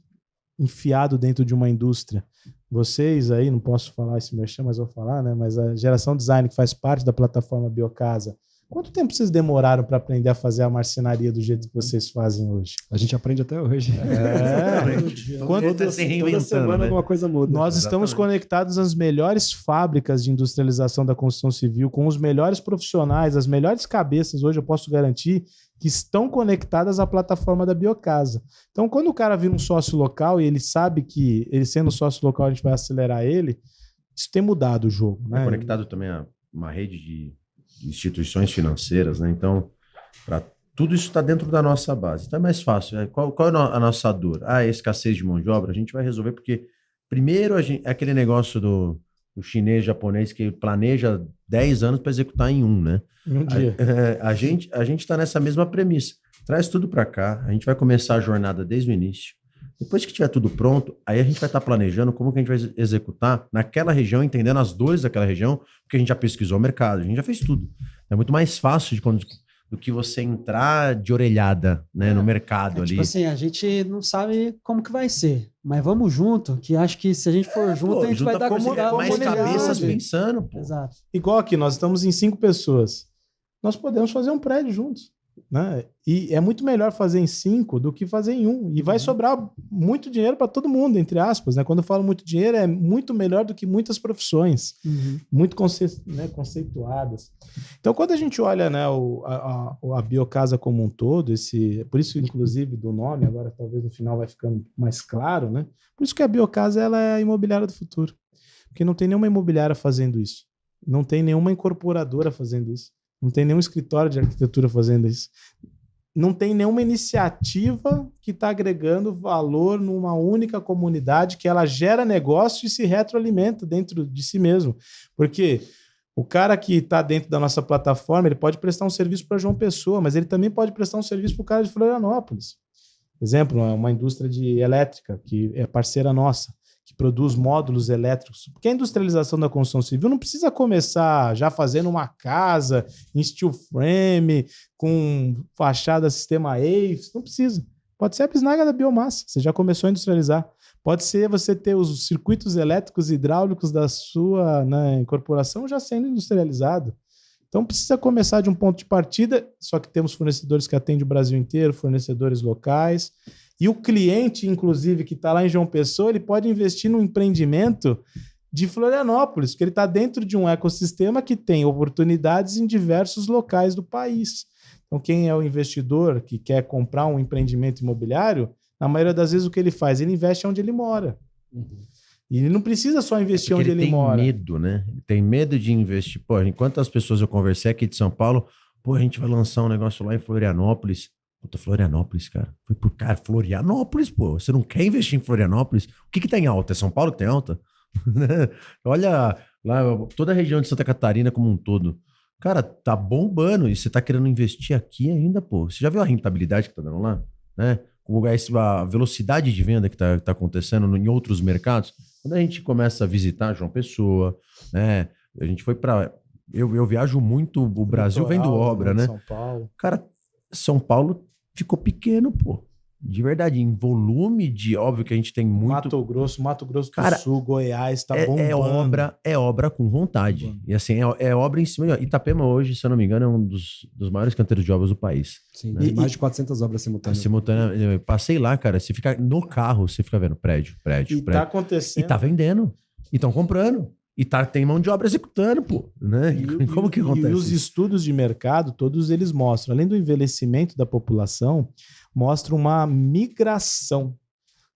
enfiado dentro de uma indústria. Vocês aí, não posso falar esse merchan, mas vou falar, né? Mas a Geração Design, que faz parte da plataforma Biocasa, quanto tempo vocês demoraram para aprender a fazer a marcenaria do jeito que vocês fazem hoje? A gente aprende até hoje. Toda semana alguma coisa muda. Nós estamos conectados às melhores fábricas de industrialização da construção civil, com os melhores profissionais, as melhores cabeças, hoje eu posso garantir, que estão conectadas à plataforma da Biocasa. Então, quando o cara vira um sócio local e ele sabe que, ele sendo sócio local, a gente vai acelerar ele, isso tem mudado o jogo. Né? Conectado também a uma rede de instituições financeiras, né? Então, para Tudo isso está dentro da nossa base. Então é mais fácil. Qual é a nossa dor? A escassez de mão de obra, a gente vai resolver porque, primeiro, é aquele negócio do chinês, japonês, que planeja 10 anos para executar em um, né? Em um dia. A gente está nessa mesma premissa. Traz tudo para cá, a gente vai começar a jornada desde o início. Depois que tiver tudo pronto, aí a gente vai estar planejando como que a gente vai executar naquela região, entendendo as dores daquela região, porque a gente já pesquisou o mercado, a gente já fez tudo. É muito mais fácil do que você entrar de orelhada, né, no mercado ali. Tipo assim, a gente não sabe como que vai ser, mas vamos junto, que acho que se a gente for junto, a gente vai dar mais cabeças pensando, pô. Exato. Igual aqui, nós estamos em 5 pessoas. Nós podemos fazer um prédio juntos. Né? E é muito melhor fazer em 5 do que fazer em 1. E vai sobrar muito dinheiro para todo mundo, entre aspas. Né? Quando eu falo muito dinheiro, é muito melhor do que muitas profissões, muito conceituadas. Então, quando a gente olha, né, a biocasa como um todo, por isso, inclusive, do nome, agora talvez no final vai ficando mais claro, né? Por isso que a biocasa ela é a imobiliária do futuro. Porque não tem nenhuma imobiliária fazendo isso. Não tem nenhuma incorporadora fazendo isso. Não tem nenhum escritório de arquitetura fazendo isso. Não tem nenhuma iniciativa que está agregando valor numa única comunidade que ela gera negócio e se retroalimenta dentro de si mesmo. Porque o cara que está dentro da nossa plataforma, ele pode prestar um serviço para João Pessoa, mas ele também pode prestar um serviço para o cara de Florianópolis. Exemplo, uma indústria de elétrica, que é parceira nossa, que produz módulos elétricos, porque a industrialização da construção civil não precisa começar já fazendo uma casa em steel frame, com fachada sistema AVES, não precisa. Pode ser a bisnaga da biomassa, você já começou a industrializar. Pode ser você ter os circuitos elétricos e hidráulicos da sua, né, incorporação já sendo industrializado. Então precisa começar de um ponto de partida, só que temos fornecedores que atendem o Brasil inteiro, fornecedores locais. E o cliente, inclusive, que está lá em João Pessoa, ele pode investir num empreendimento de Florianópolis, porque ele está dentro de um ecossistema que tem oportunidades em diversos locais do país. Então, quem é o investidor que quer comprar um empreendimento imobiliário, na maioria das vezes o que ele faz? Ele investe onde ele mora. E ele não precisa só investir onde ele mora. Ele tem medo, né? Ele tem medo de investir. Pô, enquanto as pessoas eu conversei aqui de São Paulo, pô, a gente vai lançar um negócio lá em Florianópolis. Puta, Florianópolis, cara. Foi por cara, Florianópolis, pô. Você não quer investir em Florianópolis? O que tá em alta? É São Paulo que tem alta? Olha lá, toda a região de Santa Catarina como um todo. Cara, tá bombando e você tá querendo investir aqui ainda, pô. Você já viu a rentabilidade que tá dando lá? Né? A velocidade de venda que tá acontecendo em outros mercados. Quando a gente começa a visitar João Pessoa, né? A gente foi pra... Eu viajo muito o Brasil vendo obra, né? São Paulo. Cara, São Paulo ficou pequeno, pô. De verdade, em volume de... Óbvio que a gente tem muito... Mato Grosso do Cara, Sul, Goiás, tá bombando. É obra com vontade. E assim, é obra em cima de... Itapema hoje, se eu não me engano, é um dos maiores canteiros de obras do país. Sim, né? mais de 400 obras simultâneas. Eu passei lá, cara, você fica no carro, você fica vendo prédio. Tá acontecendo. E tá vendendo. E estão comprando. E tem mão de obra executando, pô. Né? Como que acontece? E os estudos de mercado, todos eles mostram, além do envelhecimento da população, mostram uma migração.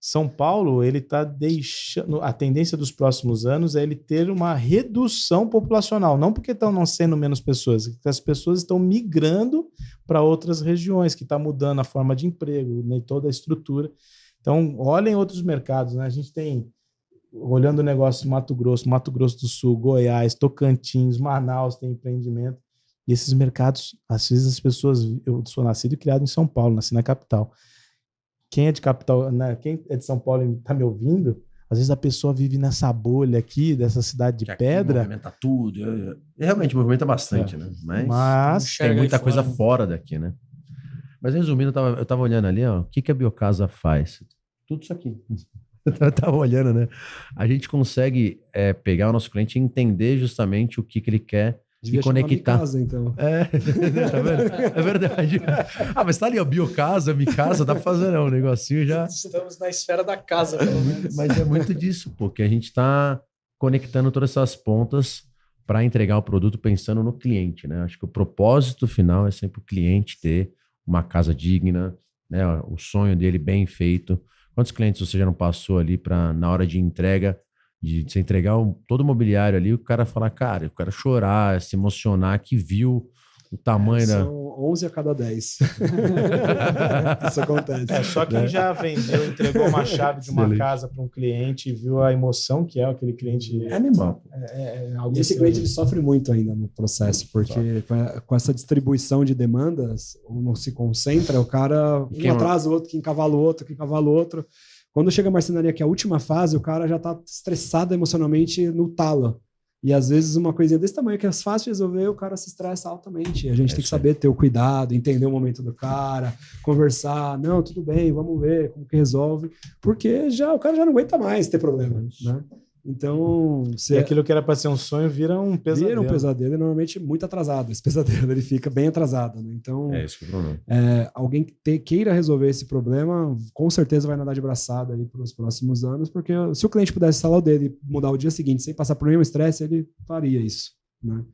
São Paulo, ele está deixando... A tendência dos próximos anos é ele ter uma redução populacional. Não porque estão nascendo menos pessoas, é porque as pessoas estão migrando para outras regiões, que está mudando a forma de emprego, né, toda a estrutura. Então, olhem outros mercados, né? A gente tem... Olhando o negócio de Mato Grosso do Sul, Goiás, Tocantins, Manaus tem empreendimento. E esses mercados, às vezes as pessoas... Eu sou nascido e criado em São Paulo, nasci na capital. Quem é de capital, né? Quem é de São Paulo e está me ouvindo, às vezes a pessoa vive nessa bolha aqui, dessa cidade de pedra. Movimenta tudo. Realmente movimenta bastante, né? Mas tem muita coisa fora daqui, né? Mas resumindo, eu tava olhando ali, ó, o que a biocasa faz? Tudo isso aqui. Eu tava olhando, né? A gente consegue pegar o nosso cliente e entender justamente o que ele quer e conectar. Casa, então. Tá vendo? É verdade. Mas tá ali, ó, biocasa, Micasa, dá pra fazer um negocinho já. Estamos na esfera da casa, pelo menos. Mas é muito disso, pô, que a gente tá conectando todas essas pontas para entregar o produto pensando no cliente, né? Acho que o propósito final é sempre o cliente ter uma casa digna, né? O sonho dele bem feito. Quantos clientes você já não passou ali para, na hora de entrega, de você entregar todo o mobiliário ali, o cara falar, cara, o cara chorar, se emocionar, que viu o tamanho da... São 11 a cada 10. Isso acontece. Só quem já vendeu, entregou uma chave de uma casa para um cliente e viu a emoção que é aquele cliente. É animal. E esse cliente ele sofre muito ainda no processo, porque com essa distribuição de demandas, não se concentra, o cara um atrasa o outro, que encavala o outro, que encavala o outro. Quando chega a marcenaria, que é a última fase, o cara já está estressado emocionalmente no talo. E às vezes uma coisinha desse tamanho que é fácil de resolver, o cara se estressa altamente. A gente tem que saber ter o cuidado, entender o momento do cara, conversar. Não, tudo bem, vamos ver como que resolve. Porque o cara já não aguenta mais ter problema, né? Então... aquilo que era para ser um sonho vira um pesadelo. Vira um pesadelo e normalmente muito atrasado. Esse pesadelo ele fica bem atrasado, né? Então... Esse que é o problema. Alguém que queira resolver esse problema, com certeza vai nadar de braçada aí para os próximos anos, porque se o cliente pudesse instalar o dele e mudar o dia seguinte sem passar por nenhum estresse, ele faria isso, né?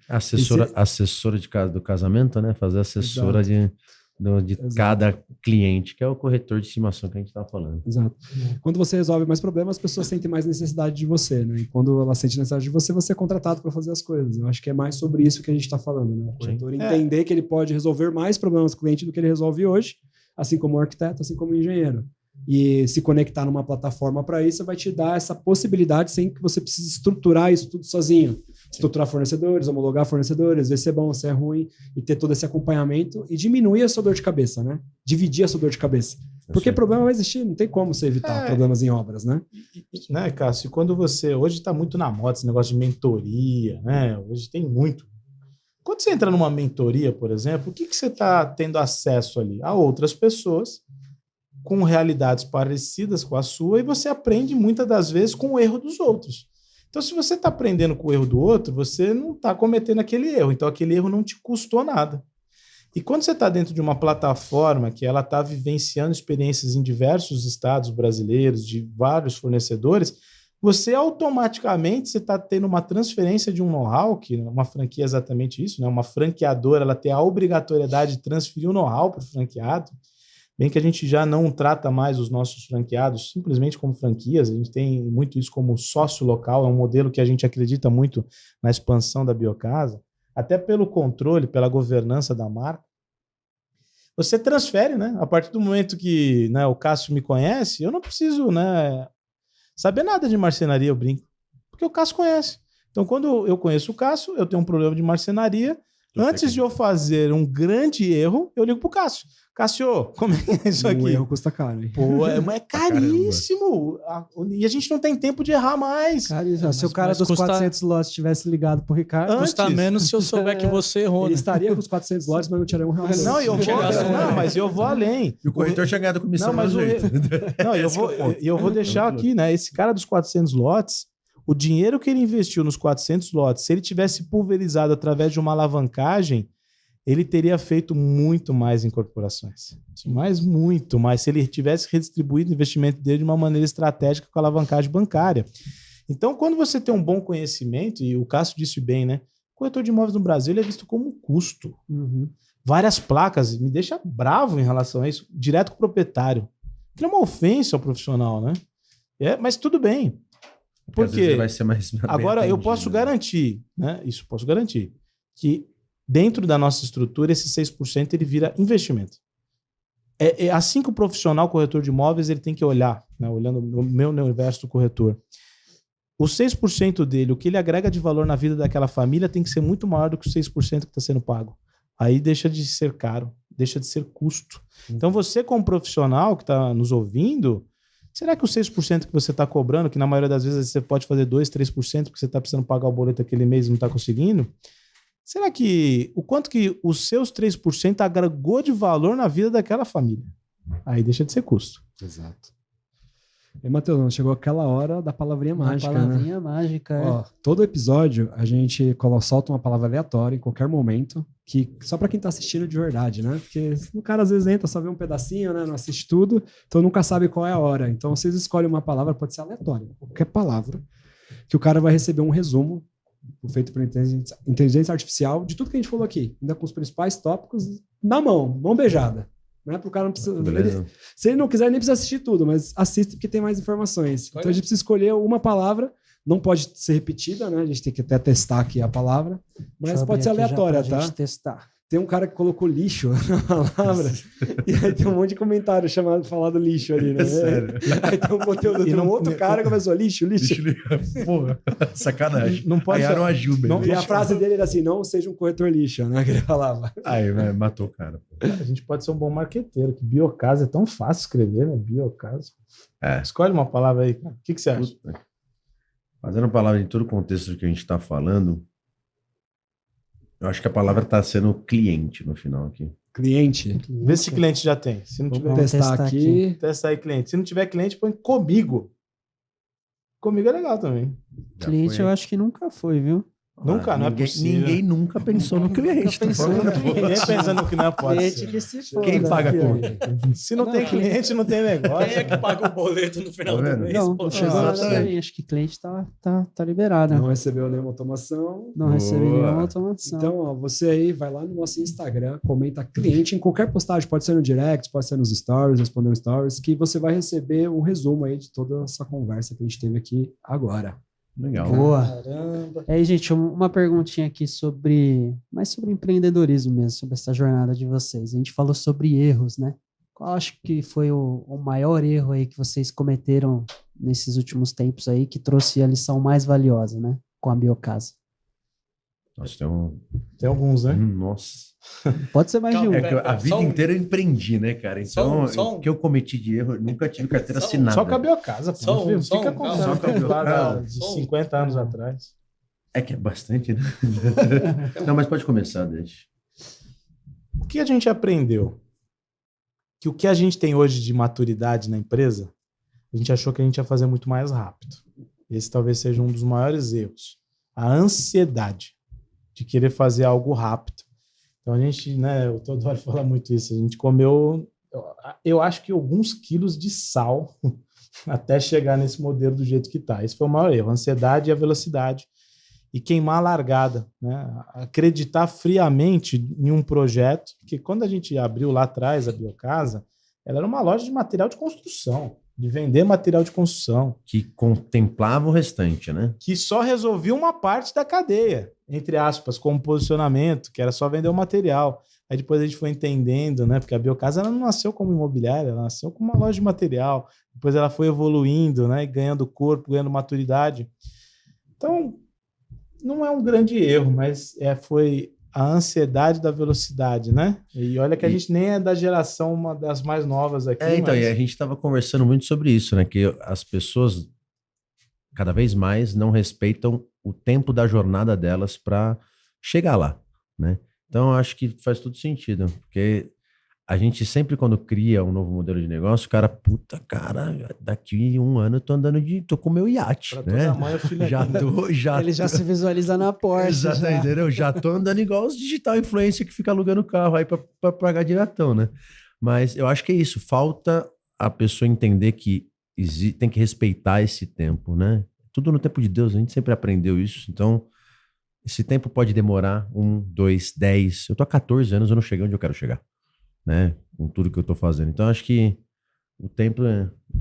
Assessora do casamento, né? Fazer assessora de cada cliente, que é o corretor de estimação que a gente estava falando. Exato. Quando você resolve mais problemas, as pessoas sentem mais necessidade de você, né? E quando ela sente necessidade de você, você é contratado para fazer as coisas. Eu acho que é mais sobre isso que a gente está falando, né? O corretor entender que ele pode resolver mais problemas do cliente do que ele resolve hoje, assim como o arquiteto, assim como o engenheiro. E se conectar numa plataforma para isso vai te dar essa possibilidade sem que você precise estruturar isso tudo sozinho. Estruturar fornecedores, homologar fornecedores, ver se é bom, se é ruim, e ter todo esse acompanhamento e diminuir a sua dor de cabeça, né? Dividir a sua dor de cabeça. Porque problema vai existir, não tem como você evitar problemas em obras, né? Né, Cássio? Quando você... Hoje está muito na moda esse negócio de mentoria, né? Hoje tem muito. Quando você entra numa mentoria, por exemplo, o que você está tendo acesso ali? A outras pessoas com realidades parecidas com a sua e você aprende muitas das vezes com o erro dos outros. Então, se você está aprendendo com o erro do outro, você não está cometendo aquele erro. Então, aquele erro não te custou nada. E quando você está dentro de uma plataforma que ela está vivenciando experiências em diversos estados brasileiros, de vários fornecedores, você automaticamente está tendo uma transferência de um know-how, que uma franquia é exatamente isso, né? Uma franqueadora ela tem a obrigatoriedade de transferir o know-how para o franqueado. Bem que a gente já não trata mais os nossos franqueados simplesmente como franquias, a gente tem muito isso como sócio local, é um modelo que a gente acredita muito na expansão da Biocasa, até pelo controle, pela governança da marca. Você transfere, né? A partir do momento que, né, o Cássio me conhece, eu não preciso, né, saber nada de marcenaria, eu brinco, porque o Cássio conhece. Então, quando eu conheço o Cássio, eu tenho um problema de marcenaria, antes de eu fazer um grande erro, eu ligo pro Cássio. Cássio, como é isso aqui? Um erro custa caro, hein? Pô, é caríssimo. E a gente não tem tempo de errar mais. Caríssimo. Se o cara dos 400 lotes tivesse ligado pro Ricardo... Custa menos se eu souber que você errou, Ele né? estaria com os 400 lotes, mas não tiraria um real. Mas eu vou além. E o corretor tinha ganhado comissão. Eu vou deixar aqui, né? Esse cara dos 400 lotes, o dinheiro que ele investiu nos 400 lotes, se ele tivesse pulverizado através de uma alavancagem, ele teria feito muito mais em corporações. Mas muito mais, se ele tivesse redistribuído o investimento dele de uma maneira estratégica com a alavancagem bancária. Então, quando você tem um bom conhecimento, e o Cássio disse bem, né? O corretor de imóveis no Brasil ele é visto como um custo. Várias placas, me deixa bravo em relação a isso, direto com o proprietário. Que é uma ofensa ao profissional, né? Mas tudo bem. Porque vai ser mais agora eu posso garantir, né? Isso posso garantir, que dentro da nossa estrutura, esse 6% ele vira investimento. É assim que o profissional corretor de imóveis ele tem que olhar, né? Olhando o meu universo do corretor. O 6% dele, o que ele agrega de valor na vida daquela família tem que ser muito maior do que o 6% que está sendo pago. Aí deixa de ser caro, deixa de ser custo. Então você como profissional que está nos ouvindo, será que o 6% que você está cobrando, que na maioria das vezes você pode fazer 2%, 3% porque você está precisando pagar o boleto aquele mês e não está conseguindo? Será que o quanto que os seus 3% agregou de valor na vida daquela família? Aí deixa de ser custo. Exato. E, Matheus, chegou aquela hora da palavrinha mágica, palavrinha mágica, Ó, todo episódio a gente solta uma palavra aleatória em qualquer momento, que só para quem tá assistindo de verdade, né? Porque o cara às vezes entra, só vê um pedacinho, né? Não assiste tudo, então nunca sabe qual é a hora. Então vocês escolhem uma palavra, pode ser aleatória, qualquer palavra, que o cara vai receber um resumo feito por inteligência artificial de tudo que a gente falou aqui, ainda com os principais tópicos na mão beijada. Né? Pro cara não precisa, se ele não quiser, nem precisa assistir tudo, mas assiste porque tem mais informações. Então a gente precisa escolher uma palavra, não pode ser repetida, né? A gente tem que até testar aqui a palavra, mas pode ser aleatória, tá? Testar. tem um cara que colocou lixo na palavra, e aí tem um monte de comentário falado lixo ali, né? Sério. Aí tem um conteúdo de um outro cara que começou lixo. Porra, sacanagem. Não pode aí não agiu bem. E a frase dele era assim, não seja um corretor lixo, né? Que ele falava. Aí, matou o cara. A gente pode ser um bom marqueteiro, que biocasa é tão fácil escrever, né? Biocasa. Escolhe uma palavra aí, cara. O que você acha? Fazendo a palavra em todo o contexto do que a gente está falando, eu acho que a palavra está sendo cliente no final aqui. Cliente. Vê se cliente já tem. Se não tiver, Vamos testar aqui. Testa aí, cliente. Se não tiver cliente, põe comigo. Comigo é legal também. Cliente eu acho que nunca foi, viu? Nunca, não é possível. Ninguém nunca pensou no cliente. Ninguém pensando que não pode Cliente ser. que se for, Quem né? paga a conta? Se não tem cliente, não tem negócio. Quem é que paga o boleto no final Tá do vendo? mês? Não, Pô, não chegou exatamente. nada pra mim. Acho que cliente tá liberado. Não recebeu nenhuma automação. Não recebi Boa. nenhuma automação. Então, ó, você aí vai lá no nosso Instagram, comenta cliente em qualquer postagem, pode ser no direct, pode ser nos stories, responder stories, que você vai receber um resumo aí de toda essa conversa que a gente teve aqui agora. Legal. Boa. Caramba. Aí, gente, uma perguntinha aqui mais sobre empreendedorismo mesmo, sobre essa jornada de vocês. A gente falou sobre erros, né? Qual acho que foi o maior erro aí que vocês cometeram nesses últimos tempos aí, que trouxe a lição mais valiosa, né? Com a Biocasa. Nossa, Tem alguns, né? Nossa. Pode ser mais de um. É que a vida Só um- inteira eu empreendi, né, cara? Então, o que eu cometi de erro, eu nunca tive carteira Só um- assinada. Só cabelo casa, pô. Só Não um- fica só um- contando só cabelo lá casa. de Só um- 50 anos atrás. É que é bastante, né? Não, mas pode começar, deixa. O que a gente aprendeu? Que o que a gente tem hoje de maturidade na empresa, a gente achou que a gente ia fazer muito mais rápido. Esse talvez seja um dos maiores erros. A ansiedade de querer fazer algo rápido. Então a gente, né, o Teodoro fala muito isso, a gente comeu, eu acho que alguns quilos de sal até chegar nesse modelo do jeito que está. Esse foi o maior erro, a ansiedade e a velocidade. E queimar a largada, né? Acreditar friamente em um projeto, que quando a gente abriu lá atrás a Biocasa, ela era uma loja de material de construção, de vender material de construção, Que contemplava o restante, né? que só resolvia uma parte da cadeia, entre aspas, como posicionamento, que era só vender o material. Aí depois a gente foi entendendo, né? Porque a Biocasa ela não nasceu como imobiliária, ela nasceu como uma loja de material. Depois ela foi evoluindo, né? Ganhando corpo, ganhando maturidade. Então, não é um grande erro, mas foi a ansiedade da velocidade, né? E olha que a gente nem é da geração, uma das mais novas aqui. Então, mas... e a gente estava conversando muito sobre isso, né? Que as pessoas cada vez mais não respeitam o tempo da jornada delas para chegar lá, né? Então, eu acho que faz todo sentido, porque a gente sempre, quando cria um novo modelo de negócio, cara, daqui 1 ano eu tô com o meu iate, Pra né? toda mãe, o filho Ele já se visualiza na Porsche. Exato, já. entendeu? Já tô andando igual os digital influencer que fica alugando carro aí pra pagar diretão, né? Mas eu acho que é isso, falta a pessoa entender que tem que respeitar esse tempo, né? Tudo no tempo de Deus, a gente sempre aprendeu isso, então esse tempo pode demorar 1, 2, 10, eu tô há 14 anos, eu não cheguei onde eu quero chegar, né? Com tudo que eu tô fazendo. Então acho que o tempo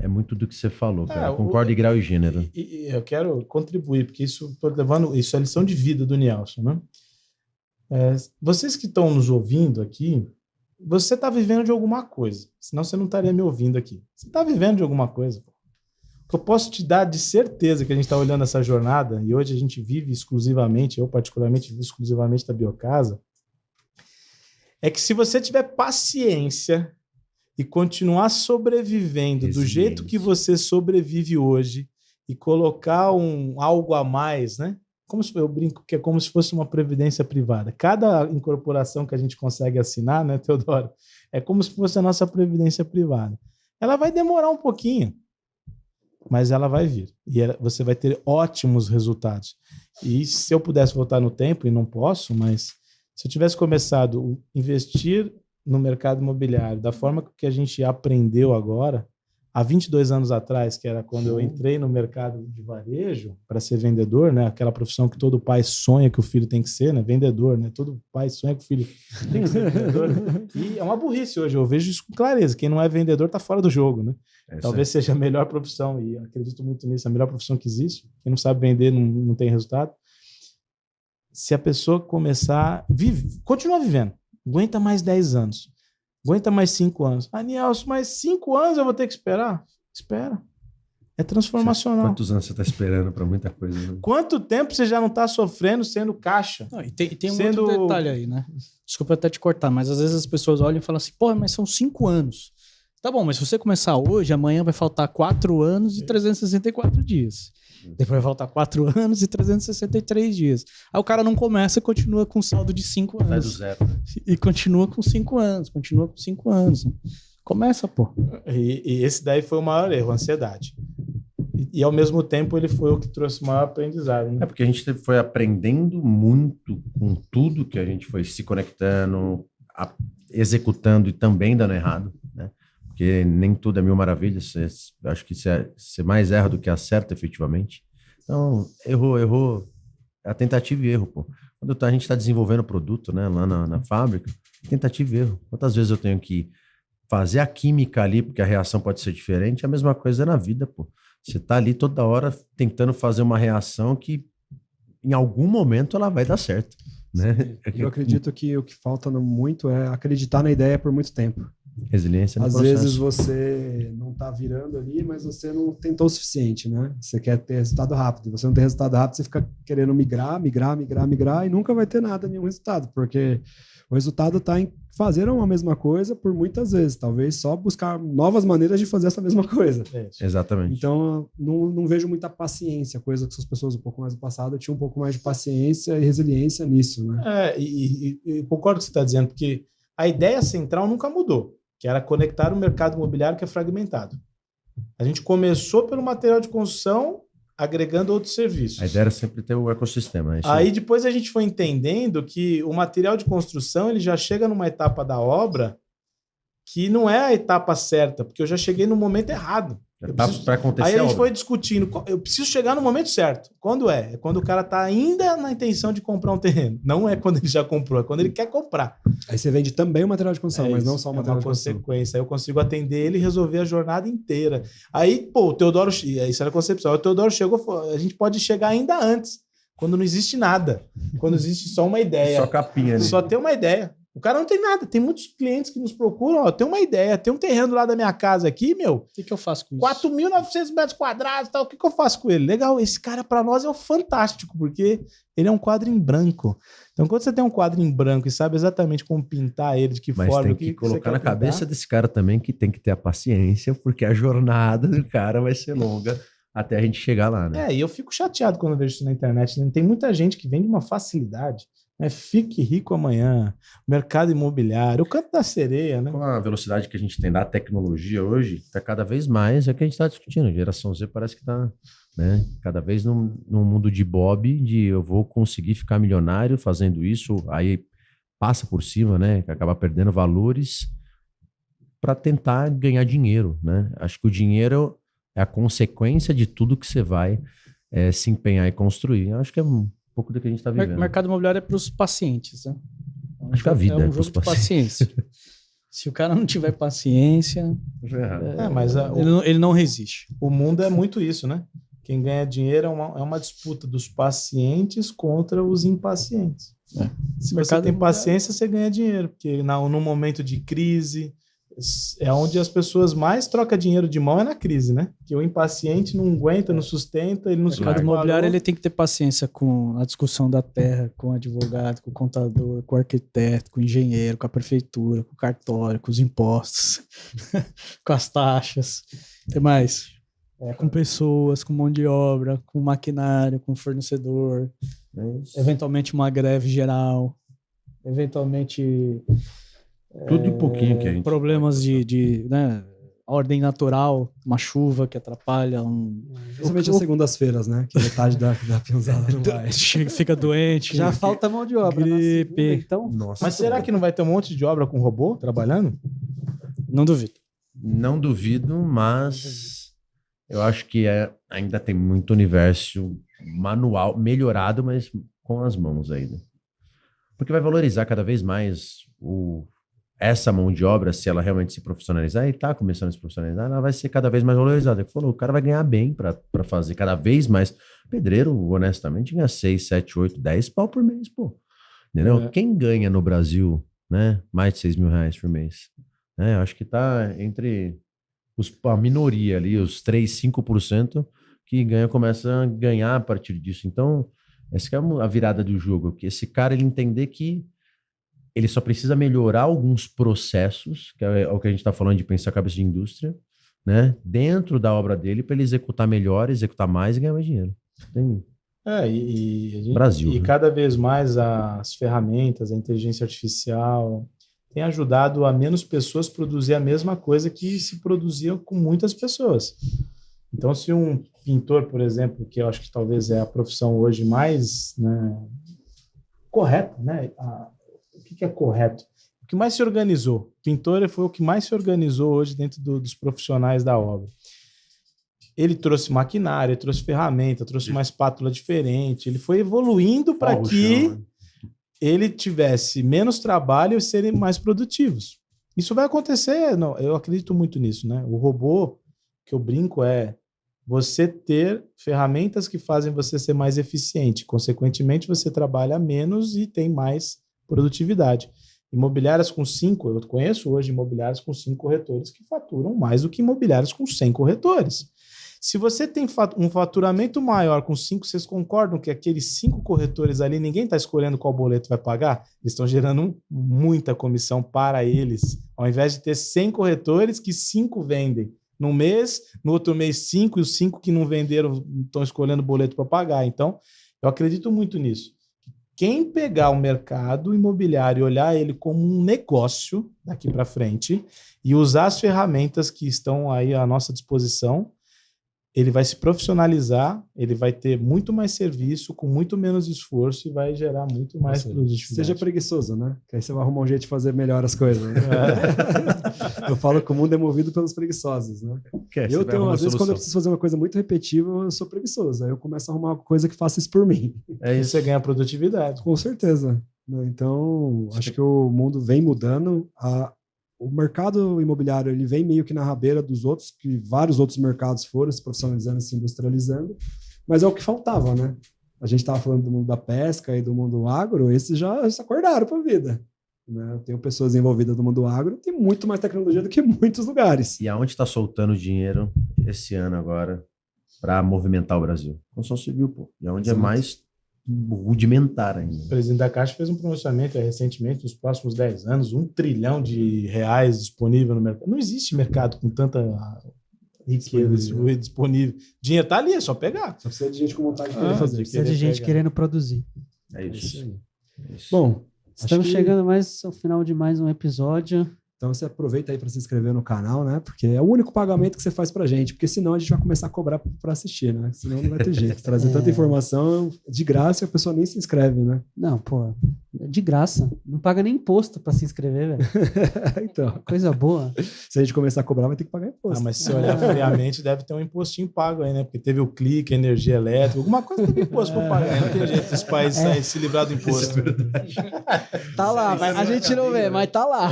é muito do que você falou, cara. Eu concordo em grau e gênero. E eu quero contribuir, porque isso é lição de vida do Nielsen, né? Vocês que estão nos ouvindo aqui, você está vivendo de alguma coisa, senão você não estaria me ouvindo aqui. Você está vivendo de alguma coisa. O que eu posso te dar de certeza que a gente está olhando essa jornada, e hoje a gente vive exclusivamente, eu particularmente vivo exclusivamente da Biocasa, é que se você tiver paciência e continuar sobrevivendo do jeito que você sobrevive hoje e colocar algo a mais, né? Eu brinco que é como se fosse uma previdência privada. Cada incorporação que a gente consegue assinar, né, Teodoro, é como se fosse a nossa previdência privada. Ela vai demorar um pouquinho, mas ela vai vir. E você vai ter ótimos resultados. E se eu pudesse voltar no tempo, e não posso, mas se eu tivesse começado a investir no mercado imobiliário da forma que a gente aprendeu agora, há 22 anos atrás, que era quando eu entrei no mercado de varejo para ser vendedor, né? Aquela profissão que todo pai sonha que o filho tem que ser, né? Vendedor, né? Todo pai sonha que o filho tem que ser vendedor. E é uma burrice hoje, eu vejo isso com clareza. Quem não é vendedor está fora do jogo, né? Talvez seja a melhor profissão, e acredito muito nisso, a melhor profissão que existe. Quem não sabe vender não tem resultado. Se a pessoa começar... continuar vivendo. Aguenta mais 10 anos. Aguenta mais 5 anos. Ah, Nielson, mais 5 anos eu vou ter que esperar? Espera. É transformacional. Quantos anos você está esperando para muita coisa? Né? Quanto tempo você já não está sofrendo sendo caixa? Não, e tem um outro detalhe aí, né? Desculpa até te cortar, mas às vezes as pessoas olham e falam assim, pô, mas são 5 anos. Tá bom, mas se você começar hoje, amanhã vai faltar 4 anos e 364 dias. Depois vai faltar 4 anos e 363 dias. Aí o cara não começa e continua com saldo de 5 anos. Sai do zero. Né? E continua com 5 anos, continua com 5 anos. Começa, pô. E esse daí foi o maior erro, a ansiedade. E ao mesmo tempo ele foi o que trouxe o maior aprendizado. Né? É porque a gente foi aprendendo muito com tudo que a gente foi se conectando, executando e também dando errado, né? Porque nem tudo é mil maravilhas. Acho que você mais erra do que acerta efetivamente. Então, errou. É a tentativa e erro, pô. Quando a gente está desenvolvendo o produto, né, lá na fábrica, tentativa e erro. Quantas vezes eu tenho que fazer a química ali, porque a reação pode ser diferente, a mesma coisa na vida, pô. Você tá ali toda hora tentando fazer uma reação que em algum momento ela vai dar certo, né? Eu acredito que o que falta muito é acreditar na ideia por muito tempo. Resiliência no Às processo. vezes você não tá virando ali, mas você não tentou o suficiente, né? Você quer ter resultado rápido. Você não tem resultado rápido, você fica querendo migrar e nunca vai ter nenhum resultado, porque o resultado está em fazer uma mesma coisa por muitas vezes. Talvez só buscar novas maneiras de fazer essa mesma coisa. Exatamente. Então, não vejo muita paciência, coisa que essas pessoas um pouco mais do passado tinham um pouco mais de paciência e resiliência nisso, né? E concordo com o que você está dizendo, porque a ideia central nunca mudou, que era conectar o mercado imobiliário que é fragmentado. A gente começou pelo material de construção, agregando outros serviços. A ideia era sempre ter o ecossistema. Aí depois a gente foi entendendo que o material de construção ele já chega numa etapa da obra que não é a etapa certa, porque eu já cheguei no momento errado. Para acontecer. Aí a gente foi discutindo, eu preciso chegar no momento certo. Quando é? É quando o cara está ainda na intenção de comprar um terreno. Não é quando ele já comprou, é quando ele quer comprar. Aí você vende também o material de construção, mas não só o material de construção. Consequência. Aí eu consigo atender ele e resolver a jornada inteira. Aí, pô, o Teodoro, isso era a concepção. O Teodoro chegou, a gente pode chegar ainda antes, quando não existe nada. Quando existe só uma ideia. Só capinha, né? Só tem uma ideia. O cara não tem nada. Tem muitos clientes que nos procuram, ó, tem uma ideia, tem um terreno lá da minha casa aqui, meu. O que eu faço com isso? 4.900 metros quadrados e tal. O que eu faço com ele? Legal, esse cara para nós é o fantástico, porque ele é um quadro em branco. Então, quando você tem um quadro em branco e sabe exatamente como pintar ele, de que Mas forma... tem que colocar na cabeça desse cara também que tem que ter a paciência, porque a jornada do cara vai ser longa até a gente chegar lá, né? E eu fico chateado quando eu vejo isso na internet. Né? Tem muita gente que vende uma facilidade. Fique rico amanhã, mercado imobiliário, o canto da sereia, né? Com a velocidade que a gente tem da tecnologia hoje, está cada vez mais, é o que a gente está discutindo. Geração Z parece que está, né, cada vez num mundo de Bob, de eu vou conseguir ficar milionário fazendo isso, aí passa por cima, né, que acaba perdendo valores para tentar ganhar dinheiro, né? Acho que o dinheiro é a consequência de tudo que você vai se empenhar e construir. Eu acho que é um pouco do que a gente está vivendo. O mercado imobiliário é para os pacientes, né? Acho que a vida é um jogo de paciência. Se o cara não tiver paciência, mas ele não resiste. O mundo é muito isso, né? Quem ganha dinheiro é uma disputa dos pacientes contra os impacientes. Se você tem paciência, você ganha dinheiro, porque no momento de crise é onde as pessoas mais trocam dinheiro de mão é na crise, né? Que o impaciente não aguenta, não sustenta, ele não O mercado imobiliário ele tem que ter paciência com a discussão da terra, com o advogado, com o contador, com o arquiteto, com o engenheiro, com a prefeitura, com o cartório, com os impostos, com as taxas. Tem mais? Com pessoas, com mão de obra, com maquinário, com fornecedor, eventualmente uma greve geral, eventualmente tudo um pouquinho que a gente problemas de né, ordem natural, uma chuva que atrapalha principalmente as segundas-feiras, né? Que metade da pinzada não vai. Fica doente. Já falta mão de obra. Gripe. Então, mas será que não vai ter um monte de obra com robô trabalhando? Não duvido. Não duvido, mas eu acho que ainda tem muito universo manual, melhorado, mas com as mãos ainda. Porque vai valorizar cada vez mais essa mão de obra, se ela realmente se profissionalizar, e está começando a se profissionalizar, ela vai ser cada vez mais valorizada. Falou, o cara vai ganhar bem para fazer cada vez mais. Pedreiro, honestamente, ganha 6, 7, 8, 10 pau por mês, pô. Entendeu? Quem ganha no Brasil, né? Mais de 6 mil reais por mês. Eu acho que está entre a minoria ali, os 3, 5% que começa a ganhar a partir disso. Então, essa que é a virada do jogo, que esse cara ele entender que ele só precisa melhorar alguns processos, que é o que a gente está falando de pensar a cabeça de indústria, né? Dentro da obra dele, para ele executar melhor, executar mais e ganhar mais dinheiro. Tem... Brasil, né? Cada vez mais as ferramentas, a inteligência artificial tem ajudado a menos pessoas produzir a mesma coisa que se produzia com muitas pessoas. Então, se um pintor, por exemplo, que eu acho que talvez é a profissão hoje mais, né, correta, né? O que é correto? O que mais se organizou. Pintor foi o que mais se organizou hoje dentro dos profissionais da obra. Ele trouxe maquinário, ele trouxe ferramenta, trouxe uma espátula diferente. Ele foi evoluindo para que ele tivesse menos trabalho e serem mais produtivos. Isso vai acontecer, não, eu acredito muito nisso, né? O robô, que eu brinco, é você ter ferramentas que fazem você ser mais eficiente. Consequentemente, você trabalha menos e tem mais produtividade. Imobiliárias com 5, eu conheço hoje imobiliárias com 5 corretores que faturam mais do que imobiliárias com 100 corretores. Se você tem um faturamento maior com 5, vocês concordam que aqueles 5 corretores ali, ninguém está escolhendo qual boleto vai pagar? Eles estão gerando muita comissão para eles. Ao invés de ter 100 corretores, que 5 vendem num mês, no outro mês 5, e os 5 que não venderam estão escolhendo boleto para pagar. Então, eu acredito muito nisso. Quem pegar o mercado imobiliário e olhar ele como um negócio daqui para frente e usar as ferramentas que estão aí à nossa disposição, ele vai se profissionalizar, ele vai ter muito mais serviço, com muito menos esforço e vai gerar muito mais produtividade. Seja preguiçoso, né? Que aí você vai arrumar um jeito de fazer melhor as coisas. Né? Eu falo que o mundo é movido pelos preguiçosos, né? Eu tenho, às vezes, quando eu preciso fazer uma coisa muito repetitiva, eu sou preguiçoso. Aí eu começo a arrumar uma coisa que faça isso por mim. Aí você ganha produtividade. Com certeza. Então, acho que o mundo vem mudando. O mercado imobiliário ele vem meio que na rabeira dos outros, que vários outros mercados foram se profissionalizando, se industrializando, mas é o que faltava, né? A gente estava falando do mundo da pesca e do mundo agro, esses já se acordaram para a vida. Né? Eu tenho pessoas envolvidas no mundo agro, tem muito mais tecnologia do que muitos lugares. E aonde está soltando dinheiro esse ano agora para movimentar o Brasil? Construção civil, pô. E aonde é mais rudimentar ainda. O presidente da Caixa fez um pronunciamento recentemente, nos próximos 10 anos, R$1 trilhão disponível no mercado. Não existe mercado com tanta riqueza disponível. Dinheiro tá ali, é só pegar. Só precisa de gente com vontade de querer fazer. Precisa de gente querendo produzir. É isso. Bom, estamos chegando mais ao final de mais um episódio. Então você aproveita aí para se inscrever no canal, né? Porque é o único pagamento que você faz pra gente, porque senão a gente vai começar a cobrar para assistir, né? Senão não vai ter jeito. Trazer tanta informação de graça e a pessoa nem se inscreve, né? Não, pô, de graça. Não paga nem imposto para se inscrever, velho. Então. Coisa boa. Se a gente começar a cobrar, vai ter que pagar imposto. Mas se olhar friamente, deve ter um impostinho pago aí, né? Porque teve o clique, energia elétrica, alguma coisa teve imposto para pagar. Não tem jeito desse país sair se livrar do imposto. Tá lá, mas a gente não vê, mas tá lá.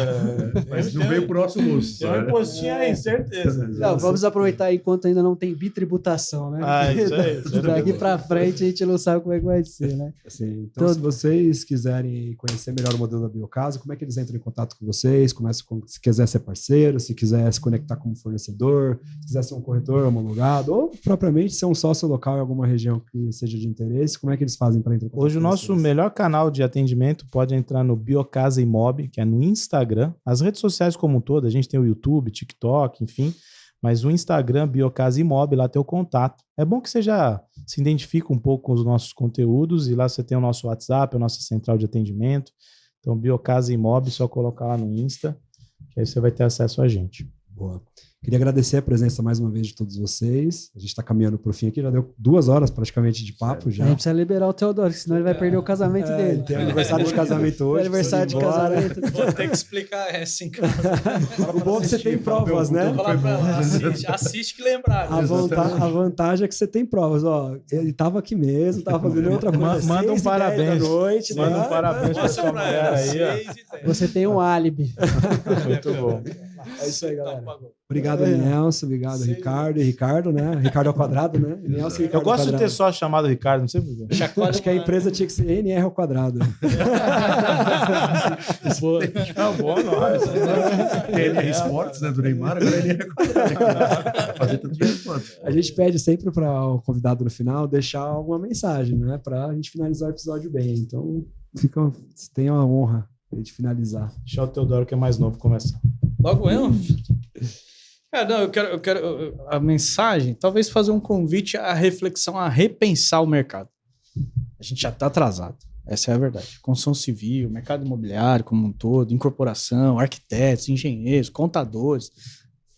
Mas não veio pro nosso bolso. Tem um impostinho aí, certeza. Não, vamos aproveitar enquanto ainda não tem bitributação, né? Isso aí. Daqui pra frente a gente não sabe como é que vai ser, né? Assim, então, se vocês quiserem conhecer melhor o modelo da Biocasa, como é que eles entram em contato com vocês? Se quiser ser parceiro, se quiser se conectar como fornecedor, se quiser ser um corretor homologado, ou propriamente ser um sócio local em alguma região que seja de interesse, como é que eles fazem para entrar em contato? Hoje o nosso melhor canal de atendimento pode entrar no Biocasa Imob, que é no Instagram. As redes sociais como um todo, a gente tem o YouTube, TikTok, enfim, mas o Instagram, Biocasa Imob, lá tem o contato. É bom que você já se identifique um pouco com os nossos conteúdos e lá você tem o nosso WhatsApp, a nossa central de atendimento. Então, Biocasa Imob, só colocar lá no Insta, que aí você vai ter acesso a gente. Boa. Queria agradecer a presença mais uma vez de todos vocês. A gente está caminhando para o fim aqui, já deu 2 horas praticamente de papo. Já. A gente precisa liberar o Teodoro, senão ele vai perder o casamento dele. Tem aniversário de casamento hoje. Aniversário de casamento. Vou ter que explicar essa em casa. O bom é que você tem provas, né? Vou falar pra ela, assiste que lembrar. A vantagem é que você tem provas. Ó, ele estava aqui mesmo, estava fazendo outra coisa. Manda um parabéns. Noite, manda um parabéns para sua mulher aí. Você tem um álibi. Muito bom. É isso aí, galera. Obrigado, Nelson. Obrigado, Ricardo. E Ricardo, né? Ricardo ao quadrado, né? Nelson, eu gosto de ter só chamado Ricardo, não sei por quê. Acho que a empresa tinha que ser NR ao quadrado. Acabou, nós. NR Esportes, né? Do Neymar, agora NR ao quadrado. Fazer tanto dinheiro quanto. A gente pede sempre para o convidado no final deixar alguma mensagem, né? Para a gente finalizar o episódio bem. Então, tenha a honra de finalizar. Deixa o Teodoro, que é mais novo, começar. Logo eu? Não, eu quero a mensagem, talvez fazer um convite à reflexão, a repensar o mercado. A gente já está atrasado, essa é a verdade. Construção civil, mercado imobiliário como um todo, incorporação, arquitetos, engenheiros, contadores,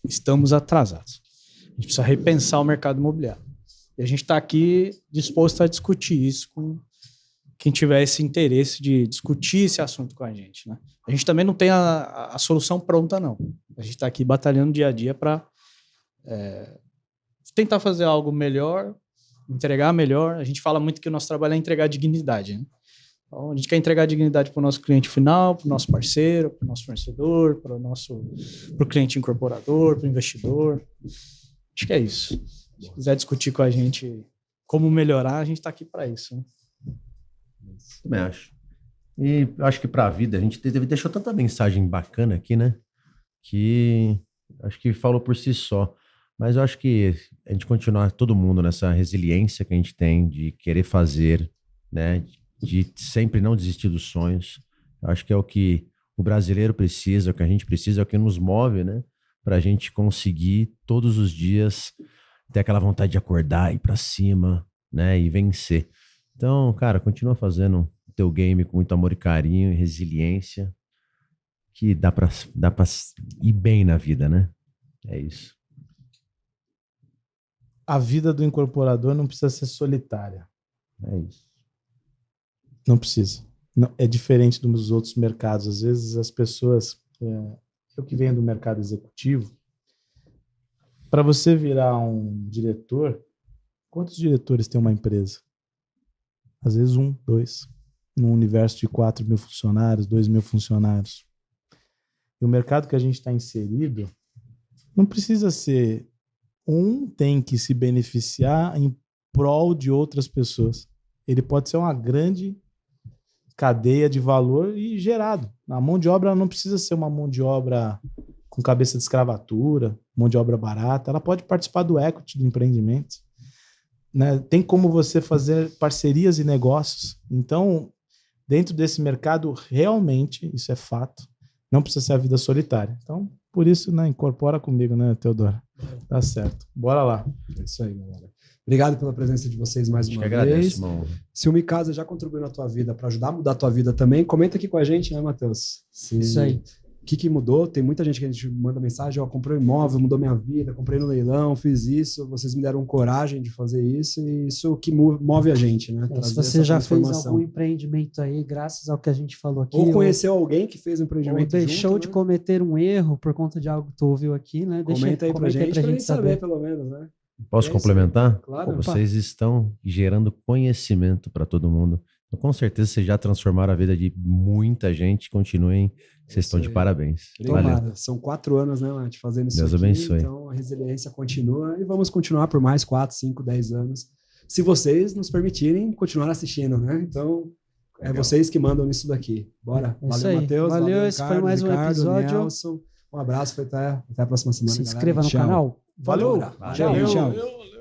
estamos atrasados. A gente precisa repensar o mercado imobiliário. E a gente está aqui disposto a discutir isso com quem tiver esse interesse de discutir esse assunto com a gente, né? A gente também não tem a solução pronta, não. A gente está aqui batalhando dia a dia para tentar fazer algo melhor, entregar melhor. A gente fala muito que o nosso trabalho é entregar dignidade, né? Então, a gente quer entregar dignidade para o nosso cliente final, para o nosso parceiro, para o nosso fornecedor, para o cliente incorporador, para o investidor. Acho que é isso. Se quiser discutir com a gente como melhorar, a gente está aqui para isso, né? Também acho. E acho que para a vida, a gente deixou tanta mensagem bacana aqui, né? Que acho que falou por si só. Mas eu acho que a gente continuar todo mundo nessa resiliência que a gente tem de querer fazer, né? De sempre não desistir dos sonhos. Eu acho que é o que o brasileiro precisa, é o que a gente precisa, é o que nos move, né? Para a gente conseguir todos os dias ter aquela vontade de acordar, ir para cima, né? E vencer. Então, cara, continua fazendo teu game com muito amor e carinho e resiliência, que dá pra ir bem na vida, né? É isso. A vida do incorporador não precisa ser solitária. É isso. Não precisa. Não, é diferente dos outros mercados. Às vezes as pessoas... eu que venho do mercado executivo, para você virar um diretor, quantos diretores tem uma empresa? Às vezes 1, 2. Num universo de 4.000 funcionários, 2.000 funcionários. E o mercado que a gente está inserido não precisa ser... tem que se beneficiar em prol de outras pessoas. Ele pode ser uma grande cadeia de valor e gerado. A mão de obra não precisa ser uma mão de obra com cabeça de escravatura, mão de obra barata. Ela pode participar do equity do empreendimento. Né? Tem como você fazer parcerias e negócios. Então, dentro desse mercado, realmente, isso é fato, não precisa ser a vida solitária. Então, por isso, né, incorpora comigo, né, Teodoro? Tá certo. Bora lá. É isso aí, galera. Obrigado pela presença de vocês mais uma vez. Agradeço, irmão. Se o Micasa já contribuiu na tua vida para ajudar a mudar a tua vida também, comenta aqui com a gente, né, Matheus? Isso aí. O que mudou? Tem muita gente que a gente manda mensagem, ó, comprei um imóvel, mudou minha vida, comprei no leilão, fiz isso, vocês me deram coragem de fazer isso, e isso que move a gente, né? Se você já fez algum empreendimento aí, graças ao que a gente falou aqui, ou conheceu alguém que fez um empreendimento ou deixou junto, de né? cometer um erro por conta de algo que tu ouviu aqui, né? Comenta aí pra gente saber, pelo menos, né? Posso complementar? Claro. Vocês estão gerando conhecimento para todo mundo. Então, com certeza, vocês já transformaram a vida de muita gente. Continuem, vocês estão de parabéns. Valeu. São 4 anos, né, Mate, fazendo isso. Deus aqui, abençoe. Então, a resiliência continua e vamos continuar por mais 4, 5, 10 anos, se vocês nos permitirem continuar assistindo, né? Então, vocês que mandam nisso daqui. Bora. Valeu, Matheus. Valeu, esse foi mais um episódio. Nelson. Um abraço, até a próxima semana. Se inscreva no canal. Valeu. Tchau.